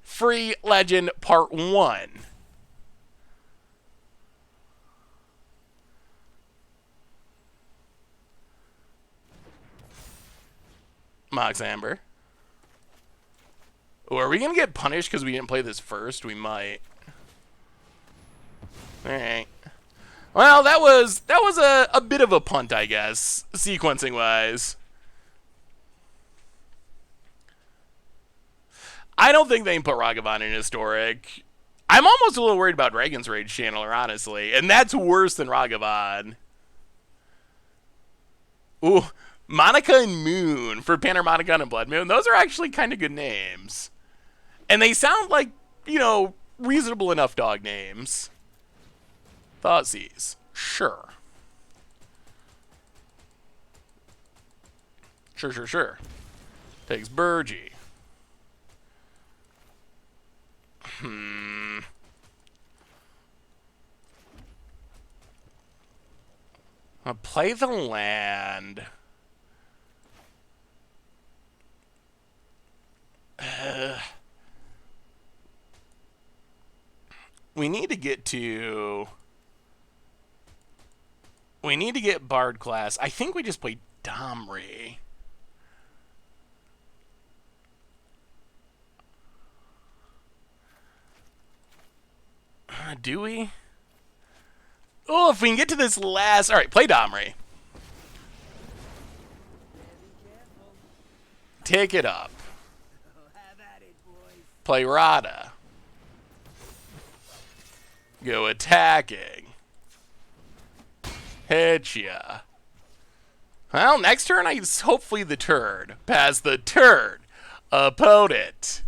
Free Legend Part 1. Mox Amber. Oh, are we going to get punished because we didn't play this first? We might. Alright. Well, that was a bit of a punt, I guess, sequencing-wise. I don't think they can put Ragavan in Historic. I'm almost a little worried about Dragon's Rage Channeler, honestly, and that's worse than Ragavan. Ooh, Monica and Moon for Panharmonicon and Blood Moon. Those are actually kind of good names. And they sound like, you know, reasonable enough dog names. Thoughtseize. Sure. Sure. Takes Burgee. I'll play the land. We need to get to... We need to get Bard class. I think we just play Domri. Do we? Oh, if we can get to this last... All right, play Domri. Take it up. Play Rada. Go attacking. Hit ya. Well, next turn, hopefully the turd. Pass the turd. Opponent.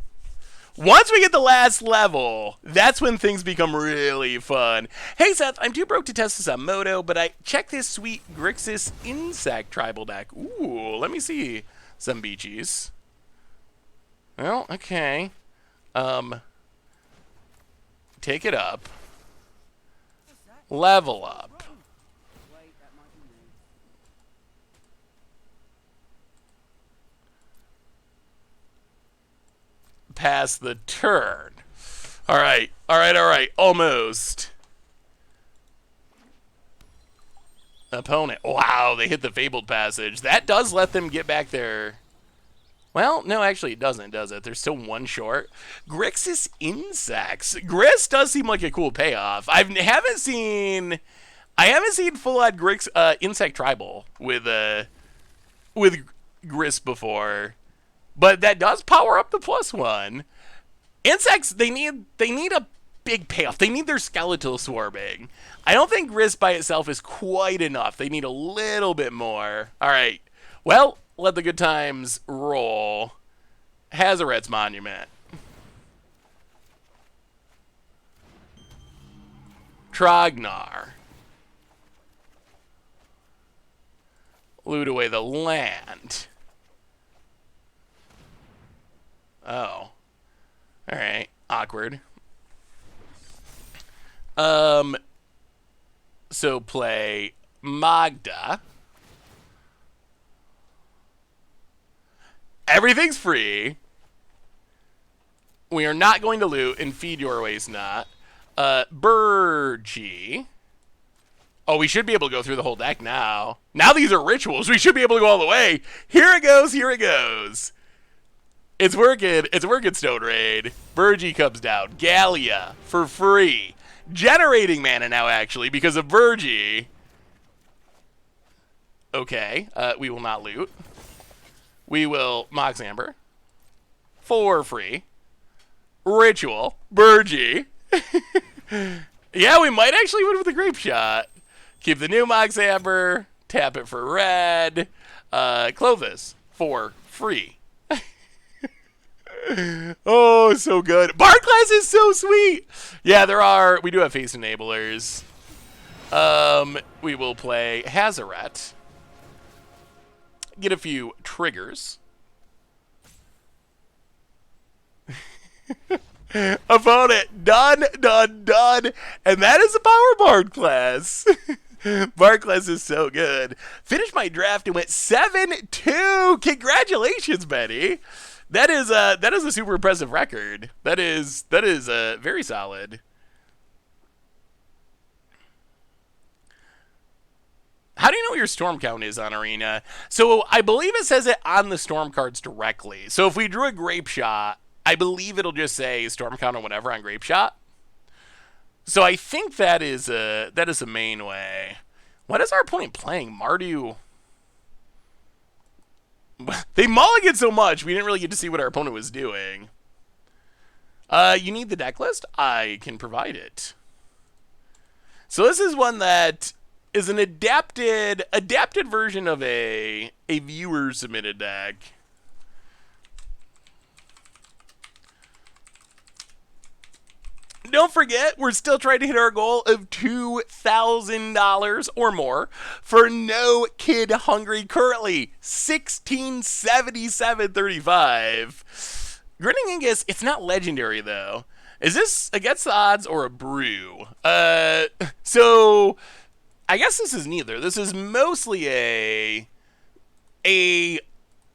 Once we get the last level, that's when things become really fun. Hey Seth, I'm too broke to test this on Moto, but I check this sweet Grixis Insect tribal deck. Ooh, let me see some beachies. Well, okay. Take it up. Level up. Pass the turn. All right. Almost. Opponent. Wow, they hit the Fabled Passage. That does let them get back there. Well, no, actually it doesn't, does it? There's still one short. Grixis Insects. Gris does seem like a cool payoff. I haven't seen full-on Insect Tribal with Gris before. But that does power up the +1. Insects, they need a big payoff. They need their skeletal swarming. I don't think Gris by itself is quite enough. They need a little bit more. All right. Well, let the good times roll. Hazaret's Monument. Trognar. Loot away the land. Oh. Alright. Awkward. So play Magda. Everything's free. We are not going to loot, and feed your ways not. Burgee. Oh, we should be able to go through the whole deck now. Now these are rituals. We should be able to go all the way. Here it goes. Here it goes. It's working. It's working, Stone Raid. Burgee comes down. Gallia for free. Generating mana now, actually, because of Burgee. Okay. We will not loot. We will Mox Amber. For free. Ritual. Burgee. Yeah, we might actually win with a Grape Shot. Keep the new Mox Amber. Tap it for red. Clovis. For free. Oh, so good. Bard class is so sweet. Yeah, we do have face enablers. We will play Hazaret. Get a few triggers. Opponent. Done. And that is the Power Bard class. Bard class is so good. Finished my draft and went 7-2. Congratulations, Betty. That is a super impressive record. That is very solid. How do you know what your storm count is on Arena? So I believe it says it on the storm cards directly. So if we drew a Grape Shot, I believe it'll just say storm count or whatever on Grape Shot. So I think that is a main way. What is our opponent playing? Mardu. They mulligan so much, we didn't really get to see what our opponent was doing. You need the deck list? I can provide it. So this is one that is an adapted version of a viewer submitted deck. Don't forget, we're still trying to hit our goal of $2,000 or more for No Kid Hungry. Currently, $1677.35. Grinning Angus, it's not legendary though. Is this against the odds or a brew? So I guess this is neither. This is mostly a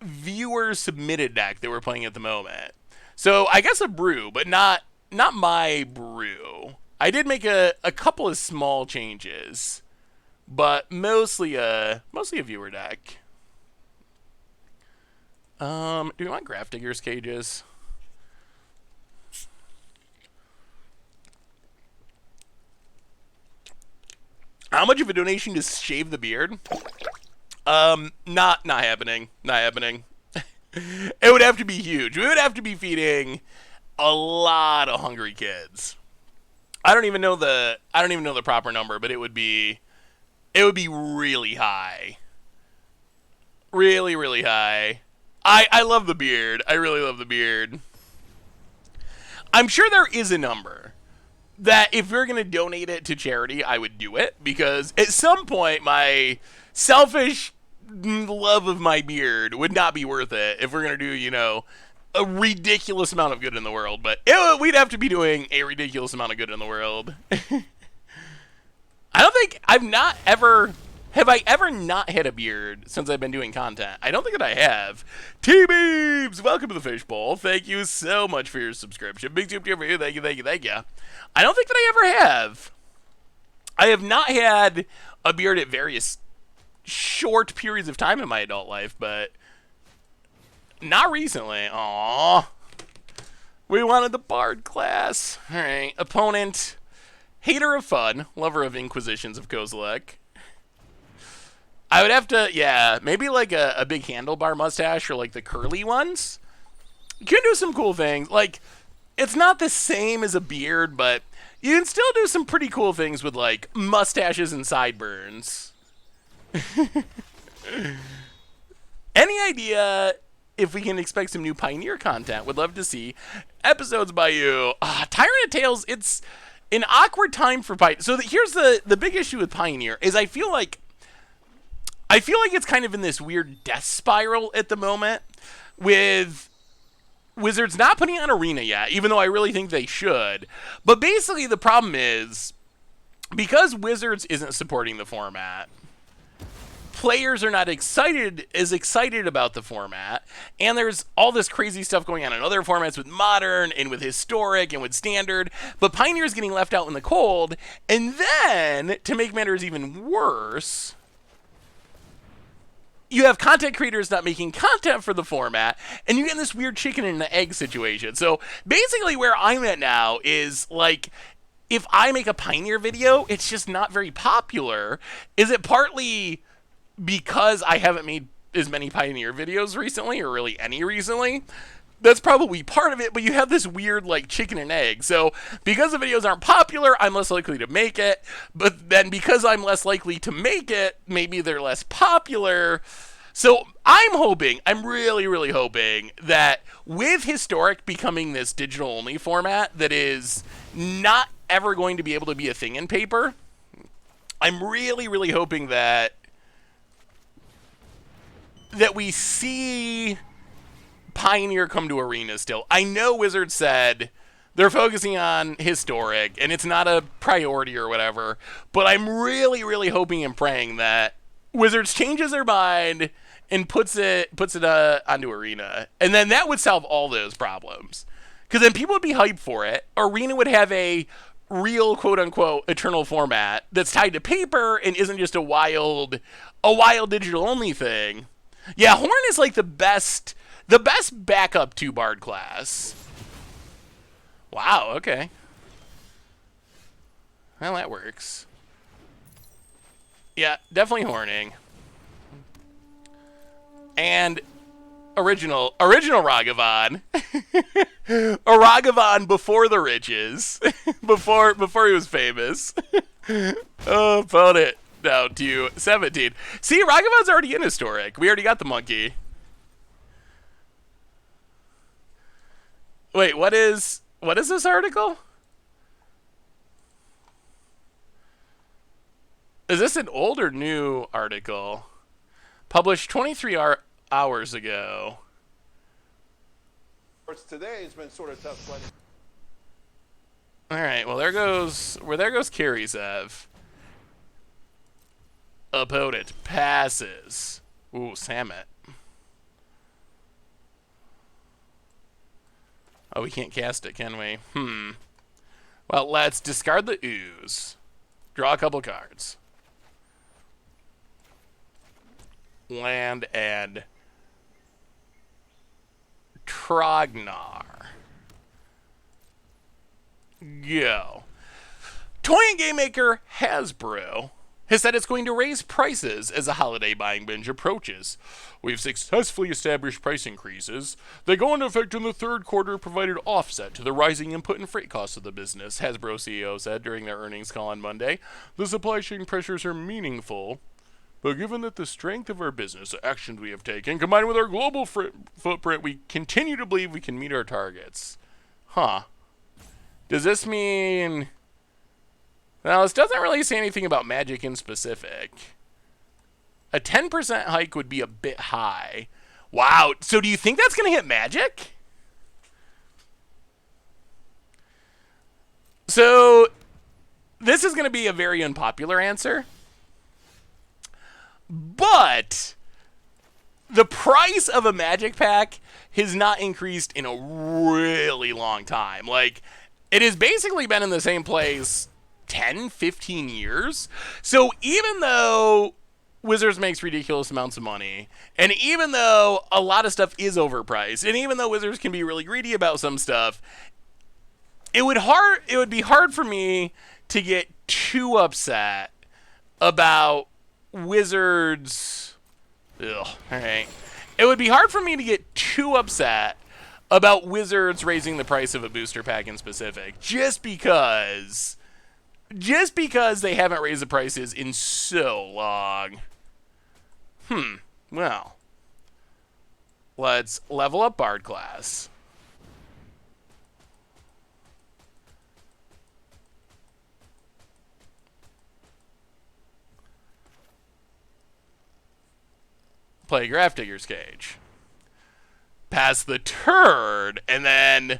viewer submitted deck that we're playing at the moment. So I guess a brew, but not my brew. I did make a couple of small changes, but mostly a viewer deck. Do we want Graph Digger's Cages? How much of a donation to shave the beard? Not happening. Not happening. It would have to be huge. We would have to be feeding a lot of hungry kids. I don't even know the proper number, but it would be really high. Really, really high. I love the beard. I really love the beard. I'm sure there is a number that if we're going to donate it to charity, I would do it, because at some point my selfish love of my beard would not be worth it if we're going to do, you know, a ridiculous amount of good in the world. But we'd have to be doing a ridiculous amount of good in the world. I don't think have I ever not had a beard since I've been doing content? I don't think that I have. T-Beebs, welcome to the Fishbowl. Thank you so much for your subscription. Big tip for you. Thank you, thank you, thank you. I don't think that I ever have. I have not had a beard at various short periods of time in my adult life, but not recently. Aww. We wanted the Bard class. Alright, opponent. Hater of fun, lover of inquisitions of Kozilek. I would have to, yeah, maybe like a big handlebar mustache or like the curly ones. You can do some cool things. Like, it's not the same as a beard, but you can still do some pretty cool things with like mustaches and sideburns. Any idea if we can expect some new Pioneer content? Would love to see episodes by you. Tyrant of Tales, it's an awkward time for Pioneer. So here's the big issue with Pioneer is I feel like it's kind of in this weird death spiral at the moment, with Wizards not putting on Arena yet, even though I really think they should. But basically the problem is, because Wizards isn't supporting the format, players are not as excited about the format, and there's all this crazy stuff going on in other formats with Modern and with Historic and with Standard, but Pioneer's getting left out in the cold. And then, to make matters even worse, you have content creators not making content for the format, and you get this weird chicken and the egg situation. So basically where I'm at now is, like, if I make a Pioneer video, it's just not very popular. Is it partly because I haven't made as many Pioneer videos recently, or really any recently? That's probably part of it, but you have this weird, like, chicken and egg. So because the videos aren't popular, I'm less likely to make it. But then because I'm less likely to make it, maybe they're less popular. So I'm really, really hoping that with Historic becoming this digital-only format that is not ever going to be able to be a thing in paper, I'm really, really hoping that we see Pioneer come to Arena still. I know Wizards said they're focusing on Historic, and it's not a priority or whatever, but I'm really, really hoping and praying that Wizards changes their mind and puts it onto Arena. And then that would solve all those problems. Because then people would be hyped for it. Arena would have a real, quote-unquote, eternal format that's tied to paper and isn't just a wild digital-only thing. Yeah, Horn is like the best backup to Bard class. Wow, okay. Well, that works. Yeah, definitely Horning. And original Ragavan. A Ragavan before the riches. before he was famous. Oh, opponent down to 17. See, Ragavan's already in Historic. We already got the monkey. Wait, what is this article? Is this an old or new article? Published 23 hours ago. Today has been sort of tough sledding. All right, well there goes Kirizev. Opponent passes. Ooh, Samet. Oh, we can't cast it, can we? Well, let's discard the ooze. Draw a couple cards. Land and Trognar. Go. Toy and game maker Hasbro has said it's going to raise prices as the holiday buying binge approaches. We've successfully established price increases that go into effect in the third quarter, provided offset to the rising input and freight costs of the business, Hasbro CEO said during their earnings call on Monday. The supply chain pressures are meaningful, But given that the strength of our business, the actions we have taken, combined with our global footprint, we continue to believe we can meet our targets. Huh. Does this mean... Now, this doesn't really say anything about Magic in specific. A 10% hike would be a bit high. Wow. So do you think that's going to hit Magic? So this is going to be a very unpopular answer. But the price of a Magic pack has not increased in a really long time. Like, it has basically been in the same place 10, 15 years. So even though Wizards makes ridiculous amounts of money, and even though a lot of stuff is overpriced, and even though Wizards can be really greedy about some stuff, it would be hard for me to get too upset about Wizards. Ugh, alright. It would be hard for me to get too upset about Wizards raising the price of a booster pack in specific, just because they haven't raised the prices in so long. Well, let's level up Bard class. Play Grafdigger's Cage. Pass the turn, and then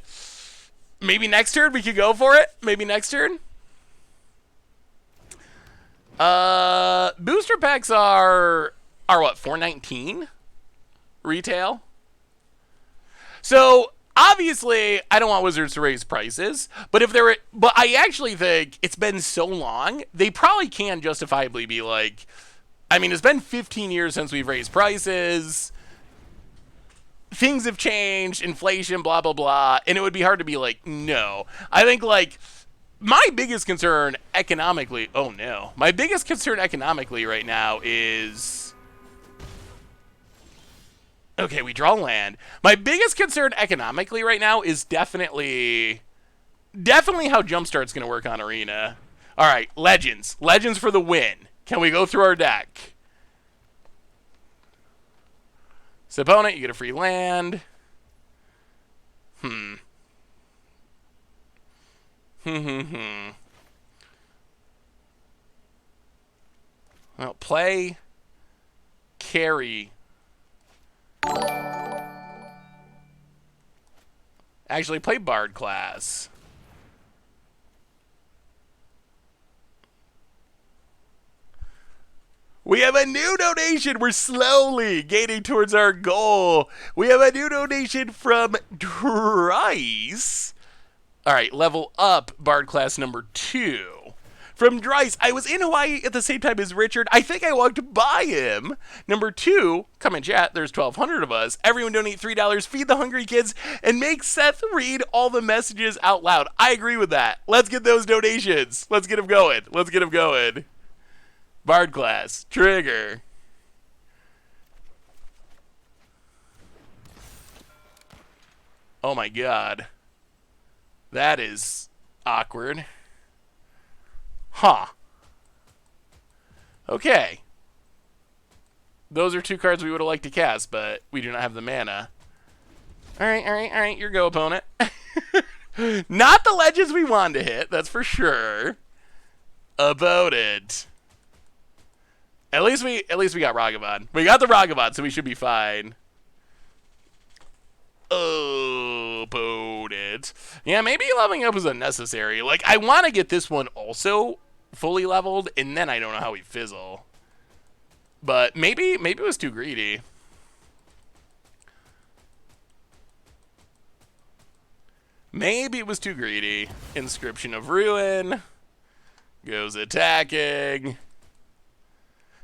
maybe next turn we could go for it. Maybe next turn. Booster packs are what, $4.19 retail? So obviously I don't want Wizards to raise prices, but but I actually think it's been so long, they probably can justifiably be like, I mean, it's been 15 years since we've raised prices. Things have changed, inflation, blah, blah, blah. And it would be hard to be like, no. I think, like, my biggest concern economically... Oh, no. My biggest concern economically right now is... Okay, we draw land. My biggest concern economically right now is definitely how Jumpstart's going to work on Arena. All right, Legends. Legends for the win. Can we go through our deck? So, opponent, you get a free land. Well, play, carry. Actually, play Bard class. We have a new donation. We're slowly gaining towards our goal. We have a new donation from Dryce. All right, level up Bard class number 2. From Dryce. I was in Hawaii at the same time as Richard. I think I walked by him. Number 2, come in chat. There's 1,200 of us. Everyone donate $3. Feed the hungry kids and make Seth read all the messages out loud. I agree with that. Let's get those donations. Let's get them going. Let's get them going. Bard class. Trigger. Oh my god. That is awkward. Huh. Okay. Those are 2 cards we would have liked to cast, but we do not have the mana. Alright, your go, opponent. Not the Legends we wanted to hit, that's for sure. About it. At least we got Ragavan. We got the Ragavan, so we should be fine. Oh, opponent. Yeah, maybe leveling up is unnecessary. Like, I want to get this one also fully leveled, and then I don't know how we fizzle. But maybe it was too greedy. Maybe it was too greedy. Inscription of Ruin. Goes attacking.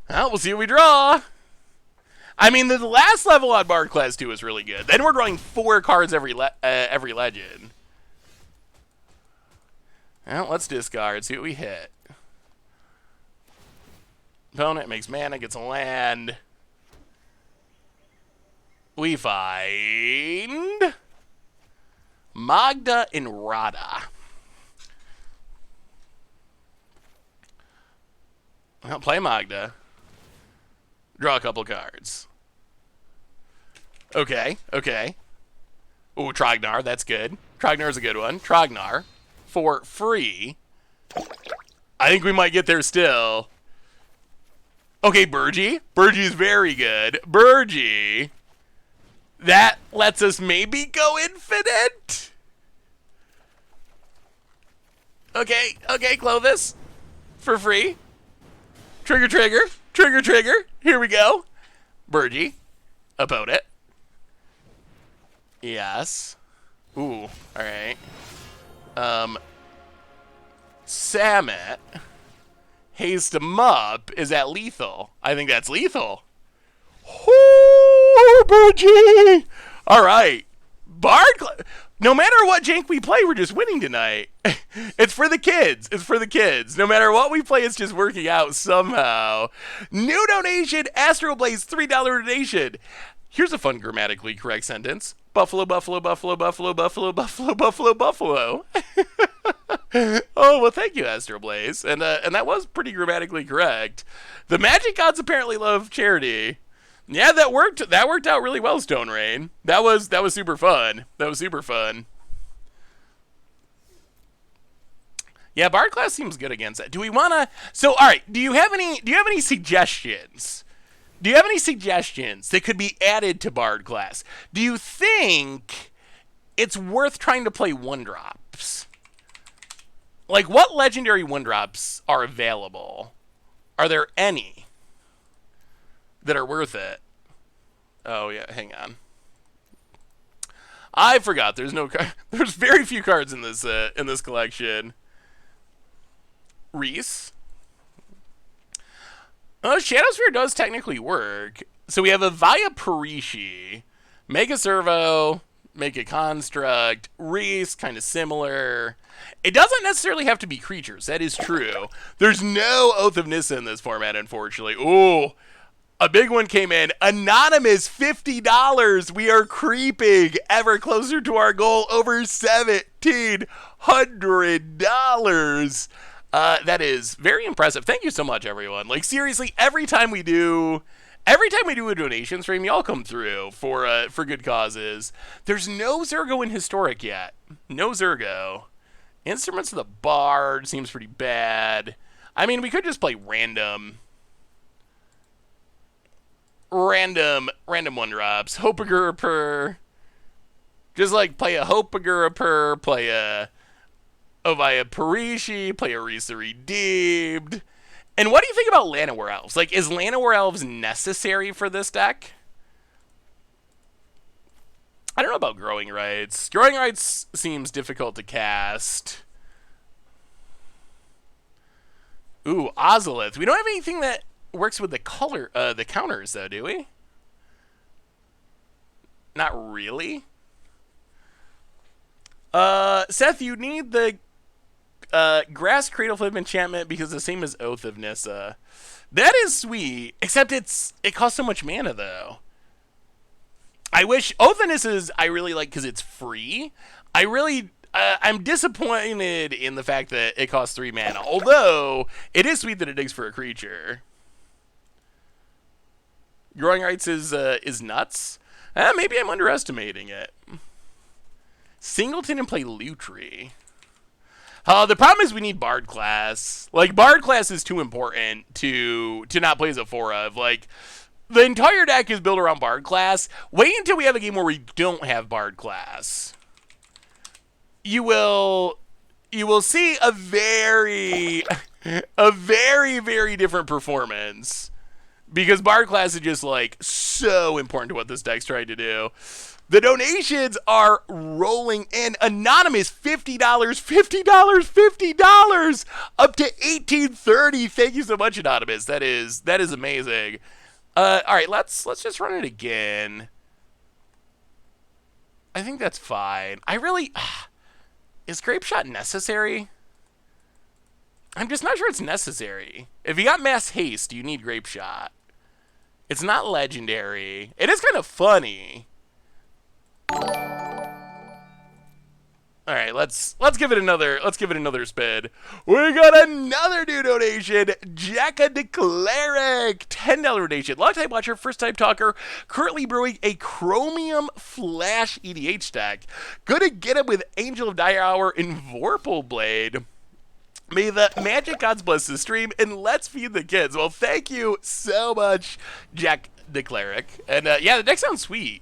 Well, we'll see what we draw. I mean, the last level on Bard Class 2 was really good. Then we're drawing 4 cards every legend. Well, let's discard. See what we hit. Opponent makes mana, gets a land. We find Magda and Rada. Well, play Magda. Draw a couple cards. Okay, okay. Ooh, Trognar, that's good. Trognar's a good one. Trognar for free. I think we might get there still. Okay, Burgie. Burgie's very good. Burgie. That lets us maybe go infinite. Okay, okay, Clovis. For free. Trigger, trigger. Trigger, trigger. Here we go. Burgie. About it. Yes. Ooh, alright. Samet. Haste him up. Is that lethal? I think that's lethal. Oh, Burgie! Alright. No matter what jank we play, we're just winning tonight. It's for the kids. It's for the kids. No matter what we play, it's just working out somehow. New donation, Astro Blaze, $3 donation. Here's a fun grammatically correct sentence. Buffalo, buffalo, buffalo, buffalo, buffalo, buffalo, buffalo, buffalo. Oh, well, thank you, Astro Blaze. And that was pretty grammatically correct. The Magic Gods apparently love charity. Yeah, that worked out really well, Stone Rain. That was super fun. That was super fun. Yeah, Bard class seems good against that. Do we wanna So alright, do you have any suggestions? Do you have any suggestions that could be added to Bard class? Do you think it's worth trying to play 1-drops? Like, what legendary 1-drops are available? Are there any that are worth it? Oh yeah, hang on. I forgot. There's very few cards in this collection. Reese. Shadowsphere does technically work. So we have a Via Parishi, make a Servo, make a Construct, Reese, kind of similar. It doesn't necessarily have to be creatures. That is true. There's no Oath of Nissa in this format, unfortunately. Ooh, a big one came in. Anonymous, $50. We are creeping ever closer to our goal, over $1,700. That is very impressive. Thank you so much, everyone. Like, seriously, every time we do a donation stream, y'all come through for good causes. There's no Zergo in Historic yet. No Zergo. Instruments of the Bard seems pretty bad. I mean, we could just play random 1-drops. Hopagurapur. Just like play a Hopagurapur, play a Ovaya Parishi, play a Risa Redeemed. And what do you think about Llanowar Elves? Like, is Llanowar Elves necessary for this deck? I don't know about Growing Rights. Growing Rights seems difficult to cast. Ooh, Ozolith. We don't have anything that works with the counters, though, do we? Not really. Seth, you need the Grass Cradle Flip enchantment because the same as Oath of Nissa. That is sweet, except it costs so much mana, though. I wish Oath of Nissa's I really like because it's free. I'm disappointed in the fact that it costs 3 mana, although it is sweet that it digs for a creature. Growing Rights is nuts. Maybe I'm underestimating it. Singleton and play Lutri. The problem is we need Bard class. Like, Bard class is too important to not play as a 4-of. Like, the entire deck is built around Bard class. Wait until we have a game where we don't have Bard class. You will see a very, very different performance. Because Bard class is just, like, so important to what this deck's trying to do. The donations are rolling in. Anonymous, $50, $50, $50, up to $18.30. Thank you so much, Anonymous. That is amazing. All right, let's just run it again. I think that's fine. Is Grape Shot necessary? I'm just not sure it's necessary. If you got Mass Haste, you need Grape Shot. It's not legendary. It is kind of funny. All right, let's give it another spin. We got another new donation, Jacka de Cleric, $10 donation. Long time watcher, first time talker, currently brewing a Chromium Flash EDH deck. Gonna get him with Angel of Dire Hour and Vorpal Blade. May the magic gods bless the stream, and let's feed the kids. Well, thank you so much, Jack the Cleric. And yeah, the deck sounds sweet.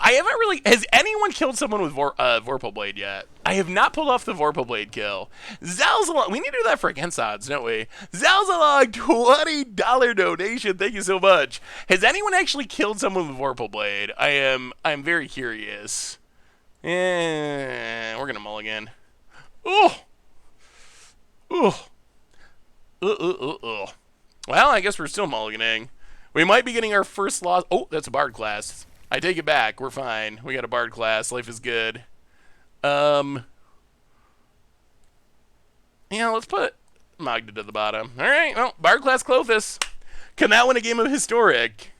I haven't really... Has anyone killed someone with Vorpal Blade yet? I have not pulled off the Vorpal Blade kill. Zalzalong... We need to do that for against odds, don't we? Zalzalong, $20 donation. Thank you so much. Has anyone actually killed someone with Vorpal Blade? I'm very curious. We're going to mulligan. Oh! Well, I guess we're still mulliganing. We might be getting our first loss. Oh, that's a Bard class. I take it back. We're fine. We got a Bard class. Life is good. Yeah, let's put Magda to the bottom. All right, well, Bard class Clothis. Can that win a game of Historic?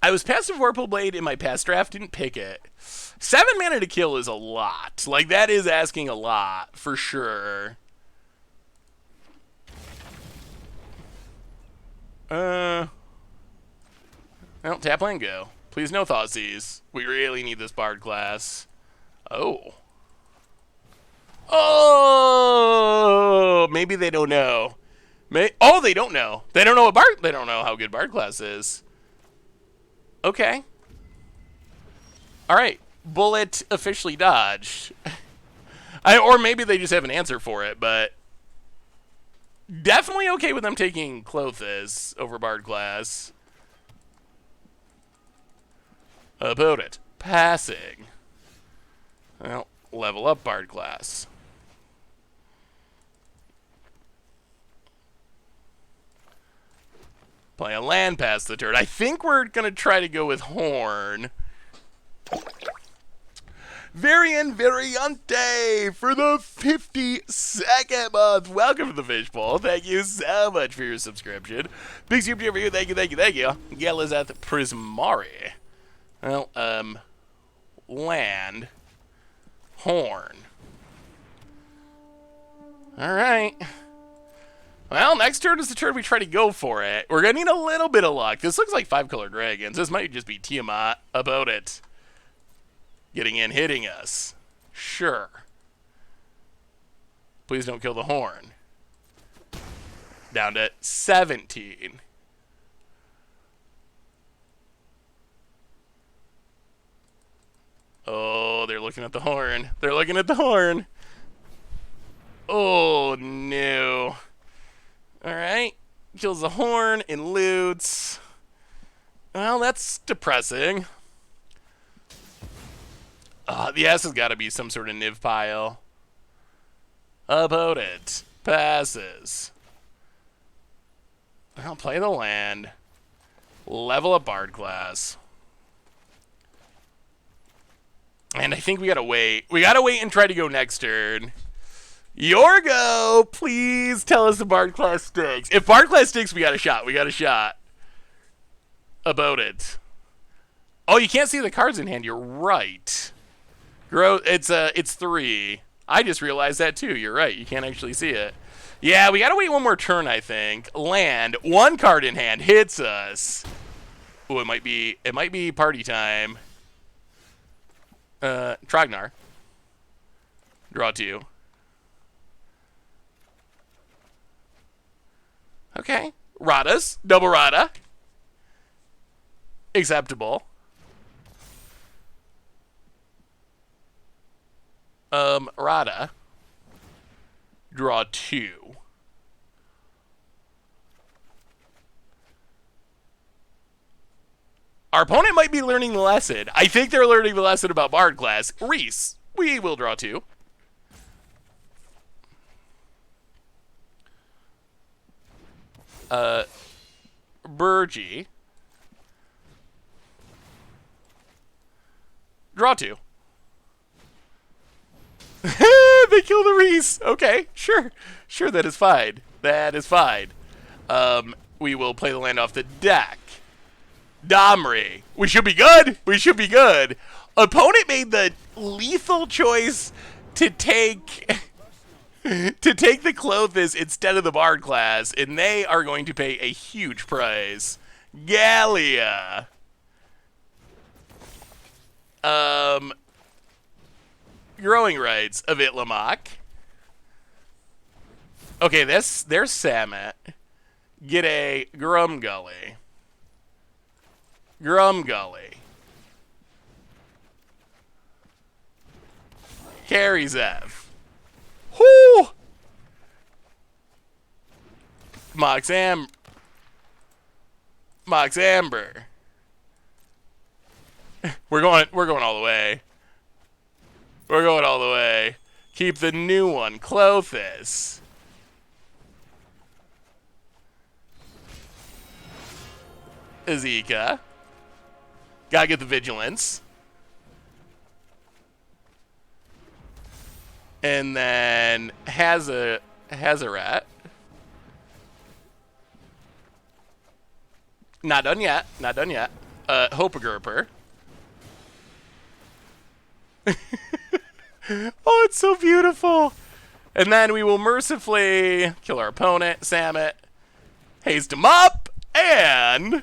I was past Vorpal Blade in my past draft, didn't pick it. 7 mana to kill is a lot. Like, that is asking a lot, for sure. Well, tap land go. Please no Thoughtseize. We really need this Bard class. Oh. Oh! Maybe they don't know. Oh, they don't know. They don't know what Bard... They don't know how good Bard class is. Okay. Alright. Bullet officially dodged. Or maybe they just have an answer for it, but... Definitely okay with them taking Clothis over Bard class. About it. Passing. Well, level up Bard class. Play a land past the turn. I think we're going to try to go with Horn. Varian Variante for the 52nd month. Welcome to the Fishbowl. Thank you so much for your subscription. Big super for you. Thank you, thank you, thank you. Gelazeth Prismari. Well, land. Horn. Alright. Well, next turn is the turn we try to go for it. We're going to need a little bit of luck. This looks like 5-color dragons. This might just be Tiamat. About it. Getting in, hitting us. Sure. Please don't kill the horn. Down to 17. Oh, they're looking at the horn. They're looking at the horn. Oh, no. Alright. Kills the horn and loots. Well, that's depressing. The S has got to be some sort of Niv pile. About it. Passes. I'll play the land. Level up Bard class. And I think we gotta wait. We gotta wait and try to go next turn. Yorgo, please tell us the Bard class sticks. If Bard class sticks, we got a shot. We got a shot. About it. Oh, you can't see the cards in hand. You're right. It's 3. I just realized that too. You're right. You can't actually see it. Yeah, we gotta wait one more turn, I think. Land. 1 card in hand hits us. Ooh, it might be party time. Trognar. Draw 2. Okay. Radas. Double Rada. Acceptable. Rada. Draw 2. Our opponent might be learning the lesson. I think they're learning the lesson about Bard class. Reese. We will draw 2. Burgie. Draw 2. They kill the Reese. Okay, sure. Sure, that is fine. That is fine. we will play the land off the deck. Domri. We should be good. We should be good. Opponent made the lethal choice to take the Clothis instead of the Bard class, and they are going to pay a huge price. Gallia. Growing Rights of Itlamok. Okay, there's Samet. Get a Grumgully. Grumgully. Carry Zev. Whoo! Mox Amber. We're going all the way. We're going all the way. Keep the new one, Clothis. Azeka. Gotta get the Vigilance. And then Hazaret. Not done yet. Not done yet. Hopegurper. Oh, it's so beautiful. And then we will mercifully kill our opponent, Samet, haste him up, and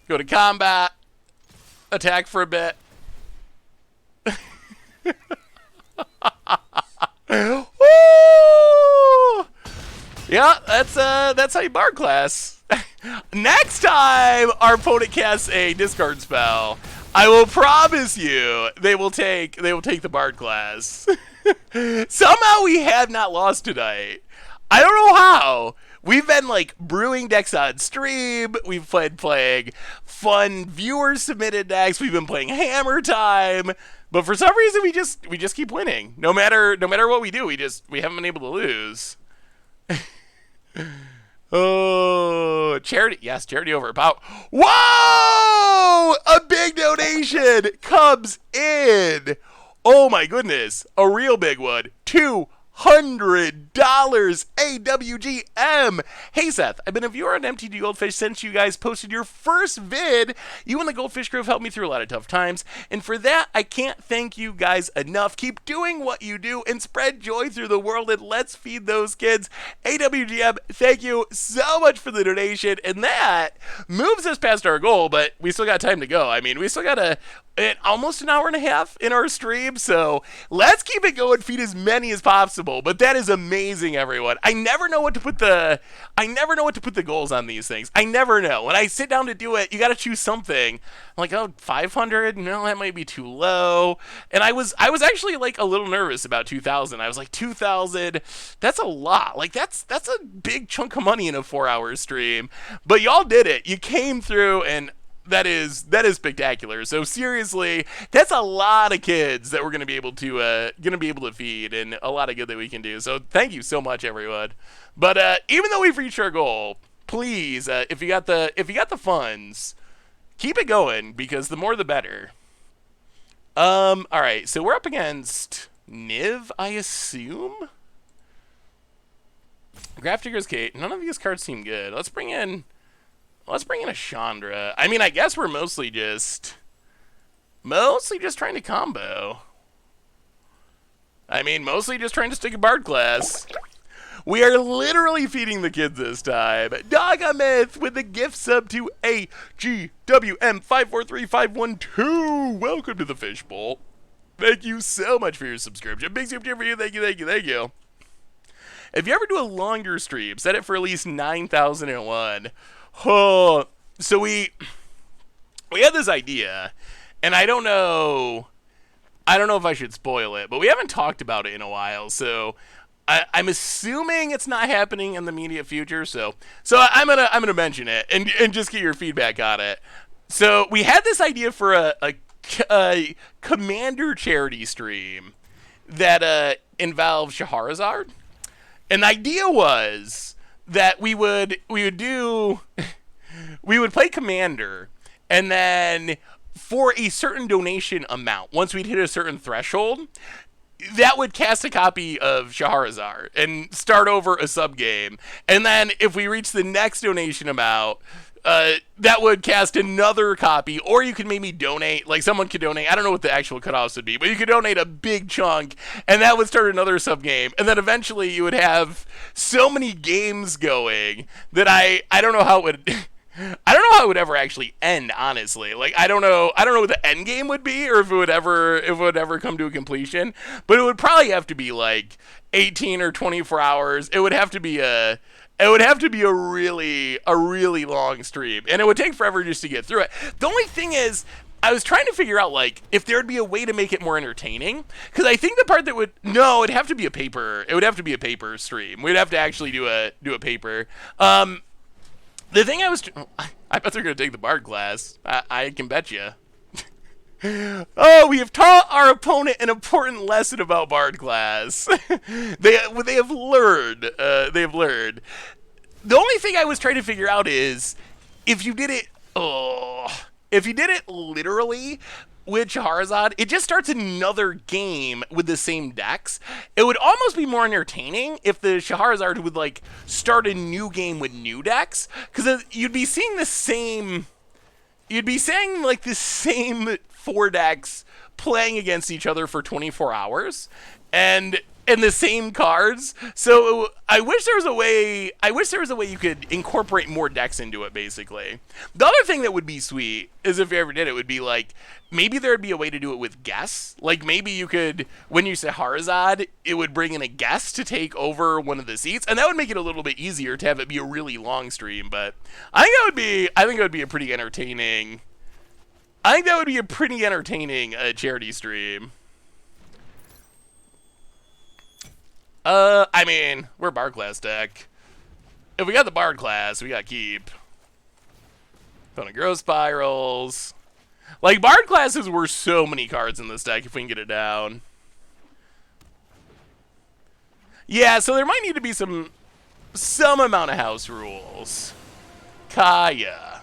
go to combat, attack for a bit. Woo! Yeah, that's how you Bard class. Next time our opponent casts a discard spell, I will promise you they will take the Bard class. Somehow we have not lost tonight. I don't know how. We've been like brewing decks on stream. We've been playing fun viewer submitted decks. We've been playing Hammer Time. But for some reason we just keep winning. No matter what we do, we haven't been able to lose. Oh, charity. Yes, charity over about. Whoa! A big donation comes in. Oh my goodness. A real big one. $200 AWGM. Hey Seth, I've been a viewer on MTG Goldfish since you guys posted your first vid. You and the Goldfish crew have helped me through a lot of tough times, and for that I can't thank you guys enough. Keep doing what you do and spread joy through the world, and let's feed those kids. AWGM, thank you so much for the donation, and that moves us past our goal, but we still got time to go. I mean, we still got almost an hour and a half in our stream, so let's keep it going, feed as many as possible. But that is amazing, everyone. I never know what to put the goals on these things. I never know. When I sit down to do it, you got to choose something. I'm like, oh, 500? No, that might be too low. And I was actually like a little nervous about 2,000. I was like, 2,000, that's a lot. Like that's a big chunk of money in a 4-hour stream. But y'all did it. You came through, and that is spectacular. So seriously, that's a lot of kids that we're gonna be able to feed, and a lot of good that we can do. So thank you so much, everyone. But even though we've reached our goal, please, if you got the funds, keep it going, because the more the better. All right, so we're up against Niv, I assume. Grafdigger's Kate. None of these cards seem good. Let's bring in a Chandra. I mean, I guess we're mostly just trying to combo. I mean, mostly just trying to stick a Bard class. We are literally feeding the kids this time. Dogamith with the gift sub to AGWM543512. Welcome to the Fishbowl. Thank you so much for your subscription. Big super for you. Thank you. If you ever do a longer stream, set it for at least 9,001. Oh, so we had this idea, and I don't know if I should spoil it, but we haven't talked about it in a while, so I'm assuming it's not happening in the immediate future. So I'm gonna mention it and just get your feedback on it. So we had this idea for a commander charity stream that involved Shahrazad, and the idea was that we would play Commander, and then for a certain donation amount, once we'd hit a certain threshold, that would cast a copy of Shahrazad and start over a sub-game. And then if we reach the next donation amount, that would cast another copy, or you could maybe donate, like someone could donate, I don't know what the actual cutoffs would be, but you could donate a big chunk, and that would start another sub-game. And then eventually you would have so many games going that I don't know how it would... I don't know how it would ever actually end, honestly. Like, I don't know what the end game would be, or if it would ever come to a completion. But it would probably have to be like 18 or 24 hours. It would have to be a really long stream, and it would take forever just to get through it. The only thing is, I was trying to figure out, like, if there would be a way to make it more entertaining, because I think the part that it'd have to be a paper. It would have to be a paper stream. We'd have to actually do a paper. The thing I bet they're going to take the Bard class. I can bet you. Oh, we have taught our opponent an important lesson about Bard class. They have learned. They have learned. The only thing I was trying to figure out is if you did it. If you did it literally with Shahrazad, it just starts another game with the same decks. It would almost be more entertaining if the Shahrazad would like start a new game with new decks, because you'd be seeing the same. You'd be saying like the same 4 decks playing against each other for 24 hours, and the same cards. So I wish there was a way. I wish there was a way you could incorporate more decks into it. Basically, the other thing that would be sweet is if you ever did it, would be like maybe there would be a way to do it with guests. Like maybe you could, when you say Harazad, it would bring in a guest to take over one of the seats, and that would make it a little bit easier to have it be a really long stream. But I think it would be a pretty entertaining. I think that would be a pretty entertaining charity stream. I mean, we're Bard class deck. If we got the Bard class, we got keep. Ton of growth spirals. Like, Bard classes were so many cards in this deck if we can get it down. Yeah, so there might need to be some amount of house rules. Kaya.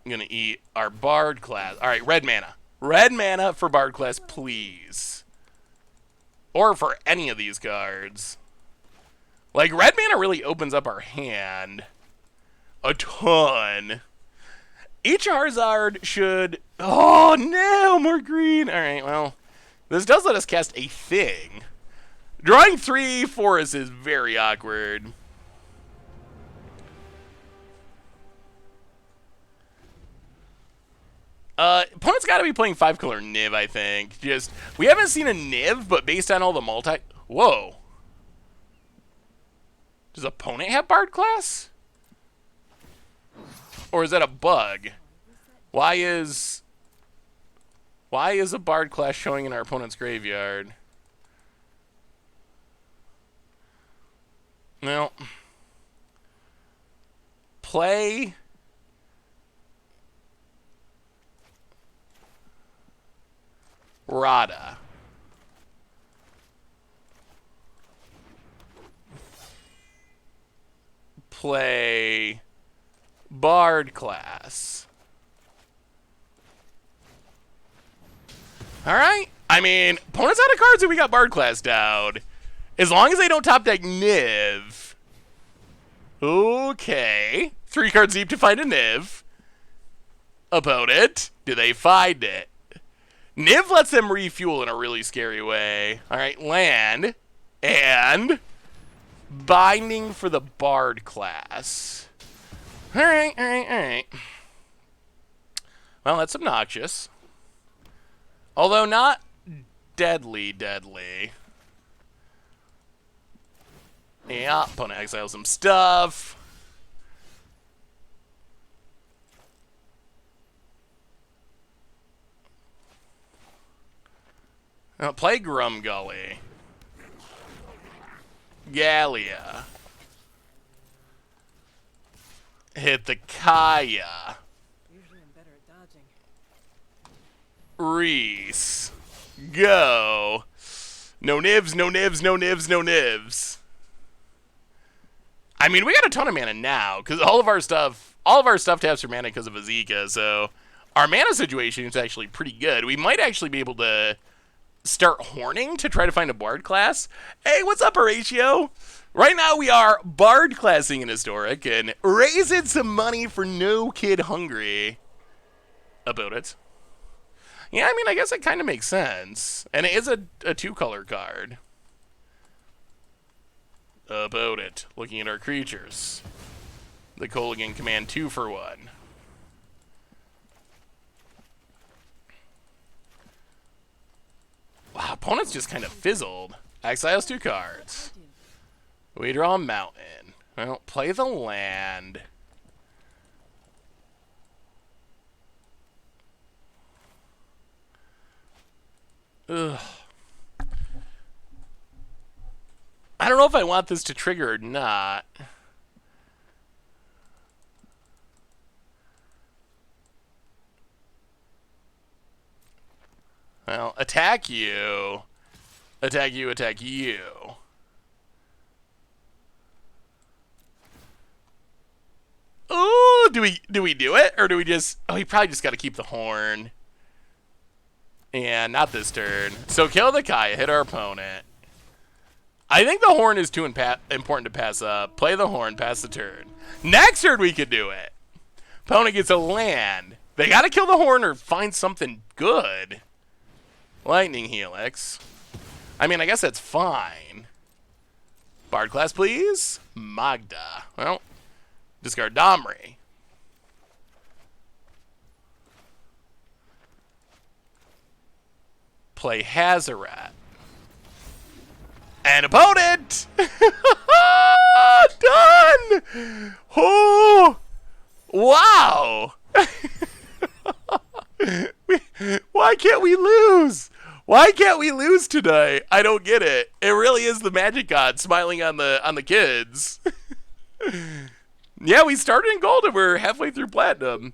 I'm gonna eat our Bard class. All right, red mana. Red mana for Bard class, please. Or for any of these cards. Like, red mana really opens up our hand a ton. Each Charizard should... Oh, no! More green! Alright, well. This does let us cast a thing. Drawing 3 forests is very awkward. Opponent's got to be playing 5-color Niv, I think. Just, we haven't seen a Niv, but based on all the multi... Whoa. Does opponent have Bard class? Or is that a bug? Why is a Bard class showing in our opponent's graveyard? Well. Play... Rada. Play Bard class. Alright. I mean, opponents out of cards and we got Bard class down. As long as they don't top deck Niv. Okay. 3 cards deep to find a Niv. Opponent. Do they find it? Niv lets them refuel in a really scary way. Alright, land. And binding for the Bard class. Alright. Well, that's obnoxious. Although not deadly. Yeah, opponent exiles some stuff. Now, play Grumgully. Gallia. Hit the Kaya. Usually I'm better at dodging. Reese. Go. No nibs. I mean, we got a ton of mana now, because all of our stuff taps for mana because of Azeka, so our mana situation is actually pretty good. We might actually be able to start horning to try to find a Bard class. Hey, what's up, Horatio? Right now we are Bard classing in Historic and raising some money for No Kid Hungry. About it. Yeah, I mean, I guess it kind of makes sense. And it is a 2-color card. About it. Looking at our creatures. The Colligan command 2 for 1. Wow, opponent's just kind of fizzled. Exiles 2 cards. We draw a mountain. Well, play the land. Ugh. I don't know if I want this to trigger or not. Well, attack you. Attack you, attack you. Ooh, do we do it? Or do we just... Oh, you probably just got to keep the horn. And not this turn. So kill the Kaya, hit our opponent. I think the horn is too important to pass up. Play the horn, pass the turn. Next turn we could do it. Opponent gets a land. They got to kill the horn or find something good. Lightning Helix. I mean, I guess that's fine. Bard class, please. Magda. Well, discard Domri. Play Hazaret. And opponent! Done! Oh! Wow! Why can't we lose? Why can't we lose today? I don't get it. It really is the magic god smiling on the kids. Yeah, we started in gold and we're halfway through platinum.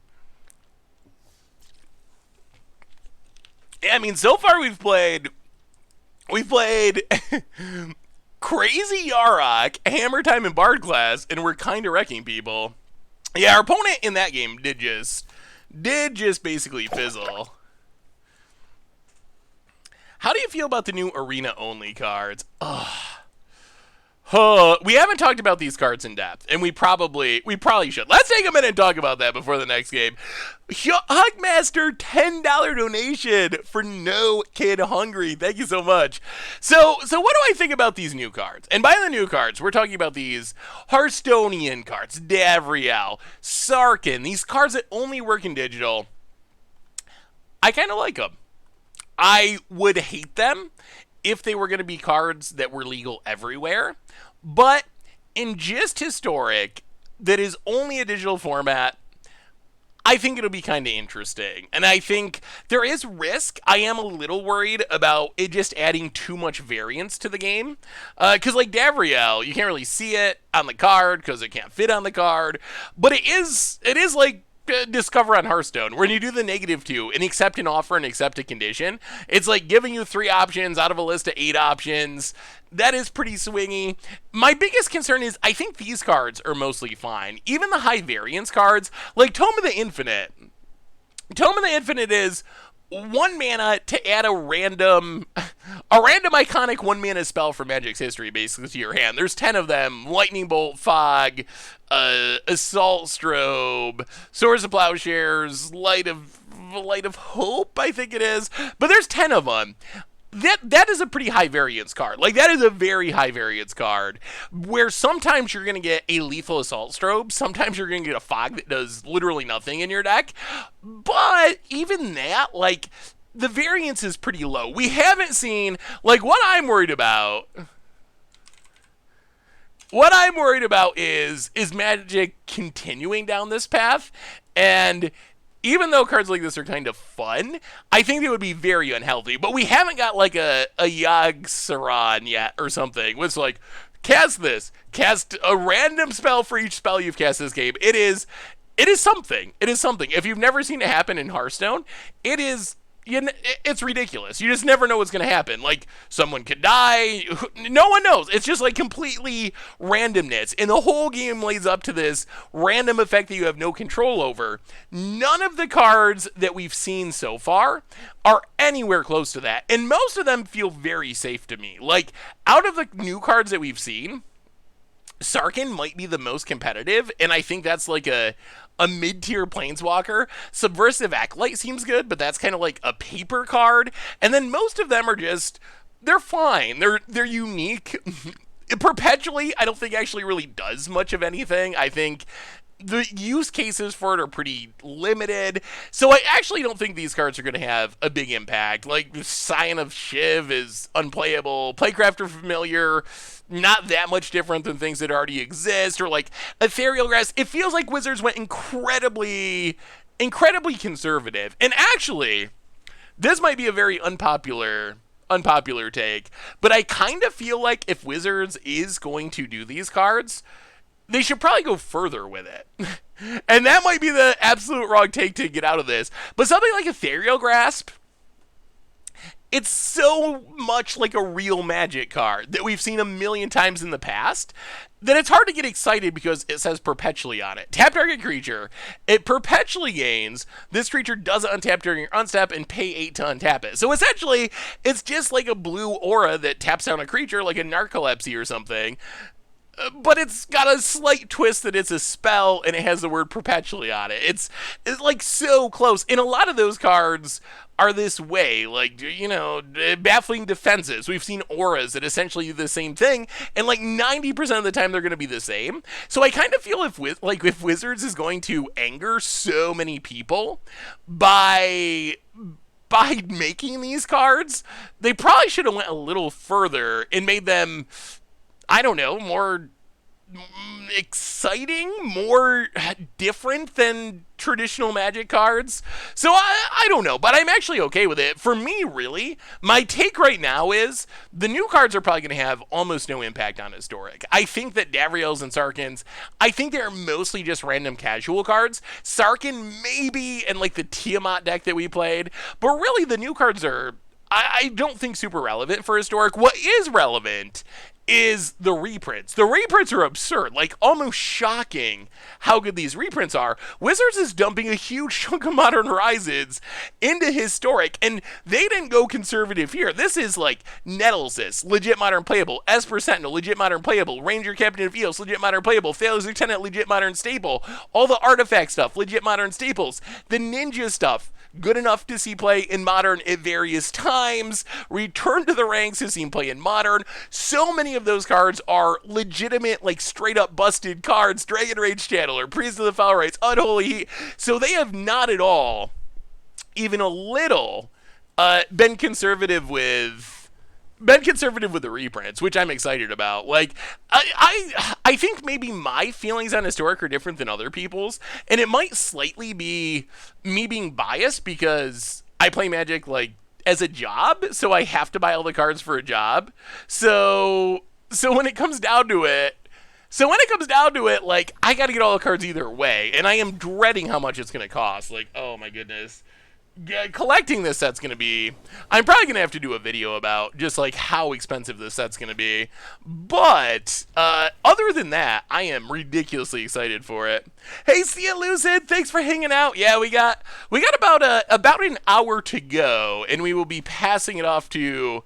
Yeah, I mean, so far we've played Crazy Yarok, Hammer Time, and Bard class, and we're kind of wrecking people. Yeah, our opponent in that game did just basically fizzle. How do you feel about the new arena-only cards? Ugh. We haven't talked about these cards in depth, and we probably should. Let's take a minute and talk about that before the next game. Hugmaster, $10 donation for No Kid Hungry. Thank you so much. So what do I think about these new cards? And by the new cards, we're talking about these Hearthstonian cards, Davriel, Sarkin, these cards that only work in digital. I kind of like them. I would hate them if they were going to be cards that were legal everywhere. But in just Historic, that is only a digital format, I think it'll be kind of interesting. And I think there is risk. I am a little worried about it just adding too much variance to the game. Because like Davriel, you can't really see it on the card because it can't fit on the card. But it is like Discover on Hearthstone, when you do the -2 and accept an offer and accept a condition, it's like giving you 3 options out of a list of 8 options. That is pretty swingy. My biggest concern is I think these cards are mostly fine. Even the high variance cards, like Tome of the Infinite. Tome of the Infinite is 1 mana to add a random iconic 1 mana spell from Magic's history basically to your hand. There's 10 of them. Lightning Bolt, Fog, Assault Strobe, Swords of Plowshares, Light of Hope, I think it is. But there's 10 of them. That is a pretty high variance card. Like, that is a very high variance card, where sometimes you're going to get a lethal Assault Strobe, sometimes you're going to get a Fog that does literally nothing in your deck. But even that, like, the variance is pretty low. We haven't seen, like, what I'm worried about is Magic continuing down this path, and even though cards like this are kind of fun, I think they would be very unhealthy. But we haven't got like a Yogg Saron yet or something. It's like, cast this. Cast a random spell for each spell you've cast this game. It is something. It is something. If you've never seen it happen in Hearthstone, it is it's ridiculous. You just never know what's going to happen. Like, someone could die. No one knows. It's just like completely randomness. And the whole game leads up to this random effect that you have no control over. None of the cards that we've seen so far are anywhere close to that. And most of them feel very safe to me. Like, out of the new cards that we've seen, Sarkhan might be the most competitive, and I think that's like a mid-tier planeswalker. Subversive Acolyte seems good, but that's kind of like a paper card. And then most of them are just, they're fine. They're unique. Perpetually, I don't think actually really does much of anything. I think the use cases for it are pretty limited. So I actually don't think these cards are going to have a big impact. Like, Scion of Shiv is unplayable. Playcrafter Familiar, not that much different than things that already exist. Or like Ethereal Grass. It feels like Wizards went incredibly conservative. And actually, this might be a very unpopular take, but I kind of feel like if Wizards is going to do these cards, they should probably go further with it. And that might be the absolute wrong take to get out of this. But something like Ethereal Grasp, it's so much like a real Magic card that we've seen a million times in the past that it's hard to get excited because it says perpetually on it. Tap target creature. It perpetually gains. This creature doesn't untap during your unstep and pay 8 to untap it. So essentially, it's just like a blue aura that taps down a creature like a Narcolepsy or something. But it's got a slight twist that it's a spell and it has the word perpetually on it. It's like so close. And a lot of those cards are this way, like, you know, Baffling Defenses. We've seen auras that essentially do the same thing, and like 90% of the time they're going to be the same. So I kind of feel if Wizards is going to anger so many people by making these cards, they probably should have went a little further and made them, I don't know, more exciting, more different than traditional Magic cards. So I don't know, but I'm actually okay with it. For me, really, my take right now is the new cards are probably going to have almost no impact on Historic. I think that Davriels and Sarkhans, I think they're mostly just random casual cards. Sarkhan maybe, and like the Tiamat deck that we played, but really the new cards are, I don't think super relevant for Historic. What is relevant is the reprints. The reprints are absurd, like almost shocking how good these reprints are. Wizards is dumping a huge chunk of Modern Horizons into Historic, and they didn't go conservative here. This is like Nettlesis, legit modern playable. Esper Sentinel, legit modern playable. Ranger Captain of Eos, legit modern playable. Failures Lieutenant, legit modern staple. All the artifact stuff, legit modern staples. The ninja stuff, good enough to see play in Modern at various times. Return to the Ranks has seen play in Modern. So many of those cards are legitimate, like straight up busted cards. Dragon Rage Channeler, Priest of the Foul Rites, Unholy Heat. So they have not at all, even a little, been conservative with the reprints, which I'm excited about. Like, I think maybe my feelings on Historic are different than other people's, and it might slightly be me being biased because I play Magic, like, as a job, so I have to buy all the cards for a job. So when it comes down to it, like, I gotta get all the cards either way, and I am dreading how much it's gonna cost. Like, oh my goodness. Yeah, collecting this set's gonna be, I'm probably gonna have to do a video about just like how expensive this set's gonna be, but other than that, I am ridiculously excited for it. Hey, see ya, Lucid, thanks for hanging out. Yeah, we got about an hour to go, and we will be passing it off to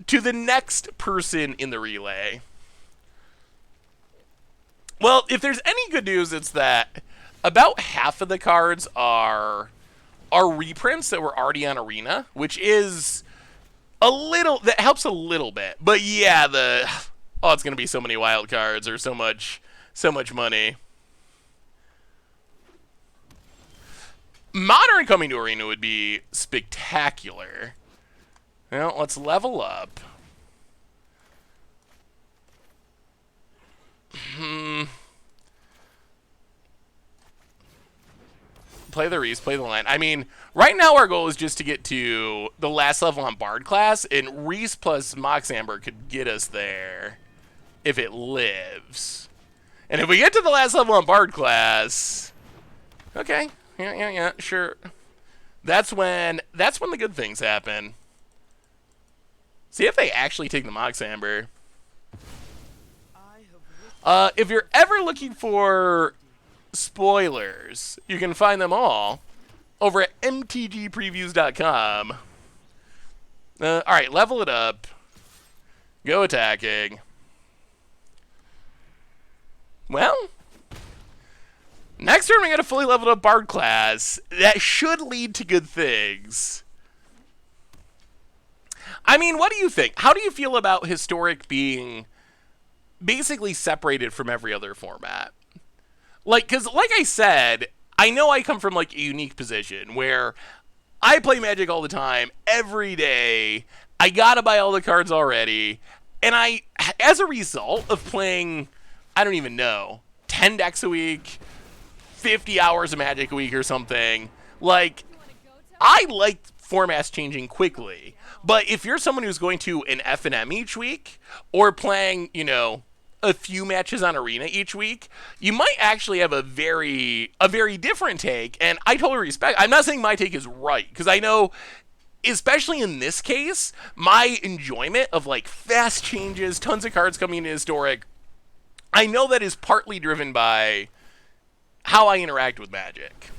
the next person in the relay. Well, if there's any good news, it's that about half of the cards are reprints that were already on Arena, which is that helps a little bit. But yeah, it's gonna be so many wild cards or so much money. Modern coming to Arena would be spectacular. Well, let's level up. Play the Reese, play the line. I mean, right now our goal is just to get to the last level on Bard class, and Reese plus Mox Amber could get us there if it lives. And if we get to the last level on Bard class, okay, yeah, sure. That's when the good things happen. See if they actually take the Mox Amber. If you're ever looking for spoilers, you can find them all over at mtgpreviews.com. Alright, level it up. Go attacking. Well, next turn we got a fully leveled up Bard class. That should lead to good things. I mean, what do you think? How do you feel about Historic being basically separated from every other format? Like, because like I said, I know I come from like a unique position where I play Magic all the time, every day. I gotta buy all the cards already. And I, as a result of playing, I don't even know, 10 decks a week, 50 hours of Magic a week or something, like, I like formats changing quickly. But if you're someone who's going to an F&M each week, or playing, you know, a few matches on Arena each week, you might actually have a very different take, and I totally respect. I'm not saying my take is right, because I know, especially in this case, my enjoyment of like fast changes, tons of cards coming into Historic, I know that is partly driven by how I interact with Magic.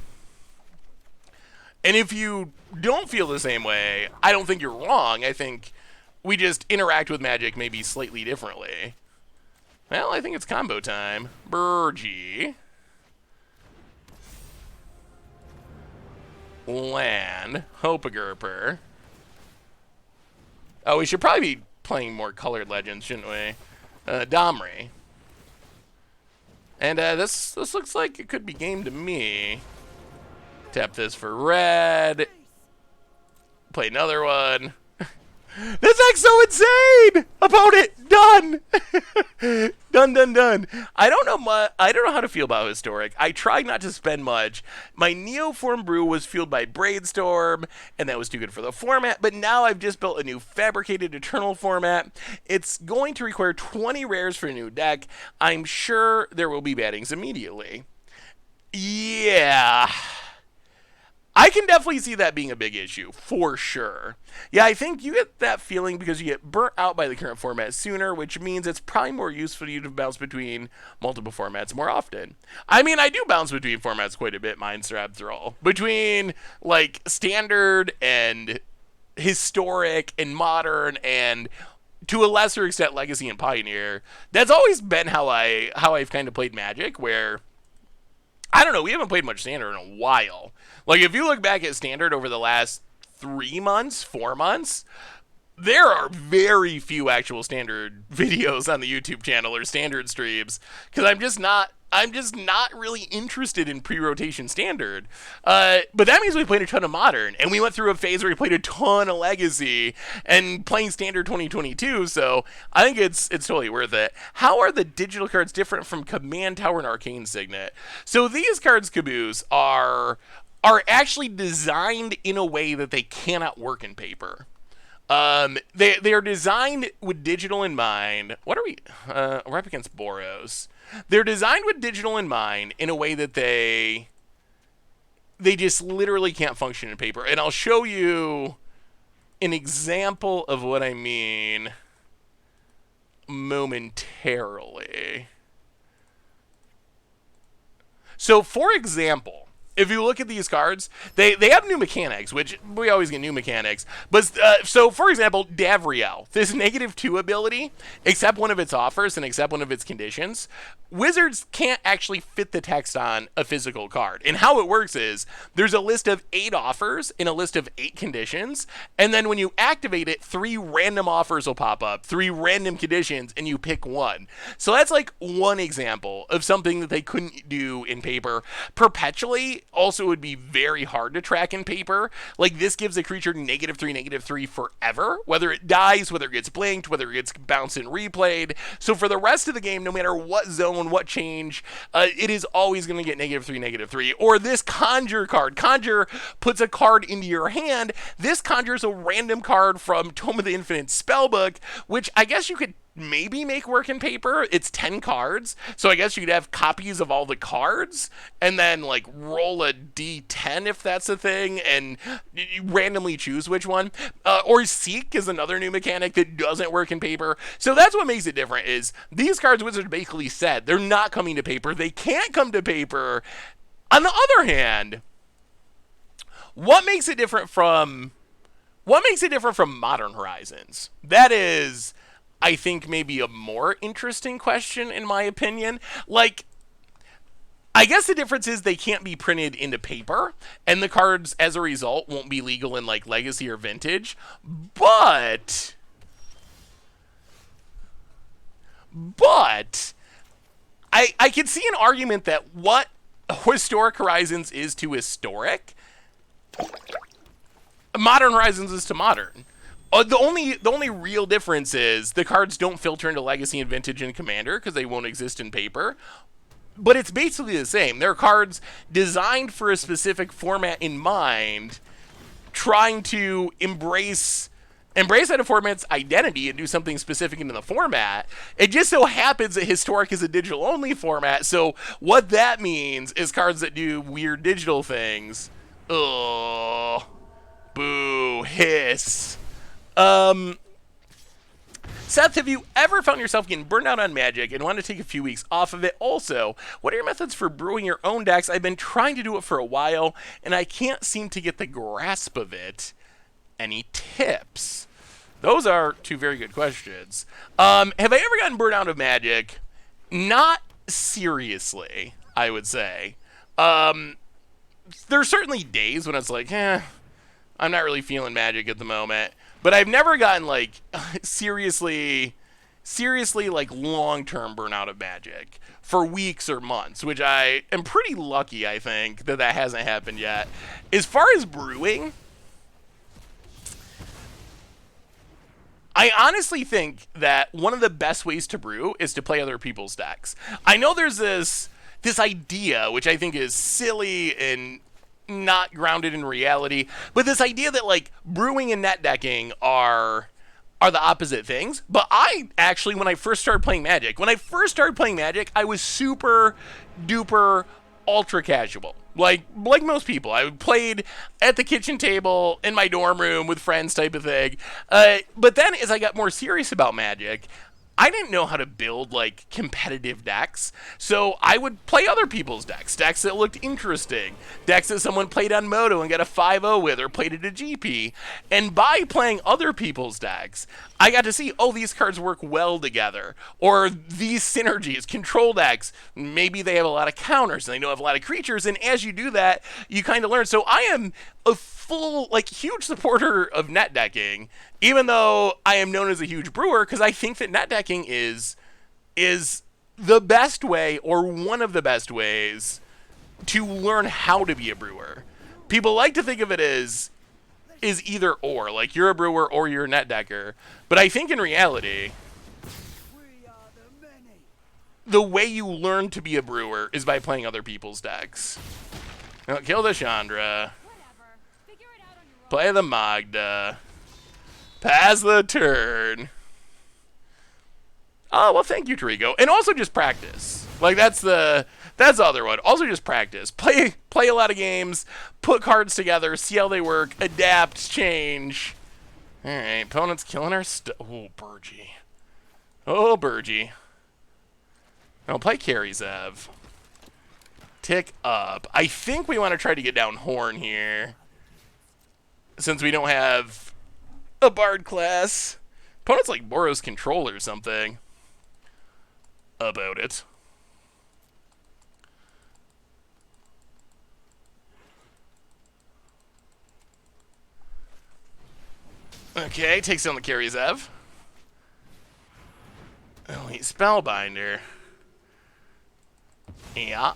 And if you don't feel the same way, I don't think you're wrong. I think we just interact with Magic maybe slightly differently. Well, I think it's combo time. Burgee. Land. Hopegerper. Oh, we should probably be playing more colored legends, shouldn't we? Domri. And this looks like it could be game to me. Tap this for red. Play another one. This deck's so insane! Opponent, done! done. I don't know how to feel about Historic. I tried not to spend much. My Neoform Brew was fueled by Braidstorm, and that was too good for the format, but now I've just built a new Fabricated Eternal format. It's going to require 20 rares for a new deck. I'm sure there will be battings immediately. Yeah. I can definitely see that being a big issue, for sure. Yeah, I think you get that feeling because you get burnt out by the current format sooner, which means it's probably more useful to you to bounce between multiple formats more often. I mean, I do bounce between formats quite a bit, Mindster after all. Between, like, Standard and Historic and Modern and, to a lesser extent, Legacy and Pioneer. That's always been how I've kind of played Magic, where, I don't know, we haven't played much Standard in a while. Like, if you look back at Standard over the last 3 months, 4 months, there are very few actual Standard videos on the YouTube channel or Standard streams, because I'm just not really interested in pre-rotation Standard. But that means we played a ton of Modern, and we went through a phase where we played a ton of Legacy and playing Standard 2022, so I think it's totally worth it. How are the digital cards different from Command Tower and Arcane Signet? So these cards, Caboose, are actually designed in a way that they cannot work in paper. They are designed with digital in mind. What are we? We're up against Boros. They're designed with digital in mind in a way that they just literally can't function in paper. And I'll show you an example of what I mean momentarily. So, for example, if you look at these cards, they have new mechanics, which we always get new mechanics. But so, for example, Davriel, this -2 ability, accept one of its offers and accept one of its conditions. Wizards can't actually fit the text on a physical card. And how it works is there's a list of 8 offers and a list of 8 conditions. And then when you activate it, 3 random offers will pop up, 3 random conditions, and you pick one. So that's like one example of something that they couldn't do in paper. Perpetually also would be very hard to track in paper. Like, this gives a creature -3/-3 forever, whether it dies, whether it gets blinked, whether it gets bounced and replayed. So for the rest of the game, no matter what zone, what change, it is always going to get -3/-3. Or this Conjure card. Conjure puts a card into your hand. This conjures a random card from Tome of the Infinite Spellbook, which I guess you could maybe make work in paper. It's 10 cards, so I guess you could have copies of all the cards and then like roll a d10 if that's a thing, and you randomly choose which one. Or Seek is another new mechanic that doesn't work in paper. So that's what makes it different. Is these cards Wizards basically said they're not coming to paper. They can't come to paper. On the other hand, what makes it different from Modern Horizons? That is, I think, maybe a more interesting question, in my opinion. Like, I guess the difference is they can't be printed into paper, and the cards, as a result, won't be legal in, like, Legacy or Vintage. But I can see an argument that what Historic Horizons is to Historic, Modern Horizons is to Modern. The only real difference is the cards don't filter into Legacy and Vintage and Commander because they won't exist in paper. But it's basically the same. They're cards designed for a specific format in mind, trying to embrace that format's identity and do something specific into the format. It just so happens that Historic is a digital-only format, so what that means is cards that do weird digital things. Ugh. Boo. Hiss. Seth, have you ever found yourself getting burned out on Magic and want to take a few weeks off of it? Also, what are your methods for brewing your own decks? I've been trying to do it for a while, and I can't seem to get the grasp of it. Any tips? Those are two very good questions. Have I ever gotten burned out of Magic? Not seriously, I would say. There's certainly days when it's like, I'm not really feeling Magic at the moment. But I've never gotten, like, seriously, like, long-term burnout of Magic for weeks or months, which I am pretty lucky, I think, that hasn't happened yet. As far as brewing, I honestly think that one of the best ways to brew is to play other people's decks. I know there's this idea, which I think is silly and not grounded in reality, but this idea that like brewing and net decking are the opposite things. But I actually, when I first started playing Magic, I was super duper ultra casual. Like most people, I played at the kitchen table in my dorm room with friends type of thing. But then as I got more serious about Magic, I didn't know how to build, like, competitive decks, so I would play other people's decks that looked interesting, decks that someone played on Moto and got a 5-0 with or played at a GP, and by playing other people's decks, I got to see, oh, these cards work well together, or these synergies, control decks, maybe they have a lot of counters, and they don't have a lot of creatures, and as you do that, you kind of learn. So I am a full, like, huge supporter of net decking, even though I am known as a huge brewer, because I think that net decking is the best way, or one of the best ways, to learn how to be a brewer. People like to think of it as either or, like you're a brewer or you're a net decker, but I think in reality, the way you learn to be a brewer is by playing other people's decks. Now, kill the Chandra. Play the Magda. Pass the turn. Oh, well, thank you, Tarigo. And also just practice. Like, that's the other one. Also just practice. Play a lot of games. Put cards together. See how they work. Adapt. Change. All right. Opponent's killing our stuff. Oh, Burgie. Oh, Burgie. I'll play Karizev. Tick up. I think we want to try to get down Horn here, since we don't have a Bard class. Opponent's like Boros Control or something about it. Okay, takes down the Karizev. Elite Spellbinder. Yeah.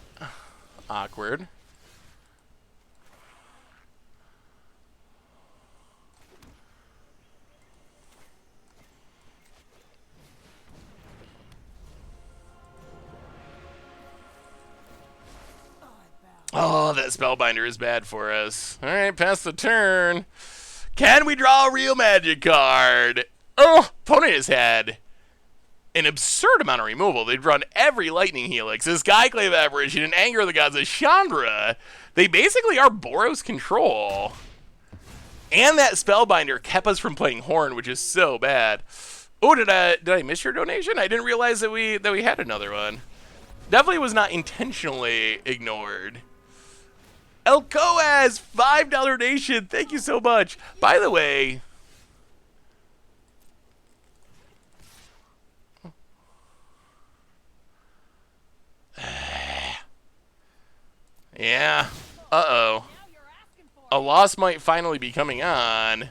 Awkward. Oh, that Spellbinder is bad for us. Alright, pass the turn. Can we draw a real Magic card? Oh, opponent has had an absurd amount of removal. They'd run every Lightning Helix, this Skyclave Apparition, and Anger of the Gods of Chandra. They basically are Boros control. And that Spellbinder kept us from playing Horn, which is so bad. Oh, did I miss your donation? I didn't realize that we had another one. Definitely was not intentionally ignored. El Coaz, $5 donation. Thank you so much. By the way, yeah. Uh-oh. A loss might finally be coming on.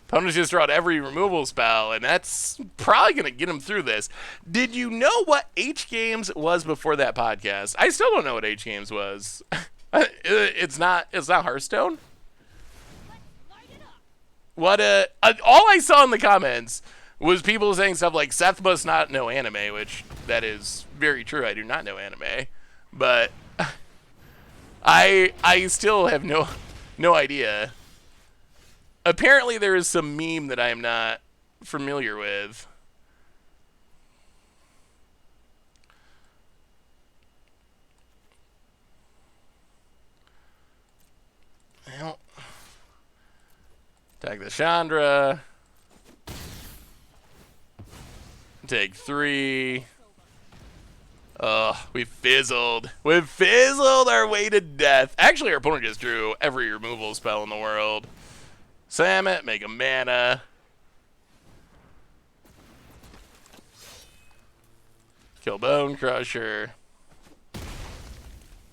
Opponents just draw out every removal spell, and that's probably going to get him through this. Did you know what H Games was before that podcast? I still don't know what H Games was. It's not Hearthstone? What all I saw in the comments was people saying stuff like Seth must not know anime, which that is very true. I do not know anime. But I still have no idea. Apparently there is some meme that I am not familiar with. Well, attack the Chandra. Take 3. We fizzled. We fizzled our way to death. Actually, our opponent just drew every removal spell in the world. Samet, make a mana. Kill Bone Crusher.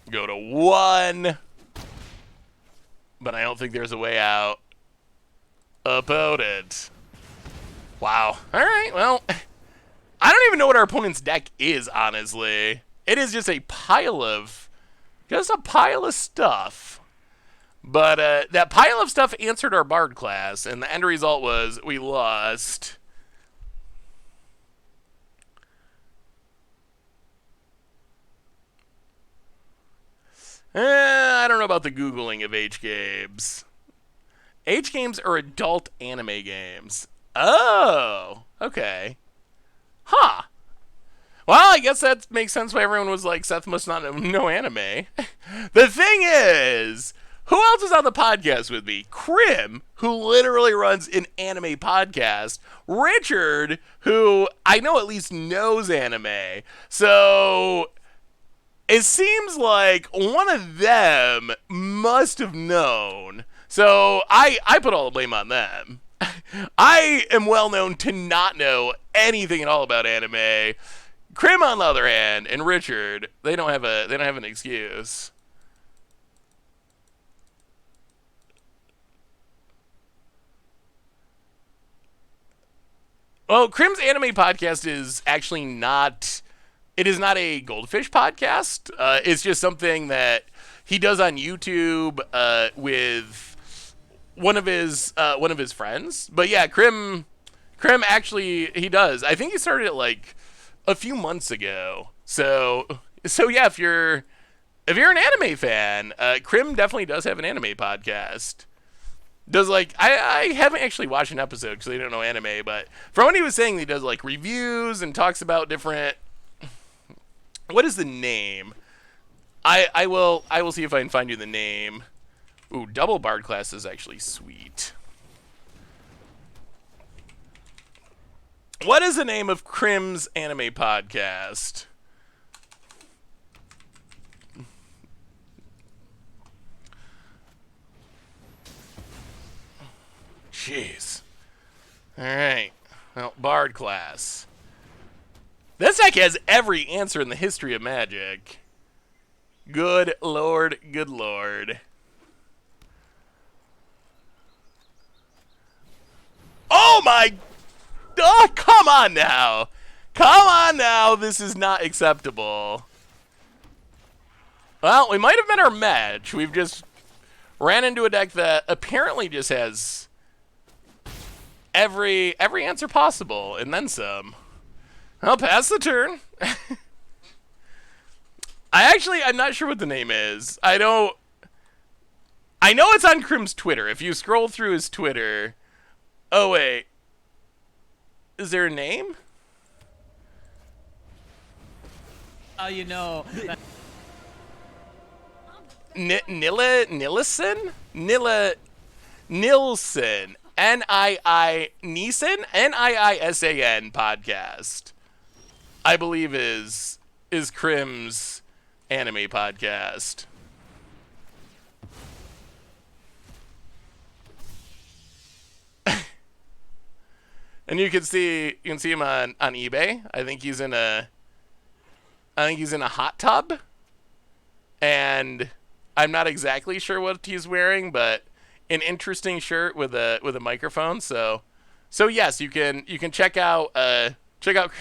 Go to 1. But I don't think there's a way out. Opponent. Wow. Alright, well, I don't even know what our opponent's deck is, honestly. It is just a pile of stuff. But that pile of stuff answered our Bard class, and the end result was we lost. I don't know about the Googling of H Games. H Games are adult anime games. Oh, okay. Huh. Well, I guess that makes sense why everyone was like, Seth must not know anime. The thing is, who else is on the podcast with me? Krim, who literally runs an anime podcast. Richard, who I know at least knows anime. So it seems like one of them must have known. So I put all the blame on them. I am well known to not know anything at all about anime. Krim, on the other hand, and Richard, they don't have an excuse. Well, Krim's anime podcast is actually not. It is not a Goldfish podcast. It's just something that he does on YouTube with one of his friends. But yeah, Krim actually he does. I think he started it like a few months ago. So yeah, if you're an anime fan, Krim definitely does have an anime podcast. Does like I haven't actually watched an episode because I don't know anime, but from what he was saying, he does like reviews and talks about different. What is the name? I will see if I can find you the name. Ooh, double Bard class is actually sweet. What is the name of Krim's anime podcast? Jeez. Alright. Well, Bard class. This deck has every answer in the history of Magic. Good lord, good lord. Oh my... Oh, come on now. Come on now. This is not acceptable. Well, we might have met our match. We've just ran into a deck that apparently just has every answer possible, and then some. I'll pass the turn. I'm not sure what the name is. I know it's on Krim's Twitter. If you scroll through his Twitter... Oh, wait. Is there a name? how you know. Nilsson? Nilsson. Niisan podcast. I believe is Krim's anime podcast. And you can see him on eBay. I think he's in a hot tub. And I'm not exactly sure what he's wearing, but an interesting shirt with a microphone. So yes, you can check out Crim's Anime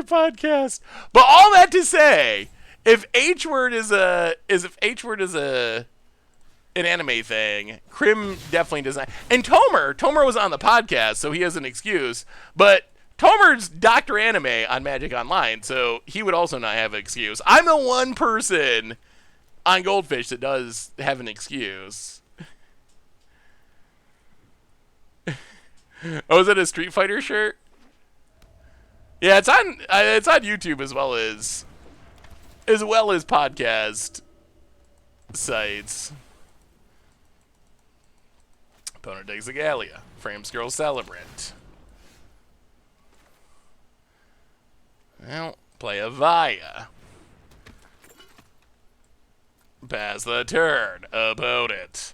podcast. But all that to say, if H word is an anime thing, Krim definitely does not. And Tomer was on the podcast, so he has an excuse. But Tomer's Dr. Anime on Magic Online, so he would also not have an excuse. I'm the one person on Goldfish that does have an excuse. Oh, is it a Street Fighter shirt? Yeah, it's on YouTube as well as podcast sites. Opponent digs the Gallia. Frames Girl Celebrant. Well, play a Vaya. Pass the turn. Opponent.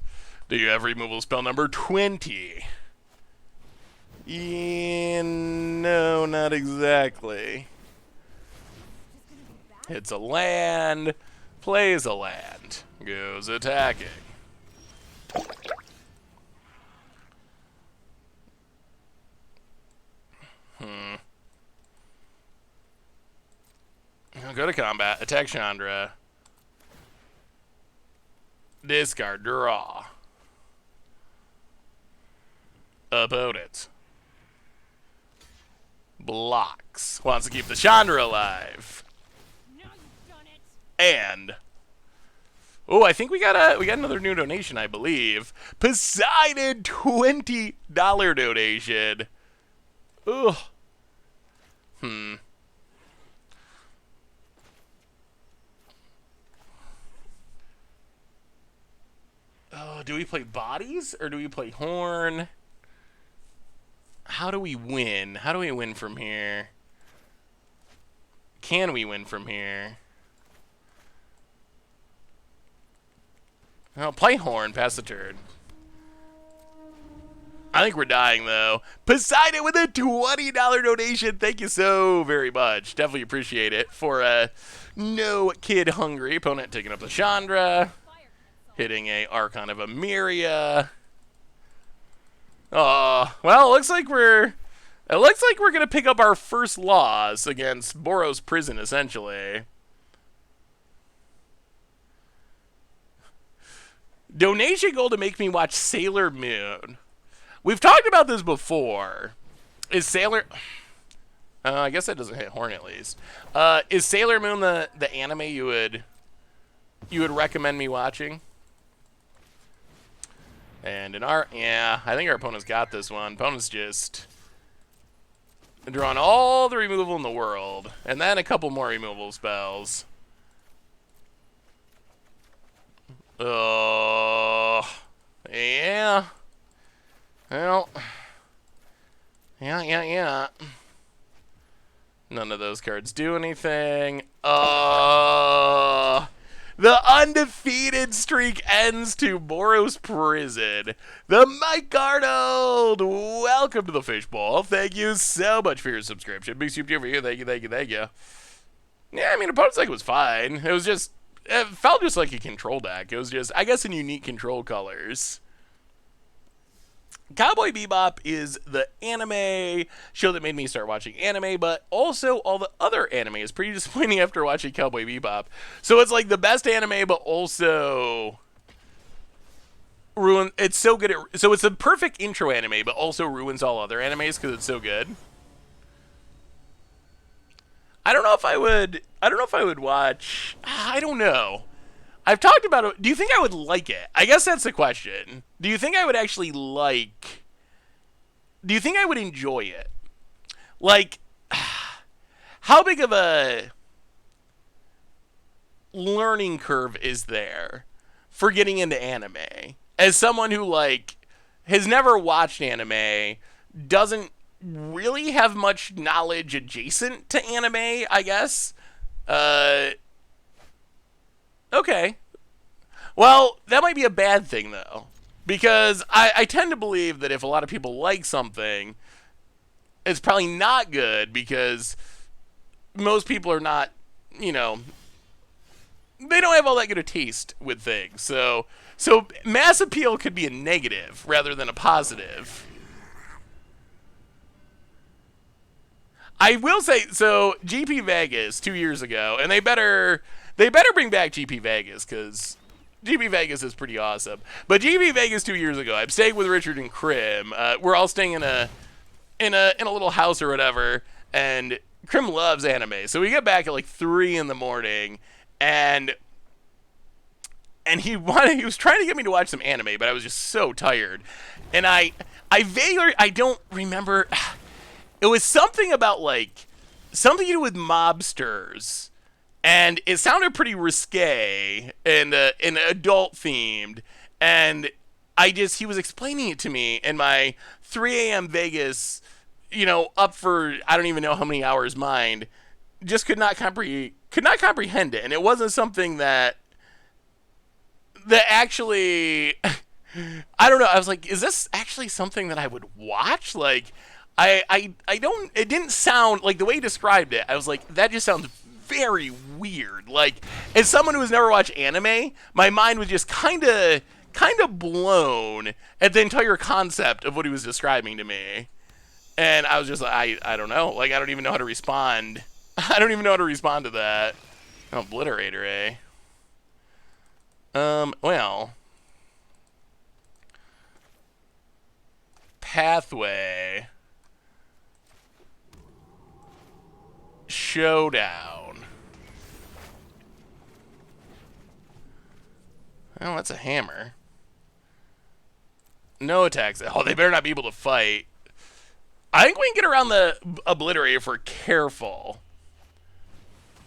Do you have removal spell number 20? No, not exactly. Hits a land. Plays a land. Goes attacking. Go to combat. Attack Chandra. Discard. Draw. Opponent. Blocks. Wants to keep the Chandra alive. Now you've done it. And oh, I think we got another new donation, I believe. Poseidon $20 donation. Ugh. Oh, do we play bodies or do we play horn? How do we win? How do we win from here? Can we win from here? Well, play horn, pass the turn. I think we're dying, though. Poseidon with a $20 donation. Thank you so very much. Definitely appreciate it. For no kid hungry. Opponent taking up the Chandra. Hitting a Archon of Emeria. Well, it looks like we're gonna pick up our first loss against Boros Prison, essentially. Donation goal to make me watch Sailor Moon. We've talked about this before. Is Sailor... I guess that doesn't hit horn at least. Is Sailor Moon the anime you would recommend me watching? And I think our opponent's got this one. Opponent's just drawing all the removal in the world. And then a couple more removal spells. Yeah. Well. Yeah. None of those cards do anything. The undefeated streak ends to Boros Prison. The Mike Arnold! Welcome to the Fishbowl. Thank you so much for your subscription. Big soup to you for you. Thank you. Yeah, I mean, opponent's deck was fine. It felt just like a control deck. It was just, I guess, in unique control colors. Cowboy Bebop is the anime show that made me start watching anime, but also all the other anime is pretty disappointing after watching Cowboy Bebop. So it's like the best anime, but also it's so good so it's the perfect intro anime, but also ruins all other animes because it's so good. I don't know if I would watch. I don't know. I've talked about it. Do you think I would like it? I guess that's the question. Do you think I would actually do you think I would enjoy it? Like, how big of a learning curve is there for getting into anime? As someone who, like, has never watched anime, doesn't really have much knowledge adjacent to anime, I guess. Okay. Well, that might be a bad thing, though. Because I tend to believe that if a lot of people like something, it's probably not good because most people are not, you know, they don't have all that good a taste with things. So mass appeal could be a negative rather than a positive. I will say, so GP Vegas 2 years ago, and they better bring back GP Vegas because GP Vegas is pretty awesome. But GP Vegas 2 years ago, I'm staying with Richard and Krim. We're all staying in a little house or whatever, and Krim loves anime. So we get back at like 3 in the morning, and he was trying to get me to watch some anime, but I was just so tired. And I don't remember. It was something about like something to do with mobsters, and it sounded pretty risque and adult themed. And he was explaining it to me in my 3 a.m. Vegas, you know, up for I don't even know how many hours mind, just could not comprehend it. And it wasn't something that actually I don't know. I was like, is this actually something that I would watch? Like, I don't. It didn't sound like the way he described it. I was like, that just sounds very weird. Like, as someone who has never watched anime, my mind was just kind of blown at the entire concept of what he was describing to me. And I was just like, I don't know. Like, I don't even know how to respond. I don't even know how to respond to that. Obliterator, eh? Well. Pathway. Showdown. Well, that's a hammer. No attacks. Oh, they better not be able to fight. I think we can get around the obliterator if we're careful.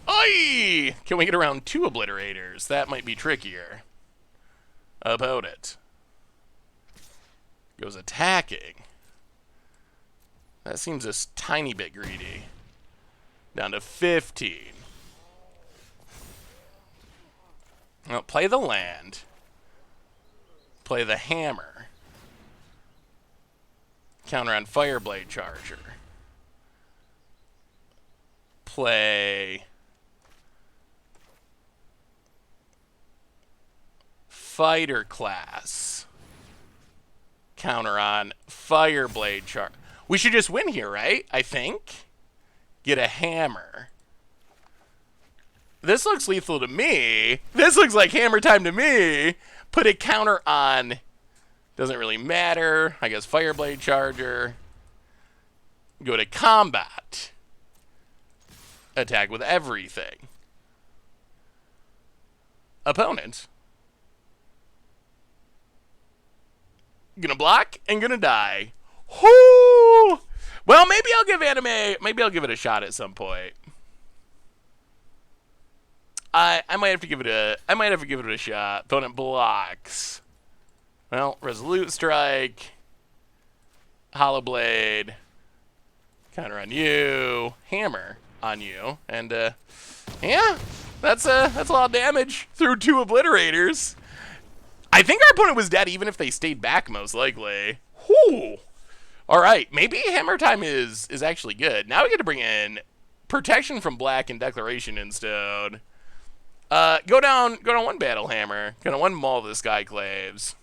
Oi! Can we get around 2 obliterators? That might be trickier. Opponent goes attacking. That seems a tiny bit greedy. Down to 15. Well, play the land. Play the hammer. Counter on Fireblade Charger. Play Fighter Class. Counter on Fireblade Charger. We should just win here, right? I think. Get a hammer. This looks lethal to me. This looks like hammer time to me. Put a counter on. Doesn't really matter. I guess Fireblade Charger. Go to combat. Attack with everything. Opponent. Gonna block and gonna die. Whoo! Well, maybe I'll give it a shot at some point. I might have to give it a shot. Opponent blocks. Well, Resolute Strike. Hollow Blade. Counter on you. Hammer on you. And yeah, that's a lot of damage through 2 obliterators. I think our opponent was dead even if they stayed back, most likely. Whoo! All right, maybe Hammer Time is actually good. Now we get to bring in Protection from Black and Declaration in Stone. Go down 1 Battle Hammer. Gonna 1 Maul the Skyclaves.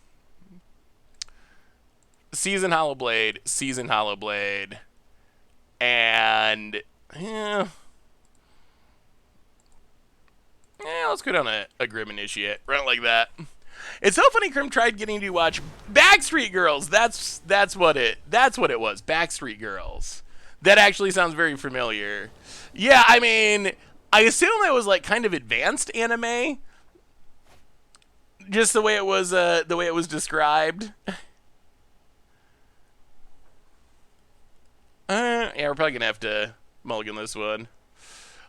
Season Hollow Blade. And yeah, let's go down a Grim Initiate. Run it like that. It's so funny Krim tried getting to watch Backstreet Girls. That's what it was. Backstreet Girls. That actually sounds very familiar. Yeah, I mean, I assume it was like kind of advanced anime. Just the way it was described. Yeah, we're probably gonna have to mulligan this one.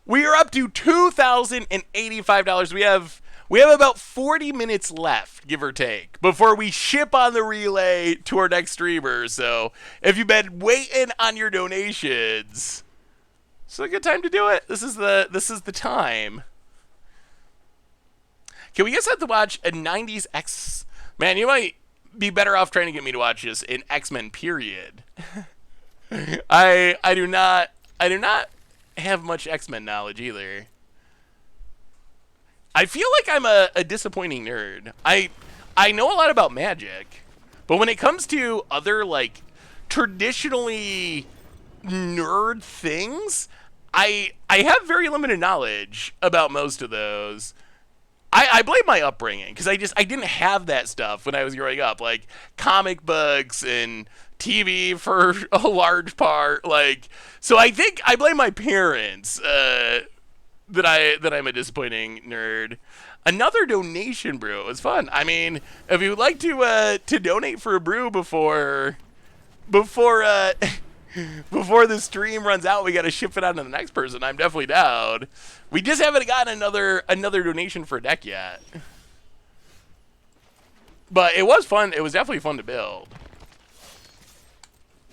We are up to $2,085. We have about 40 minutes left, give or take, before we ship on the relay to our next streamer. So if you've been waiting on your donations, it's a good time to do it. This is the time. Can we just have to watch a 90s X? Man, you might be better off trying to get me to watch this in X-Men period. I do not have much X-Men knowledge either. I feel like I'm a disappointing nerd. I know a lot about magic, but when it comes to other like traditionally nerd things, I have very limited knowledge about most of those. I blame my upbringing because I didn't have that stuff when I was growing up, like comic books and TV for a large part. Like, so I think I blame my parents that I'm a disappointing nerd. Another donation brew. It was fun. I mean, if you would like to donate for a brew before the stream runs out, we got to ship it on to the next person. I'm definitely down. We just haven't gotten another donation for a deck yet. But it was fun. It was definitely fun to build.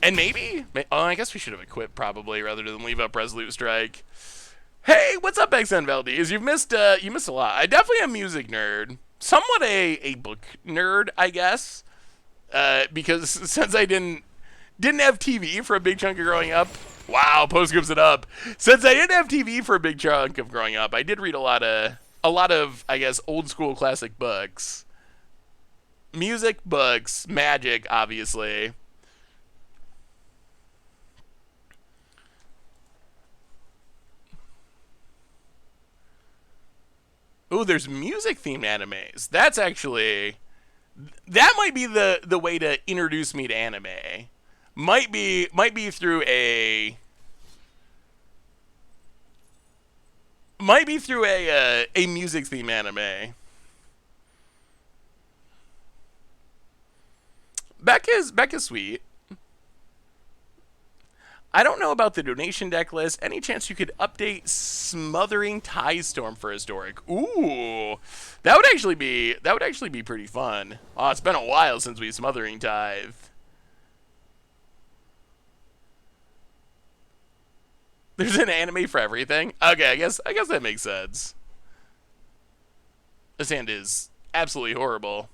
And maybe, I guess we should have equipped probably rather than leave up Resolute Strike. Hey, what's up, XN Valdez? You missed a lot. I definitely am a music nerd. Somewhat a book nerd, I guess. Because since I didn't have TV for a big chunk of growing up. Wow, Post gives it up. Since I didn't have TV for a big chunk of growing up, I did read a lot of I guess old school classic books. Music, books, magic, obviously. Ooh, there's music themed animes. That might be the way to introduce me to anime. Might be through a music theme anime. Becca's sweet. I don't know about the donation deck list. Any chance you could update Smothering Tidestorm for Historic? Ooh, that would actually be pretty fun. Oh, it's been a while since we Smothering Tithe. There's an anime for everything. Okay, I guess that makes sense. This hand is absolutely horrible.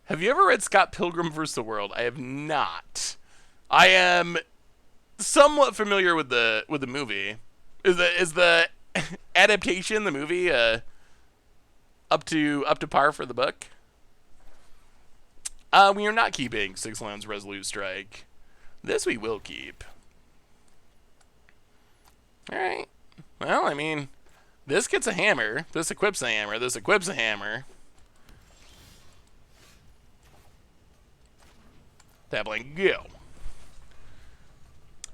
Have you ever read Scott Pilgrim vs. the World? I have not. I am somewhat familiar with the movie. Is the adaptation, the movie, up to par for the book? We are not keeping Six Lands Resolute Strike. This we will keep. Alright. Well, I mean, this gets a hammer. This equips a hammer. This equips a hammer. Tabling, go.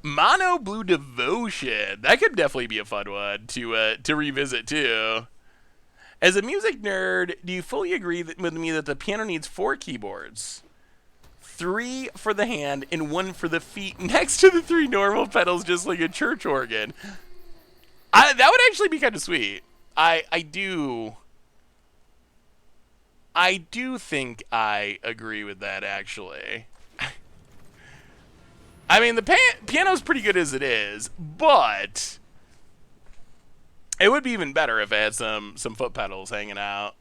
Mono Blue Devotion. That could definitely be a fun one to revisit, too. As a music nerd, do you fully agree with me that the piano needs 4 keyboards? 3 for the hand and 1 for the feet next to the 3 normal pedals, just like a church organ. That would actually be kind of sweet. I do think I agree with that, actually. I mean, the piano's pretty good as it is, but it would be even better if it had some foot pedals hanging out.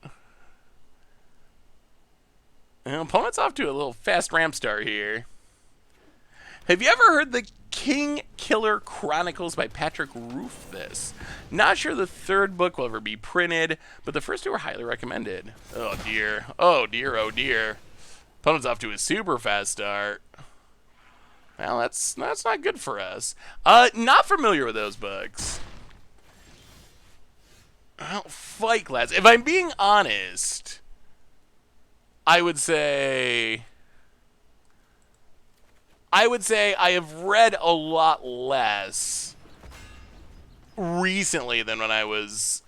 And opponent's off to a little fast ramp start here. Have you ever heard the King Killer Chronicles by Patrick Rothfuss? Not sure the 3rd book will ever be printed, but the first 2 are highly recommended. Oh dear. Oh dear, oh dear. Opponent's off to a super fast start. Well, that's not good for us. Not familiar with those books. Well, Fight Glass. If I'm being honest, I would say I have read a lot less recently than when I was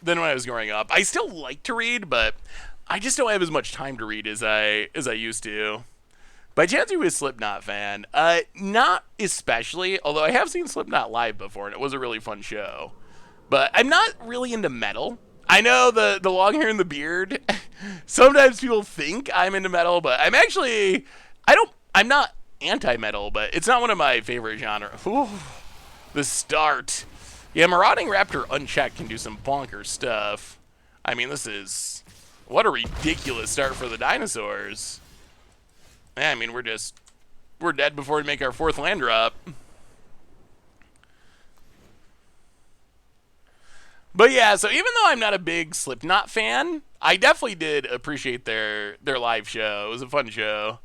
growing up. I still like to read, but I just don't have as much time to read as I used to. By chance, are you a Slipknot fan? Not especially, although I have seen Slipknot live before, and it was a really fun show. But I'm not really into metal. I know the long hair and the beard. Sometimes people think I'm into metal, but I'm not anti-metal, but it's not one of my favorite genres. Ooh, the start. Yeah, Marauding Raptor unchecked can do some bonkers stuff. I mean, what a ridiculous start for the dinosaurs. Yeah, I mean, we're dead before we make our 4th land drop. But yeah, so even though I'm not a big Slipknot fan, I definitely did appreciate their live show. It was a fun show.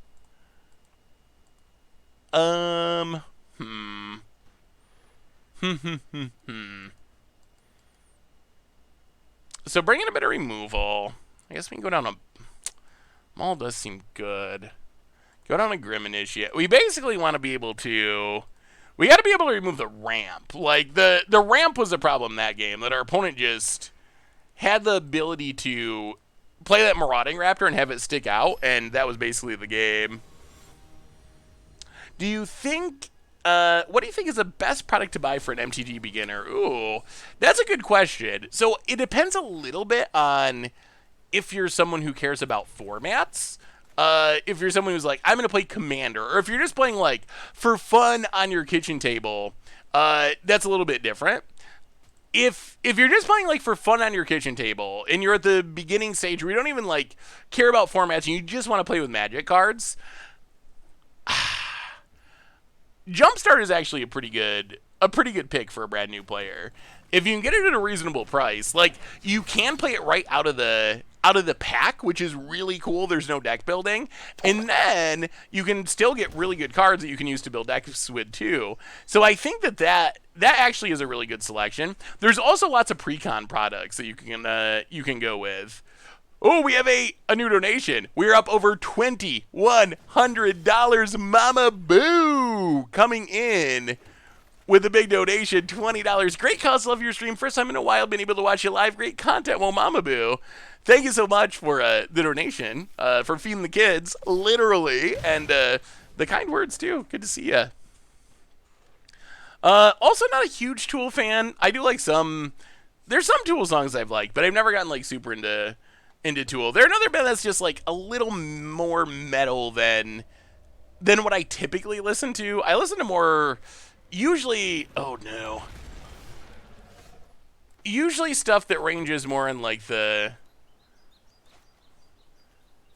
So bringing a bit of removal. I guess we can go down a... Maul does seem good. Go down a Grim Initiate. We basically want to be able to... We got to be able to remove the ramp. Like, the ramp was a problem in that game, that our opponent just had the ability to play that Marauding Raptor and have it stick out, and that was basically the game. Do you think... what do you think is the best product to buy for an MTG beginner? Ooh, that's a good question. So it depends a little bit on if you're someone who cares about formats. If you're someone who's like, I'm going to play Commander, or if you're just playing like for fun on your kitchen table, that's a little bit different. If you're just playing like for fun on your kitchen table and you're at the beginning stage where you don't even like care about formats and you just want to play with Magic cards, Jumpstart is actually a pretty good pick for a brand new player. If you can get it at a reasonable price, like you can play it right out of the pack, which is really cool. There's no deck building, and then you can still get really good cards that you can use to build decks with too. So I think that actually is a really good selection. There's also lots of pre-con products that you can go with. Oh, we have a new donation. We're up over $2,100. Mama Boo coming in with a big donation, $20. Great cause, love your stream. First time in a while been able to watch you live. Great content. Well, Mama Boo, thank you so much for the donation, for feeding the kids, literally, and the kind words too. Good to see you. Also, not a huge Tool fan. I do like there's some Tool songs I've liked, but I've never gotten like super into Tool. They're another band that's just like a little more metal than what I typically listen to. I listen to more, usually stuff that ranges more in like the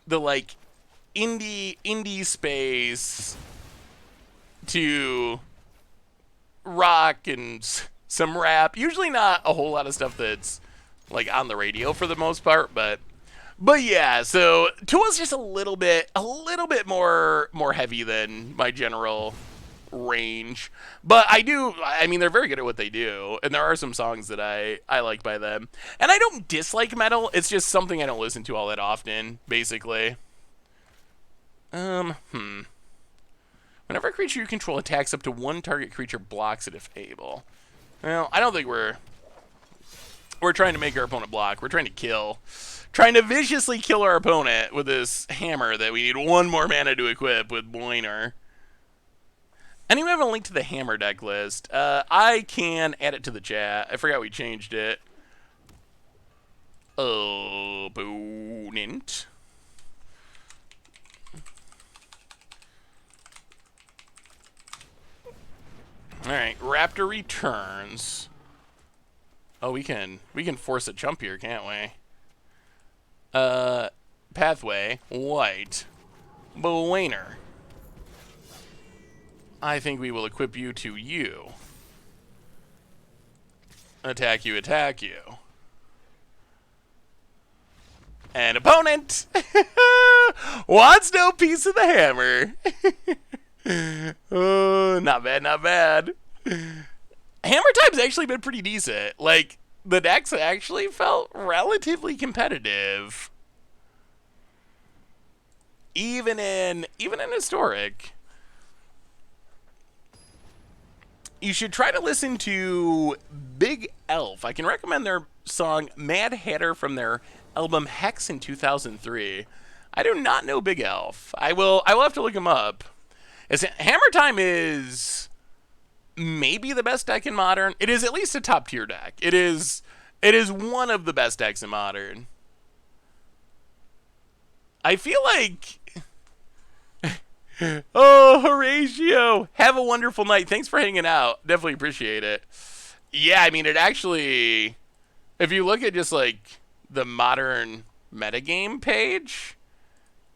like indie space to rock and some rap. Usually not a whole lot of stuff that's like on the radio for the most part, but yeah, so Tool is just a little bit more heavy than my general range. But I mean, they're very good at what they do, and there are some songs that I like by them. And I don't dislike metal, it's just something I don't listen to all that often, basically. Whenever a creature you control attacks up to one target creature blocks it if able. Well, I don't think we're trying to make our opponent block. We're trying to kill. Trying to viciously kill our opponent with this hammer that we need one more mana to equip with Boiner. Anyone have a link to the hammer deck list? I can add it to the chat. I forgot we changed it. Opponent. Alright, Raptor returns. Oh, we can force a jump here, can't we? Pathway, white, Boiner. I think we will equip you to you. Attack you, attack you. And opponent wants no piece of the hammer. Oh, not bad, not bad. Hammer time's actually been pretty decent. Like, the decks actually felt relatively competitive. Even in Historic. You should try to listen to Big Elf. I can recommend their song Mad Hatter from their album Hex in 2003. I do not know Big Elf. I will have to look him up. Hammer Time is maybe the best deck in Modern. It is at least a top tier deck. It is one of the best decks in Modern. I feel like... Oh, Horatio! Have a wonderful night. Thanks for hanging out. Definitely appreciate it. Yeah, I mean, it actually... If you look at just, like, the Modern metagame page,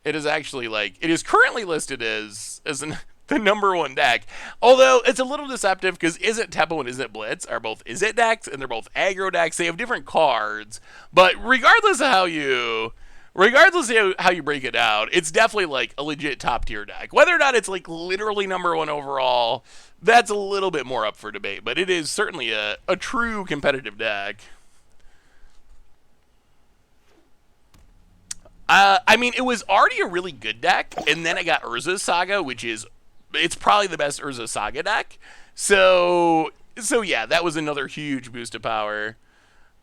it is actually, like... It is currently listed as the #1 deck. Although, it's a little deceptive, because Izzet Tempo and Izzet Blitz are both Izzet decks, and they're both aggro decks. They have different cards. But regardless of how you break it out, it's definitely like a legit top tier deck. Whether or not it's like literally #1 overall, that's a little bit more up for debate, but it is certainly a true competitive deck. I mean, it was already a really good deck, and then I got Urza's Saga, it's probably the best Urza Saga deck. So yeah, that was another huge boost of power.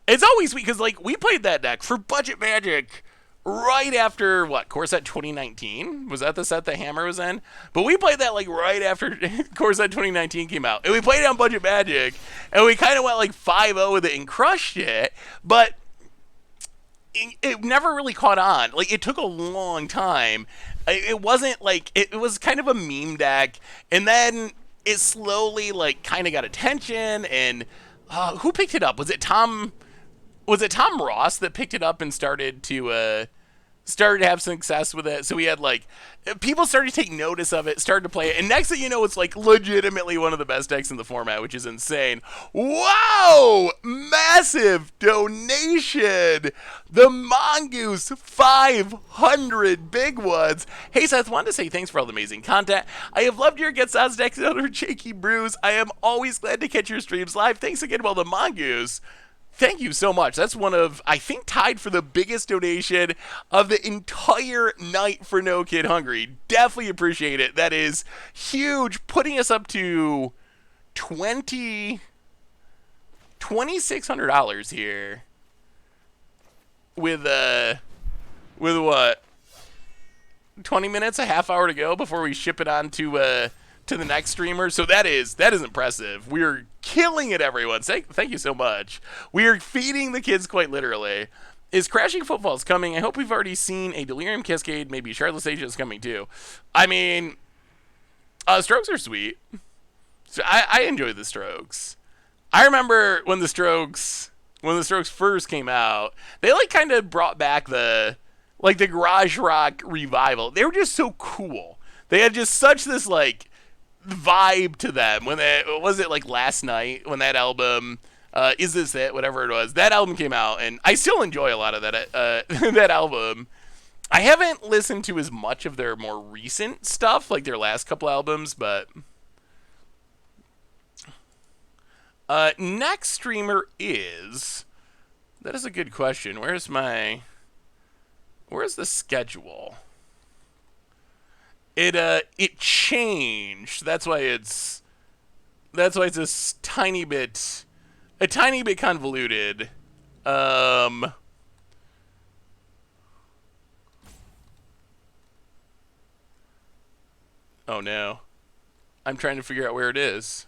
It's always sweet, because like we played that deck for Budget Magic right after, Core Set 2019? Was that the set that Hammer was in? But we played that, like, right after Core Set 2019 came out. And we played it on Budget Magic, and we kind of went, like, 5-0 with it and crushed it. But it never really caught on. Like, it took a long time. It wasn't, like, it was kind of a meme deck. And then it slowly, like, kind of got attention. And who picked it up? Was it Tom Ross that picked it up and started to have success with it? So we had, like, people started to take notice of it, started to play it, and next thing you know, it's like legitimately one of the best decks in the format, which is insane. Wow! Massive donation! The Mongoose 500 big ones. Hey Seth, wanted to say thanks for all the amazing content. I have loved your Get Odds decks and other shaky brews. I am always glad to catch your streams live. Thanks again about the Mongoose. Thank you so much. That's one of, I think, tied for the biggest donation of the entire night for No Kid Hungry. Definitely appreciate it. That is huge, putting us up to $2,600 here. With what? 20 minutes, a half hour to go before we ship it on to the next streamer. So that is impressive. We're killing it, everyone. Thank you so much. We are feeding the kids quite literally. Is Crashing Footfalls coming? I hope we've already seen a Delirium Cascade. Maybe Charlotte Sage is coming too. I mean, Strokes are sweet. So I enjoy the Strokes. I remember when the Strokes first came out, they like kind of brought back the garage rock revival. They were just so cool. They had just such this like vibe to them. When was it like last night when that album Is This It, whatever it was, that album came out, and I still enjoy a lot of that that album. I haven't listened to as much of their more recent stuff, like their last couple albums, but next streamer is, that is a good question. Where's the schedule? It changed. That's why it's a tiny bit convoluted. Oh no. I'm trying to figure out where it is.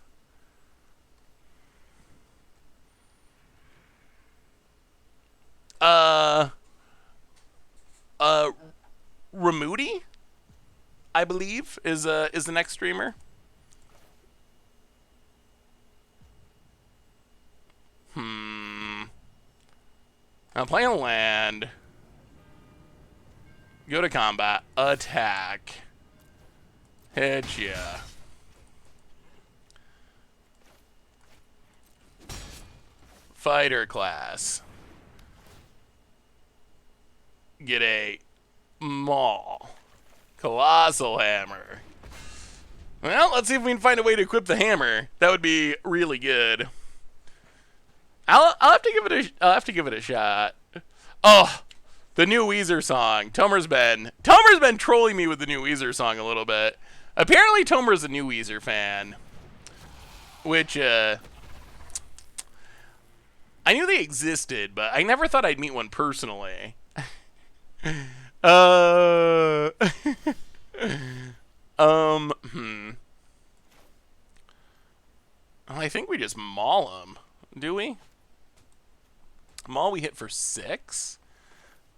Ramudi, I believe, is the next streamer. I'm playing land. Go to combat. Attack. Hit ya. Fighter class. Get a Maul. Colossal Hammer. Well, let's see if we can find a way to equip the hammer. That would be really good. I'll have to give it a shot. Oh, the new Weezer song. Tomer's been trolling me with the new Weezer song a little bit. Apparently Tomer's a new Weezer fan, which I knew they existed, but I never thought I'd meet one personally. Uh, hmm. I think we just maul him. Do we? Maul we hit for 6?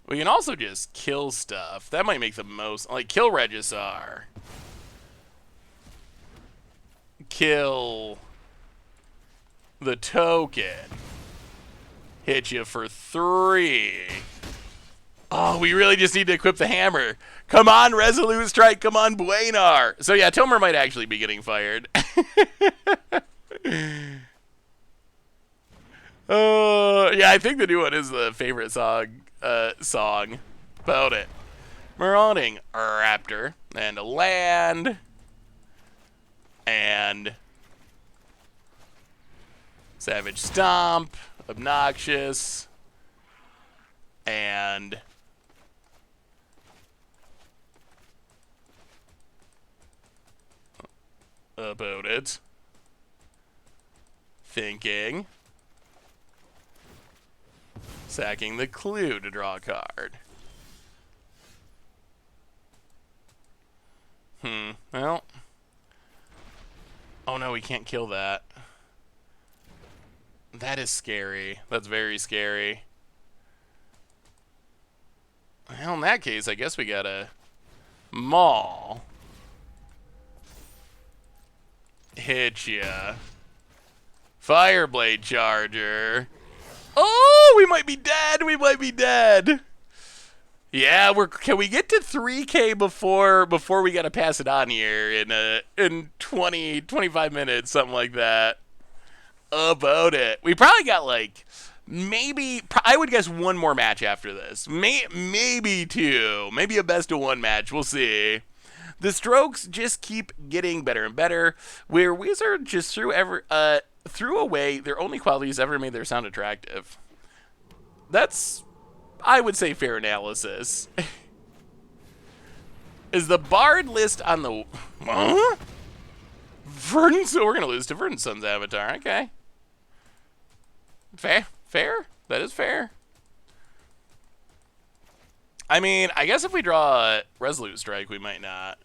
We can also just kill stuff. That might make the most... Like, kill Regisar. Kill the token. Hit you for 3. Oh, we really just need to equip the hammer. Come on, Resolute Strike. Come on, Buenar. So, yeah, Tomer might actually be getting fired. Yeah, I think the new one is the favorite song about it. Marauding Raptor and a land and Savage Stomp, Obnoxious, and about it. Thinking. Sacking the clue to draw a card. Well. Oh no, we can't kill that. That is scary. That's very scary. Well, in that case, I guess we gotta maul. Hit ya. Fireblade Charger. Oh, we might be dead. We might be dead. Yeah, can we get to 3K before we gotta pass it on here in 25 minutes, something like that. About it. We probably got like I would guess one more match after this. Maybe 2. Maybe a best of 1 match. We'll see. The strokes just keep getting better and better. Where Wizard just threw away their only qualities ever made their sound attractive. That's, I would say, fair analysis. Is the Bard list on the... Huh? Verdant... We're going to lose to Verdant Sun's avatar. Okay. Fair? That is fair. I mean, I guess if we draw a Resolute Strike, we might not.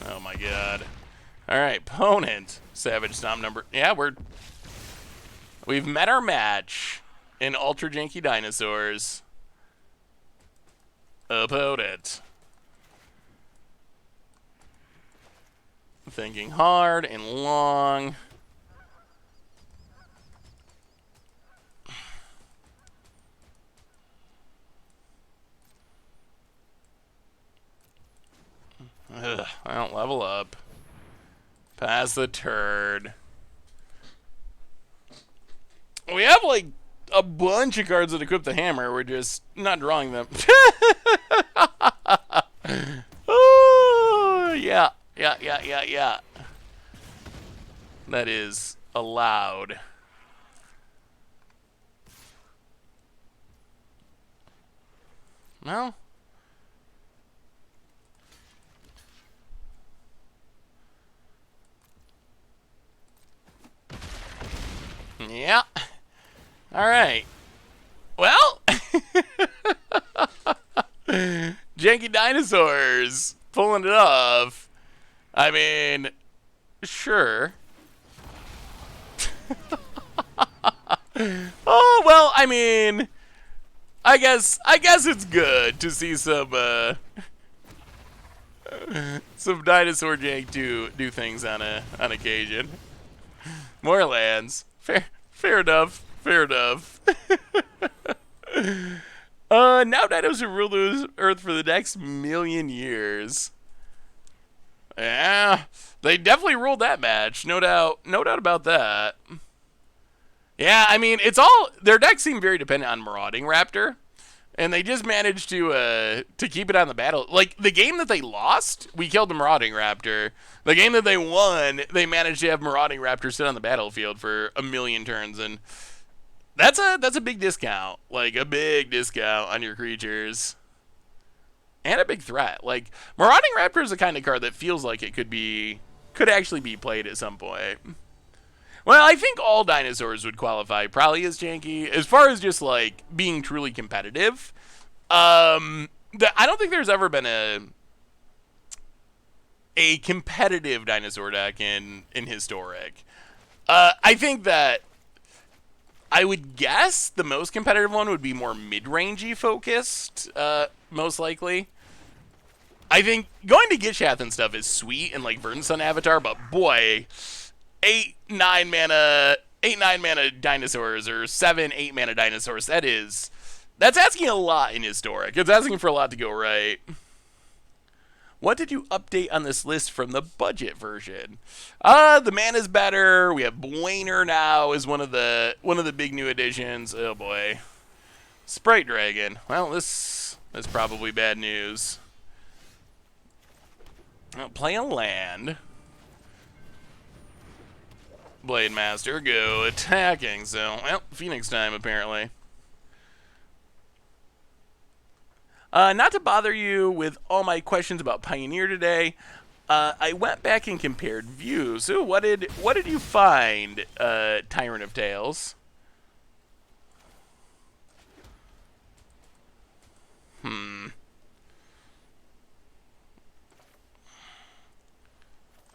Oh my god. Alright, opponent. Savage Stomp number... Yeah, we've met our match in Ultra Janky Dinosaurs. Opponent. Thinking hard and long. Ugh, I don't level up. Pass the turd. We have like a bunch of cards that equip the hammer. We're just not drawing them. Oh, yeah. That is allowed. No. Yeah. All right. Well, Janky Dinosaurs pulling it off. I mean, sure. Oh, well, I mean, I guess it's good to see some dinosaur jank do things on occasion. More lands. Fair enough. Now dinos will rule the Earth for the next 1,000,000 years. Yeah, they definitely ruled that match. No doubt about that. Yeah, I mean, their decks seem very dependent on Marauding Raptor, and they just managed to keep it on the battle. Like, the game that they lost, we killed the Marauding Raptor. The game that they won, they managed to have Marauding Raptor sit on the battlefield for 1,000,000 turns, and that's a big discount. Like, a big discount on your creatures. And a big threat. Like, Marauding Raptor is the kind of card that feels like it could actually be played at some point. Well, I think all dinosaurs would qualify probably as janky. As far as just, like, being truly competitive, I don't think there's ever been a competitive dinosaur deck in Historic. I think that I would guess the most competitive one would be more mid-rangey focused, most likely. I think going to Gitshath and stuff is sweet and like Verdant Sun Avatar, but boy, 8-9 mana dinosaurs or 7-8 mana dinosaurs, that's asking a lot in Historic. It's asking for a lot to go right. What did you update on this list from the budget version? The mana's better. We have Bwainer now is one of the big new additions. Oh boy. Sprite Dragon. Well, this is probably bad news. Play a land. Blade Master, go attacking. So, well, Phoenix time apparently. Not to bother you with all my questions about Pioneer today, I went back and compared views. Ooh, what did you find, Tyrant of Tales?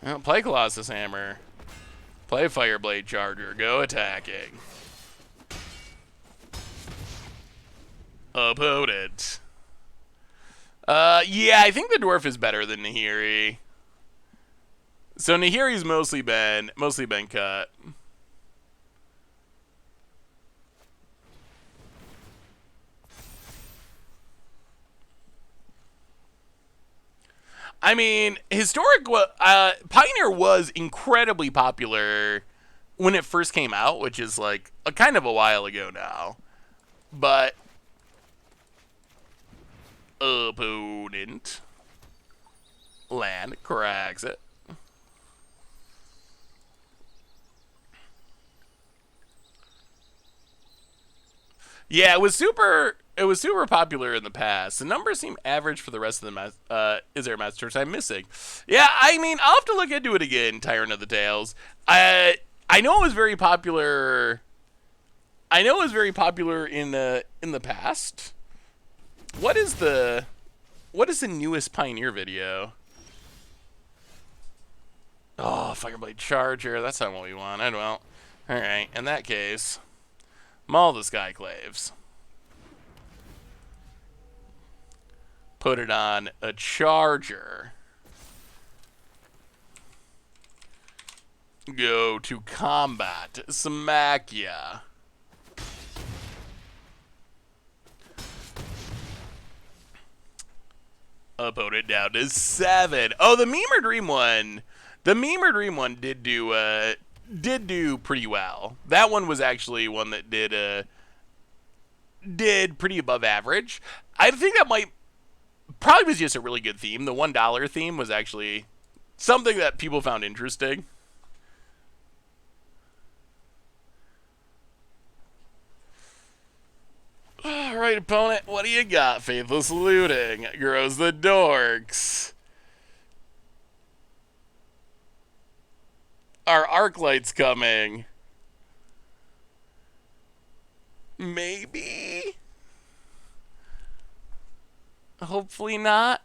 Well, play Colossus Hammer. Play Fireblade Charger. Go attacking. Opponent. Yeah, I think the Dwarf is better than Nahiri. So Nahiri's mostly been cut. I mean, Pioneer was incredibly popular when it first came out, which is like a kind of a while ago now. But opponent land cracks it. Yeah, it was super popular in the past. The numbers seem average for the rest of the Is there a Master I'm missing? Yeah, I mean, I'll have to look into it again, Tyrant of the Tales. I know it was very popular. I know it was very popular in the past. What is the newest Pioneer video? Oh, Fireblade Charger. That's not what we want. I don't. Alright, in that case, maul the Skyclaves. Put it on a Charger. Go to combat. Smack ya. Opponent down to 7. Oh, the Memer Dream one. The Memer Dream one did do pretty well. That one was actually one that did pretty above average. I think that probably was just a really good theme. The $1 theme was actually something that people found interesting. Alright, opponent, what do you got? Faithless Looting. Grows the Dorks. Are Arclights coming? Maybe? Hopefully not.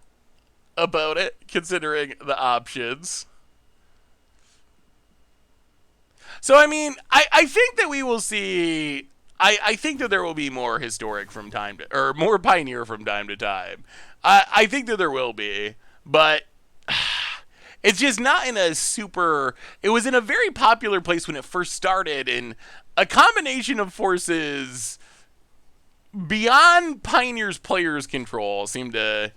About it, considering the options. So, I mean, I think that we will see... I think that there will be more Historic from time to... Or more Pioneer from time to time. I think that there will be. But... It's just not in a super... It was in a very popular place when it first started, and a combination of forces beyond Pioneer's players' control seemed to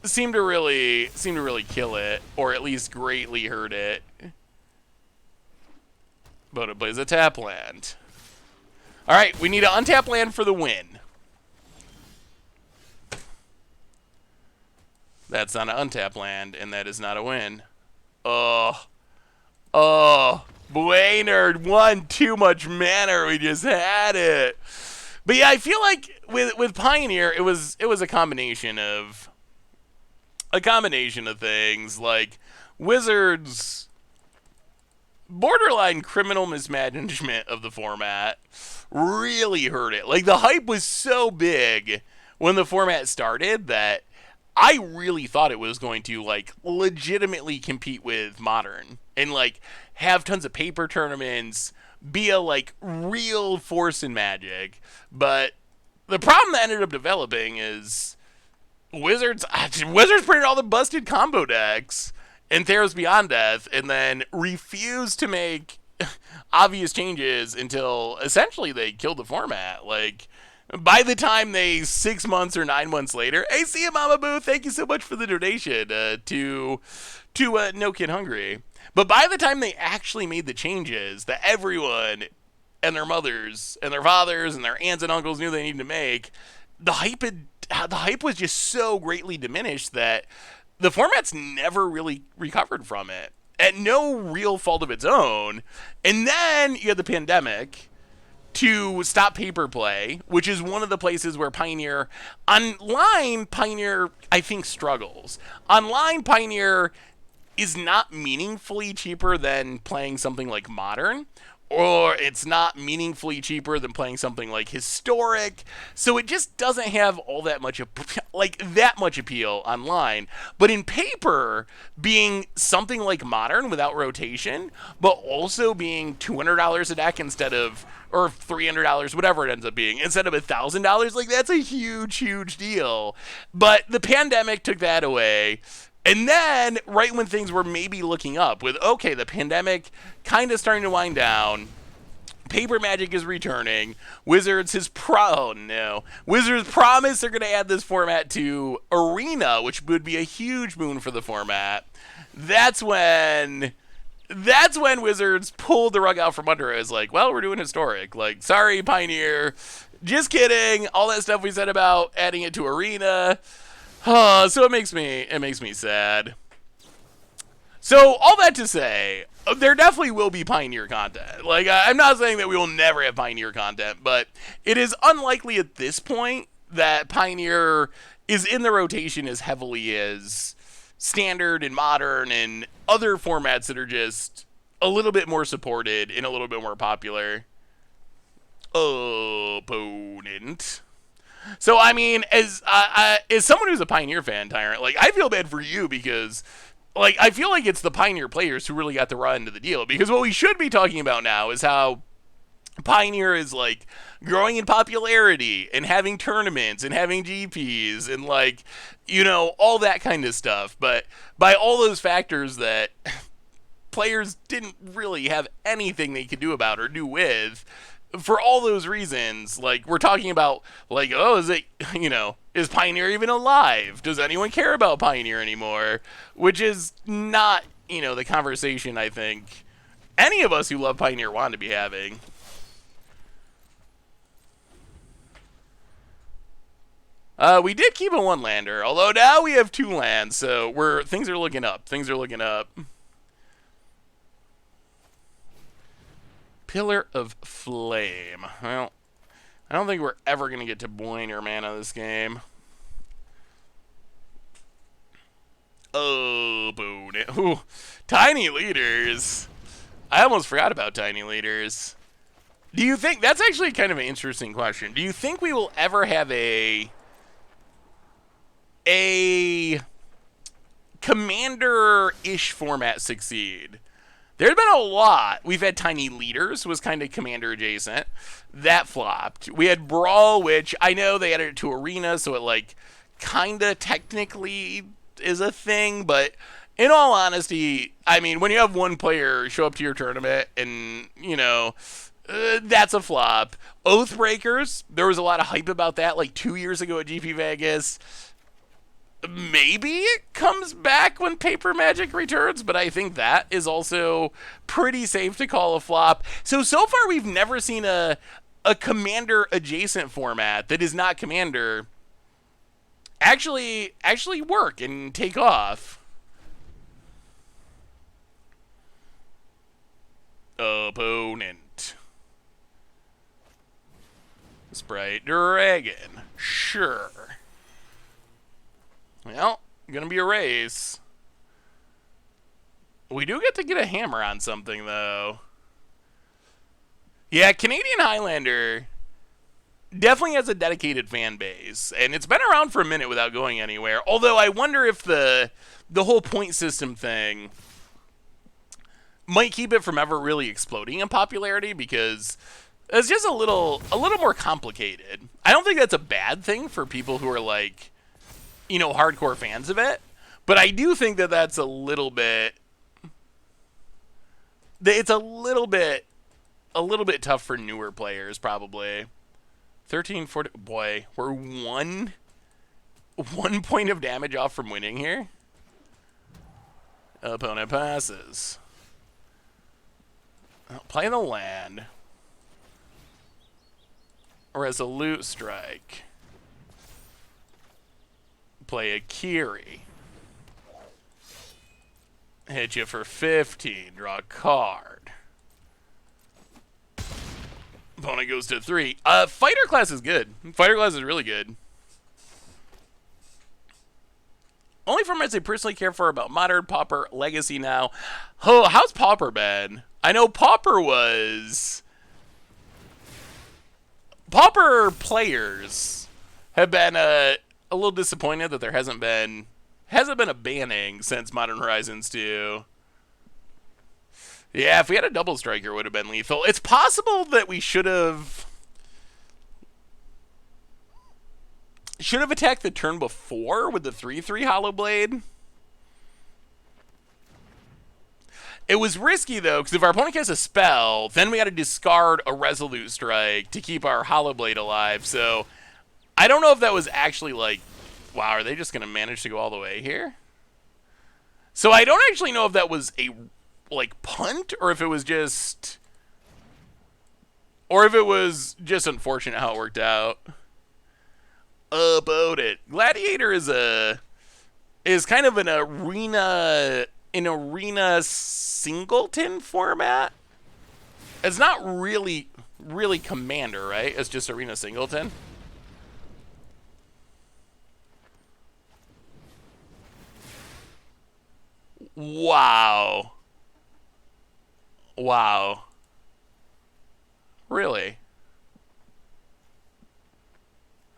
really kill it, or at least greatly hurt it. But it plays a tap land. Alright, we need an untap land for the win. That's not an untap land, and that is not a win. Oh, Bwainer won too much mana. We just had it. But yeah, I feel like with Pioneer, it was a combination of things like Wizards' borderline criminal mismanagement of the format really hurt it. Like, the hype was so big when the format started that I really thought it was going to like legitimately compete with Modern and like have tons of paper tournaments, be a like real force in Magic. But the problem that ended up developing is Wizards printed all the busted combo decks in Theros Beyond Death and then refused to make obvious changes until essentially they killed the format. Like, by the time they 6 months or 9 months later, hey, see you, Mama Boo, thank you so much for the donation to No Kid Hungry. But by the time they actually made the changes that everyone and their mothers and their fathers and their aunts and uncles knew they needed to make, the hype was just so greatly diminished that the format's never really recovered from it at no real fault of its own. And then you had the pandemic to stop paper play, which is one of the places where Pioneer, online Pioneer, I think struggles. Online Pioneer is not meaningfully cheaper than playing something like Modern, or it's not meaningfully cheaper than playing something like Historic. So it just doesn't have all that much appeal online. But in paper, being something like Modern without rotation, but also being $200 a deck instead of, or $300, whatever it ends up being, instead of $1,000, like that's a huge deal. But the pandemic took that away. And then, right when things were maybe looking up with, okay, the pandemic kind of starting to wind down, Paper Magic is returning, Wizards promise they're going to add this format to Arena, which would be a huge boon for the format. That's when Wizards pulled the rug out from under it. It's like, well, we're doing Historic. Like, sorry, Pioneer. Just kidding. All that stuff we said about adding it to Arena. So it makes me sad. So all that to say, there definitely will be Pioneer content. Like, I'm not saying that we will never have Pioneer content, but it is unlikely at this point that Pioneer is in the rotation as heavily as Standard and Modern and other formats that are just a little bit more supported and a little bit more popular. Opponent. So, I mean, as someone who's a Pioneer fan, Tyrant, like, I feel bad for you because, like, I feel like it's the Pioneer players who really got the raw end of the deal. Because what we should be talking about now is how Pioneer is, like, growing in popularity and having tournaments and having GPs and, like, you know, all that kind of stuff. But by all those factors that players didn't really have anything they could do about or do with, for all those reasons, like, we're talking about, like, oh, is Pioneer even alive? Does anyone care about Pioneer anymore? Which is not, the conversation I think any of us who love Pioneer want to be having. We did keep a one-lander, although now we have 2 lands, so things are looking up. Pillar of Flame. Well, I don't think we're ever going to get to Boiner mana this game. Oh, boon. Ooh, Tiny Leaders. I almost forgot about Tiny Leaders. Do you think... That's actually kind of an interesting question. Do you think we will ever have a Commander-ish format succeed? There's been a lot. We've had Tiny Leaders, was kind of Commander adjacent. That flopped. We had Brawl, which I know they added it to Arena, so it, like, kind of technically is a thing. But in all honesty, I mean, when you have one player show up to your tournament and, that's a flop. Oathbreakers, there was a lot of hype about that, like, 2 years ago at GP Vegas. Maybe it comes back when Paper Magic returns, but I think that is also pretty safe to call a flop. So far we've never seen a Commander adjacent format that is not Commander actually work and take off. Opponent. Sprite Dragon. Sure. Well, gonna be a race. We do get to get a hammer on something, though. Yeah, Canadian Highlander definitely has a dedicated fan base, and it's been around for a minute without going anywhere. Although I wonder if the whole point system thing might keep it from ever really exploding in popularity, because it's just a little more complicated. I don't think that's a bad thing for people who are like, you know, hardcore fans of it, but I do think that that's a little bit. It's a little bit tough for newer players, probably. 13, 40. Boy, we're one point of damage off from winning here. Opponent passes. Play the land. Resolute strike. Play a Kiri. Hit you for 15. Draw a card. Opponent goes to 3. Fighter class is good. Fighter class is really good. Only formats I personally care for about Modern, Pauper, Legacy now. Oh, how's Pauper been? I know Pauper was... Pauper players have been a little disappointed that there hasn't been a banning since Modern Horizons 2. Yeah, if we had a double striker, it would have been lethal. It's possible that we should have attacked the turn before with the 3/3 Hollow Blade. It was risky, though, because if our opponent has a spell, then we got to discard a Resolute Strike to keep our Hollow Blade alive. So I don't know if that was actually like, wow, are they just going to manage to go all the way here? So I don't actually know if that was a like punt, or if it was just unfortunate how it worked out. About it. Gladiator is kind of an arena singleton format. It's not really Commander, right? It's just arena singleton. Wow. Wow. Really?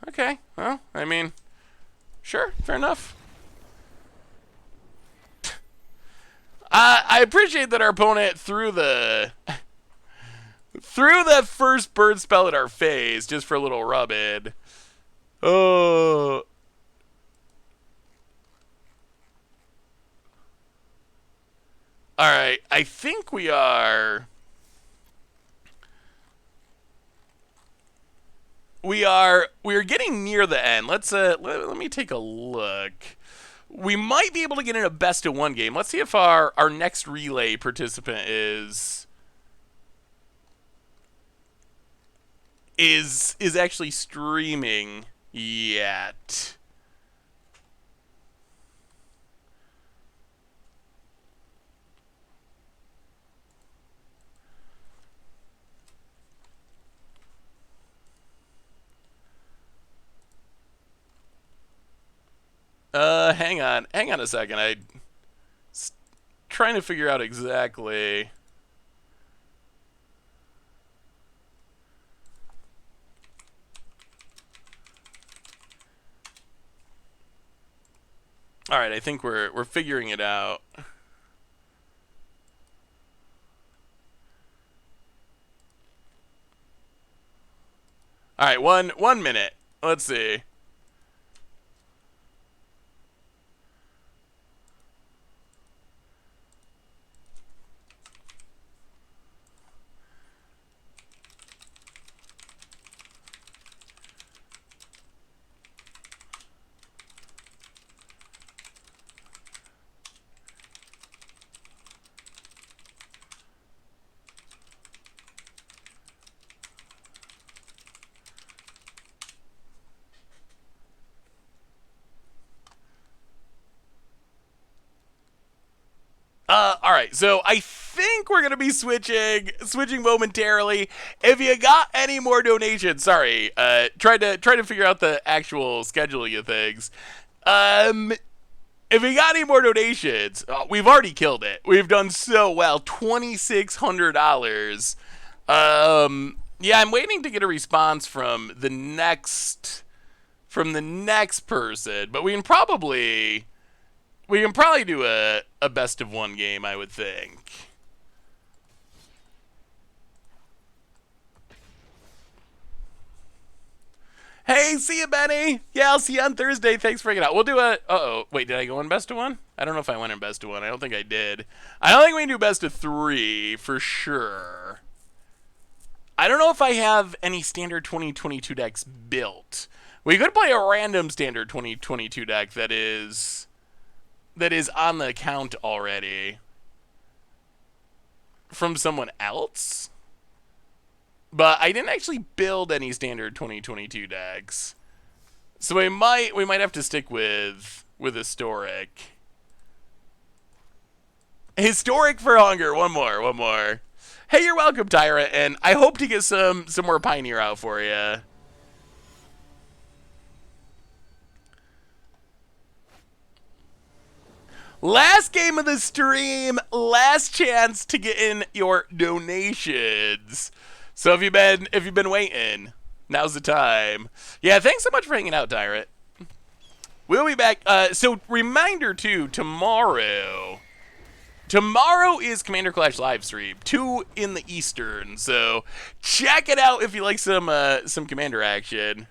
Okay. Well, I mean, sure, fair enough. I appreciate that our opponent threw that first bird spell at our face just for a little rub-in. Oh. All right, I think we are getting near the end. Let me take a look. We might be able to get in a best-of-1 game. Let's see if our next relay participant is actually streaming yet. Hang on a second. I'm trying to figure out exactly. All right, I think we're figuring it out. All right, one minute. Let's see. All right, so I think we're gonna be switching momentarily. If you got any more donations, sorry, try to figure out the actual scheduling of things. If you got any more donations, we've already killed it. We've done so well, $2,600. Yeah, I'm waiting to get a response from the next person, but we can probably do a best of one game, I would think. Hey, see you, Benny. Yeah, I'll see you on Thursday. Thanks for hanging out. We'll do a... Uh-oh. Wait, did I go in best of one? I don't know if I went in best of one. I don't think I did. I don't think we can do best of three, for sure. I don't know if I have any standard 2022 decks built. We could play a random standard 2022 deck that is on the account already from someone else. But I didn't actually build any standard 2022 decks. So we might have to stick with historic. Historic for hunger. One more. Hey, you're welcome, Tyra, and I hope to get some more Pioneer out for you. Last game of the stream, last chance to get in your donations. So if you've been waiting, now's the time. Yeah, thanks so much for hanging out, Tyrant. We'll be back. So reminder too, tomorrow is Commander Clash live stream, 2 in the Eastern. So check it out if you like some Commander action.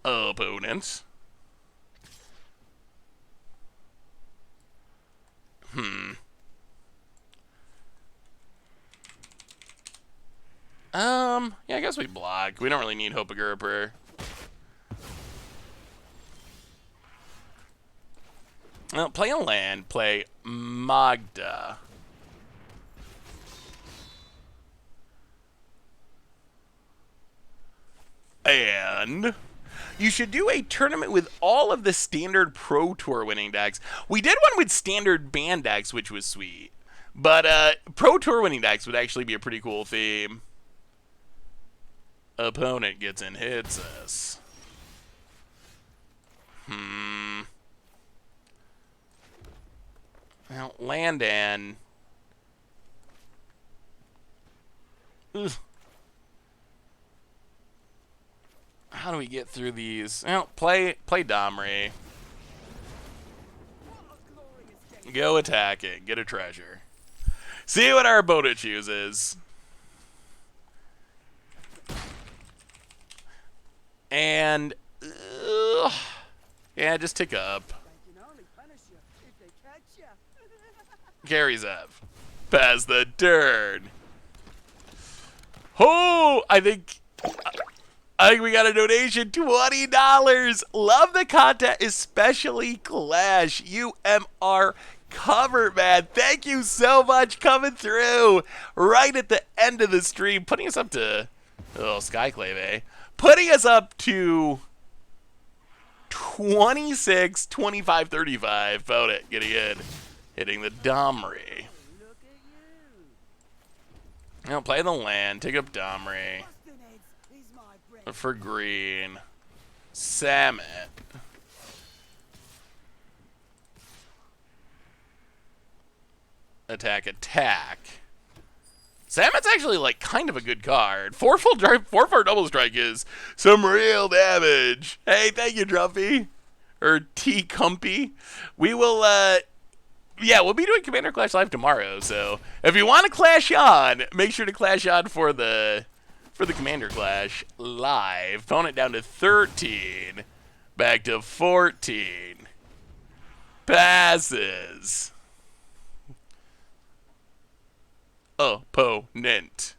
Opponents. Yeah, I guess we block. We don't really need Hope of Gerper. Well, play a land. Play Magda. And you should do a tournament with all of the standard Pro Tour winning decks. We did one with standard band decks, which was sweet. But Pro Tour winning decks would actually be a pretty cool theme. Opponent gets and hits us. Well, Landan. Ugh. How do we get through these? Well, play Domri. Go attacking. Get a treasure. See what our opponent chooses. And yeah, just tick up. Carries up. Pass the turn. Oh, I think we got a donation, $20. Love the content, especially Clash. UMR cover, man. Thank you so much coming through right at the end of the stream, putting us up to Skyclave, eh? Putting us up to 26, 25, 35. Vote it. Getting in. Hitting the Domri. Now play the land. Take up Domri. For green. Samet. Attack. Samet's actually like kind of a good card. 4/4 double strike is some real damage. Hey, thank you, Druffy. Or T Cumpy. We will yeah, we'll be doing Commander Clash Live tomorrow, so if you want to clash on, make sure to clash on for the Commander Clash Live. Opponent down to 13. Back to 14. Passes. Opponent.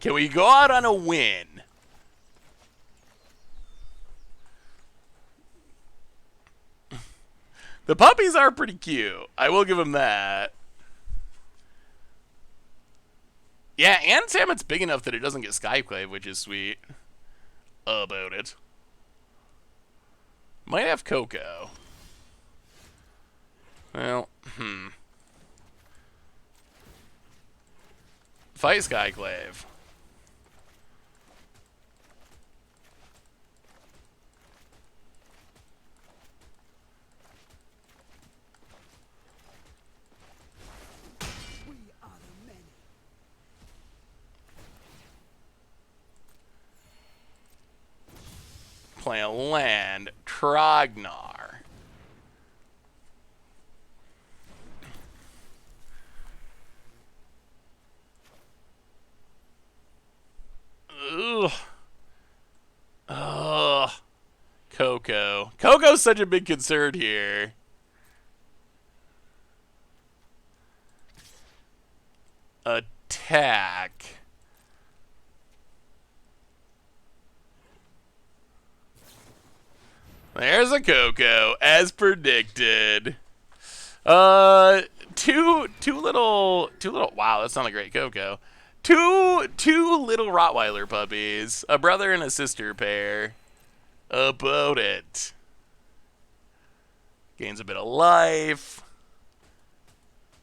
Can we go out on a win? The puppies are pretty cute. I will give them that. Yeah, and Samet's big enough that it doesn't get Skyclave, which is sweet. About it. Might have Coco. Well, Fight Skyclave. play a land. Trognar. Ugh. Ugh. Coco. Coco's such a big concern here. Attack. There's a Coco, as predicted. Two little. Wow, that's not a great Coco. Two little Rottweiler puppies, a brother and a sister pair. About it. Gains a bit of life.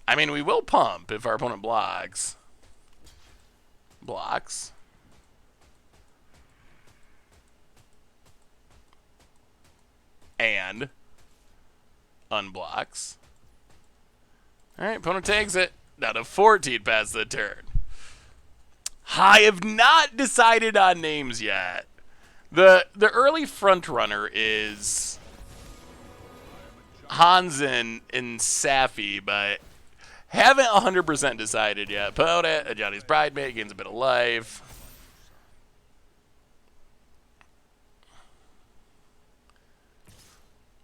I mean, we will pump if our opponent blocks. Blocks. And unblocks. Alright, opponent takes it. Down to 14 past the turn. I have not decided on names yet. The early front runner is Hansen and Safi, but haven't 100% decided yet. Opponent, Johnny's Bridemate, gains a bit of life.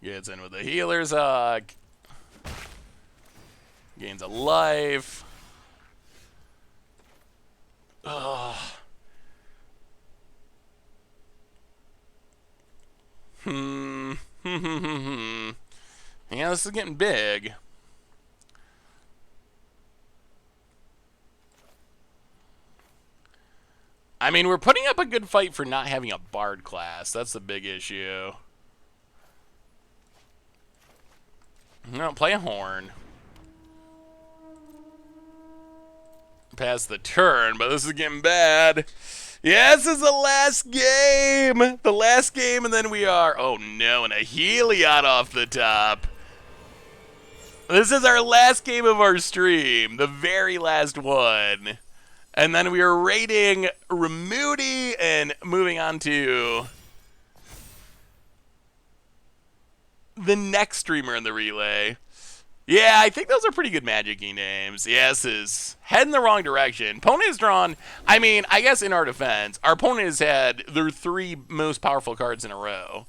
Gets in with the Healer's Hug. Gains a life. Ugh. Yeah, this is getting big. I mean, we're putting up a good fight for not having a Bard class. That's the big issue. No, play a Horn. Pass the turn, but this is getting bad. Yeah, this is the last game. The last game, and then we are... Oh, no, and a Heliod off the top. This is our last game of our stream. The very last one. And then we are rating Remoody and moving on to the next streamer in the relay. Yeah, I think those are pretty good Magic-y names. Yeah, this is heading the wrong direction. Opponent has drawn, I mean, I guess in our defense, our opponent has had their three most powerful cards in a row.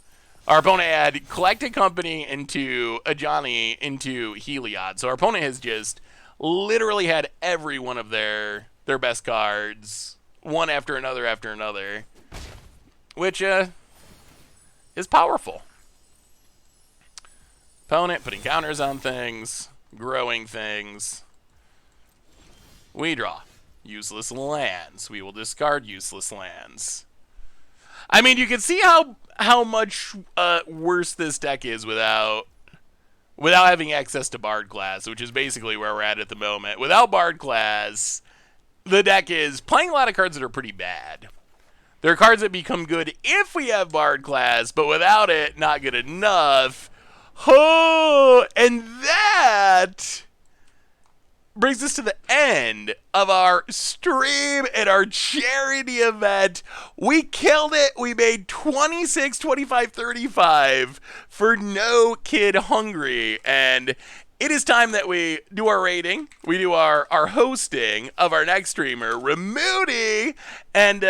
Our opponent had Collected Company into Ajani into Heliod. So our opponent has just literally had every one of their best cards, one after another, which is powerful. Opponent putting counters on things, growing things. We draw useless lands. We will discard useless lands. I mean, you can see how much worse this deck is without having access to Bard class, which is basically where we're at the moment. Without Bard class, the deck is playing a lot of cards that are pretty bad. There are cards that become good if we have Bard class, but without it, not good enough. Oh, and that brings us to the end of our stream and our charity event. We killed it. We made 26, 25, 35 for No Kid Hungry. And it is time that we do our rating. We do our hosting of our next streamer, Remoody, and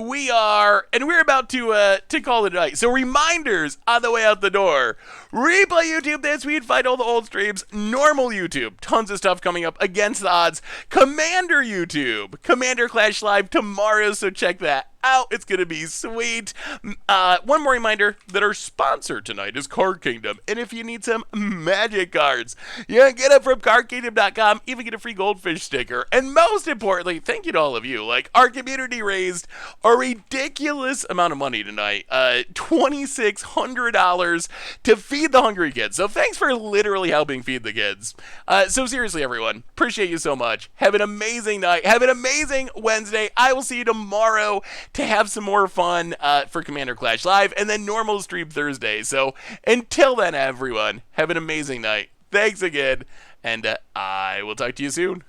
we're about to call it a night. So reminders on the way out the door. Replay YouTube this week, find all the old streams. Normal YouTube, tons of stuff coming up against the odds. Commander YouTube, Commander Clash Live tomorrow, so check that out. It's gonna be sweet. One more reminder that our sponsor tonight is Card Kingdom, and if you need some Magic cards, you can get it from cardkingdom.com. Even get a free goldfish sticker, and most importantly, thank you to all of you. Like, our community raised a ridiculous amount of money tonight, $2,600 to feed the hungry kids. So thanks for literally helping feed the kids. So seriously, everyone, appreciate you so much. Have an amazing night. Have an amazing Wednesday. I will see you tomorrow to have some more fun for Commander Clash Live, and then normal stream Thursday. So until then, everyone, have an amazing night. Thanks again, and I will talk to you soon.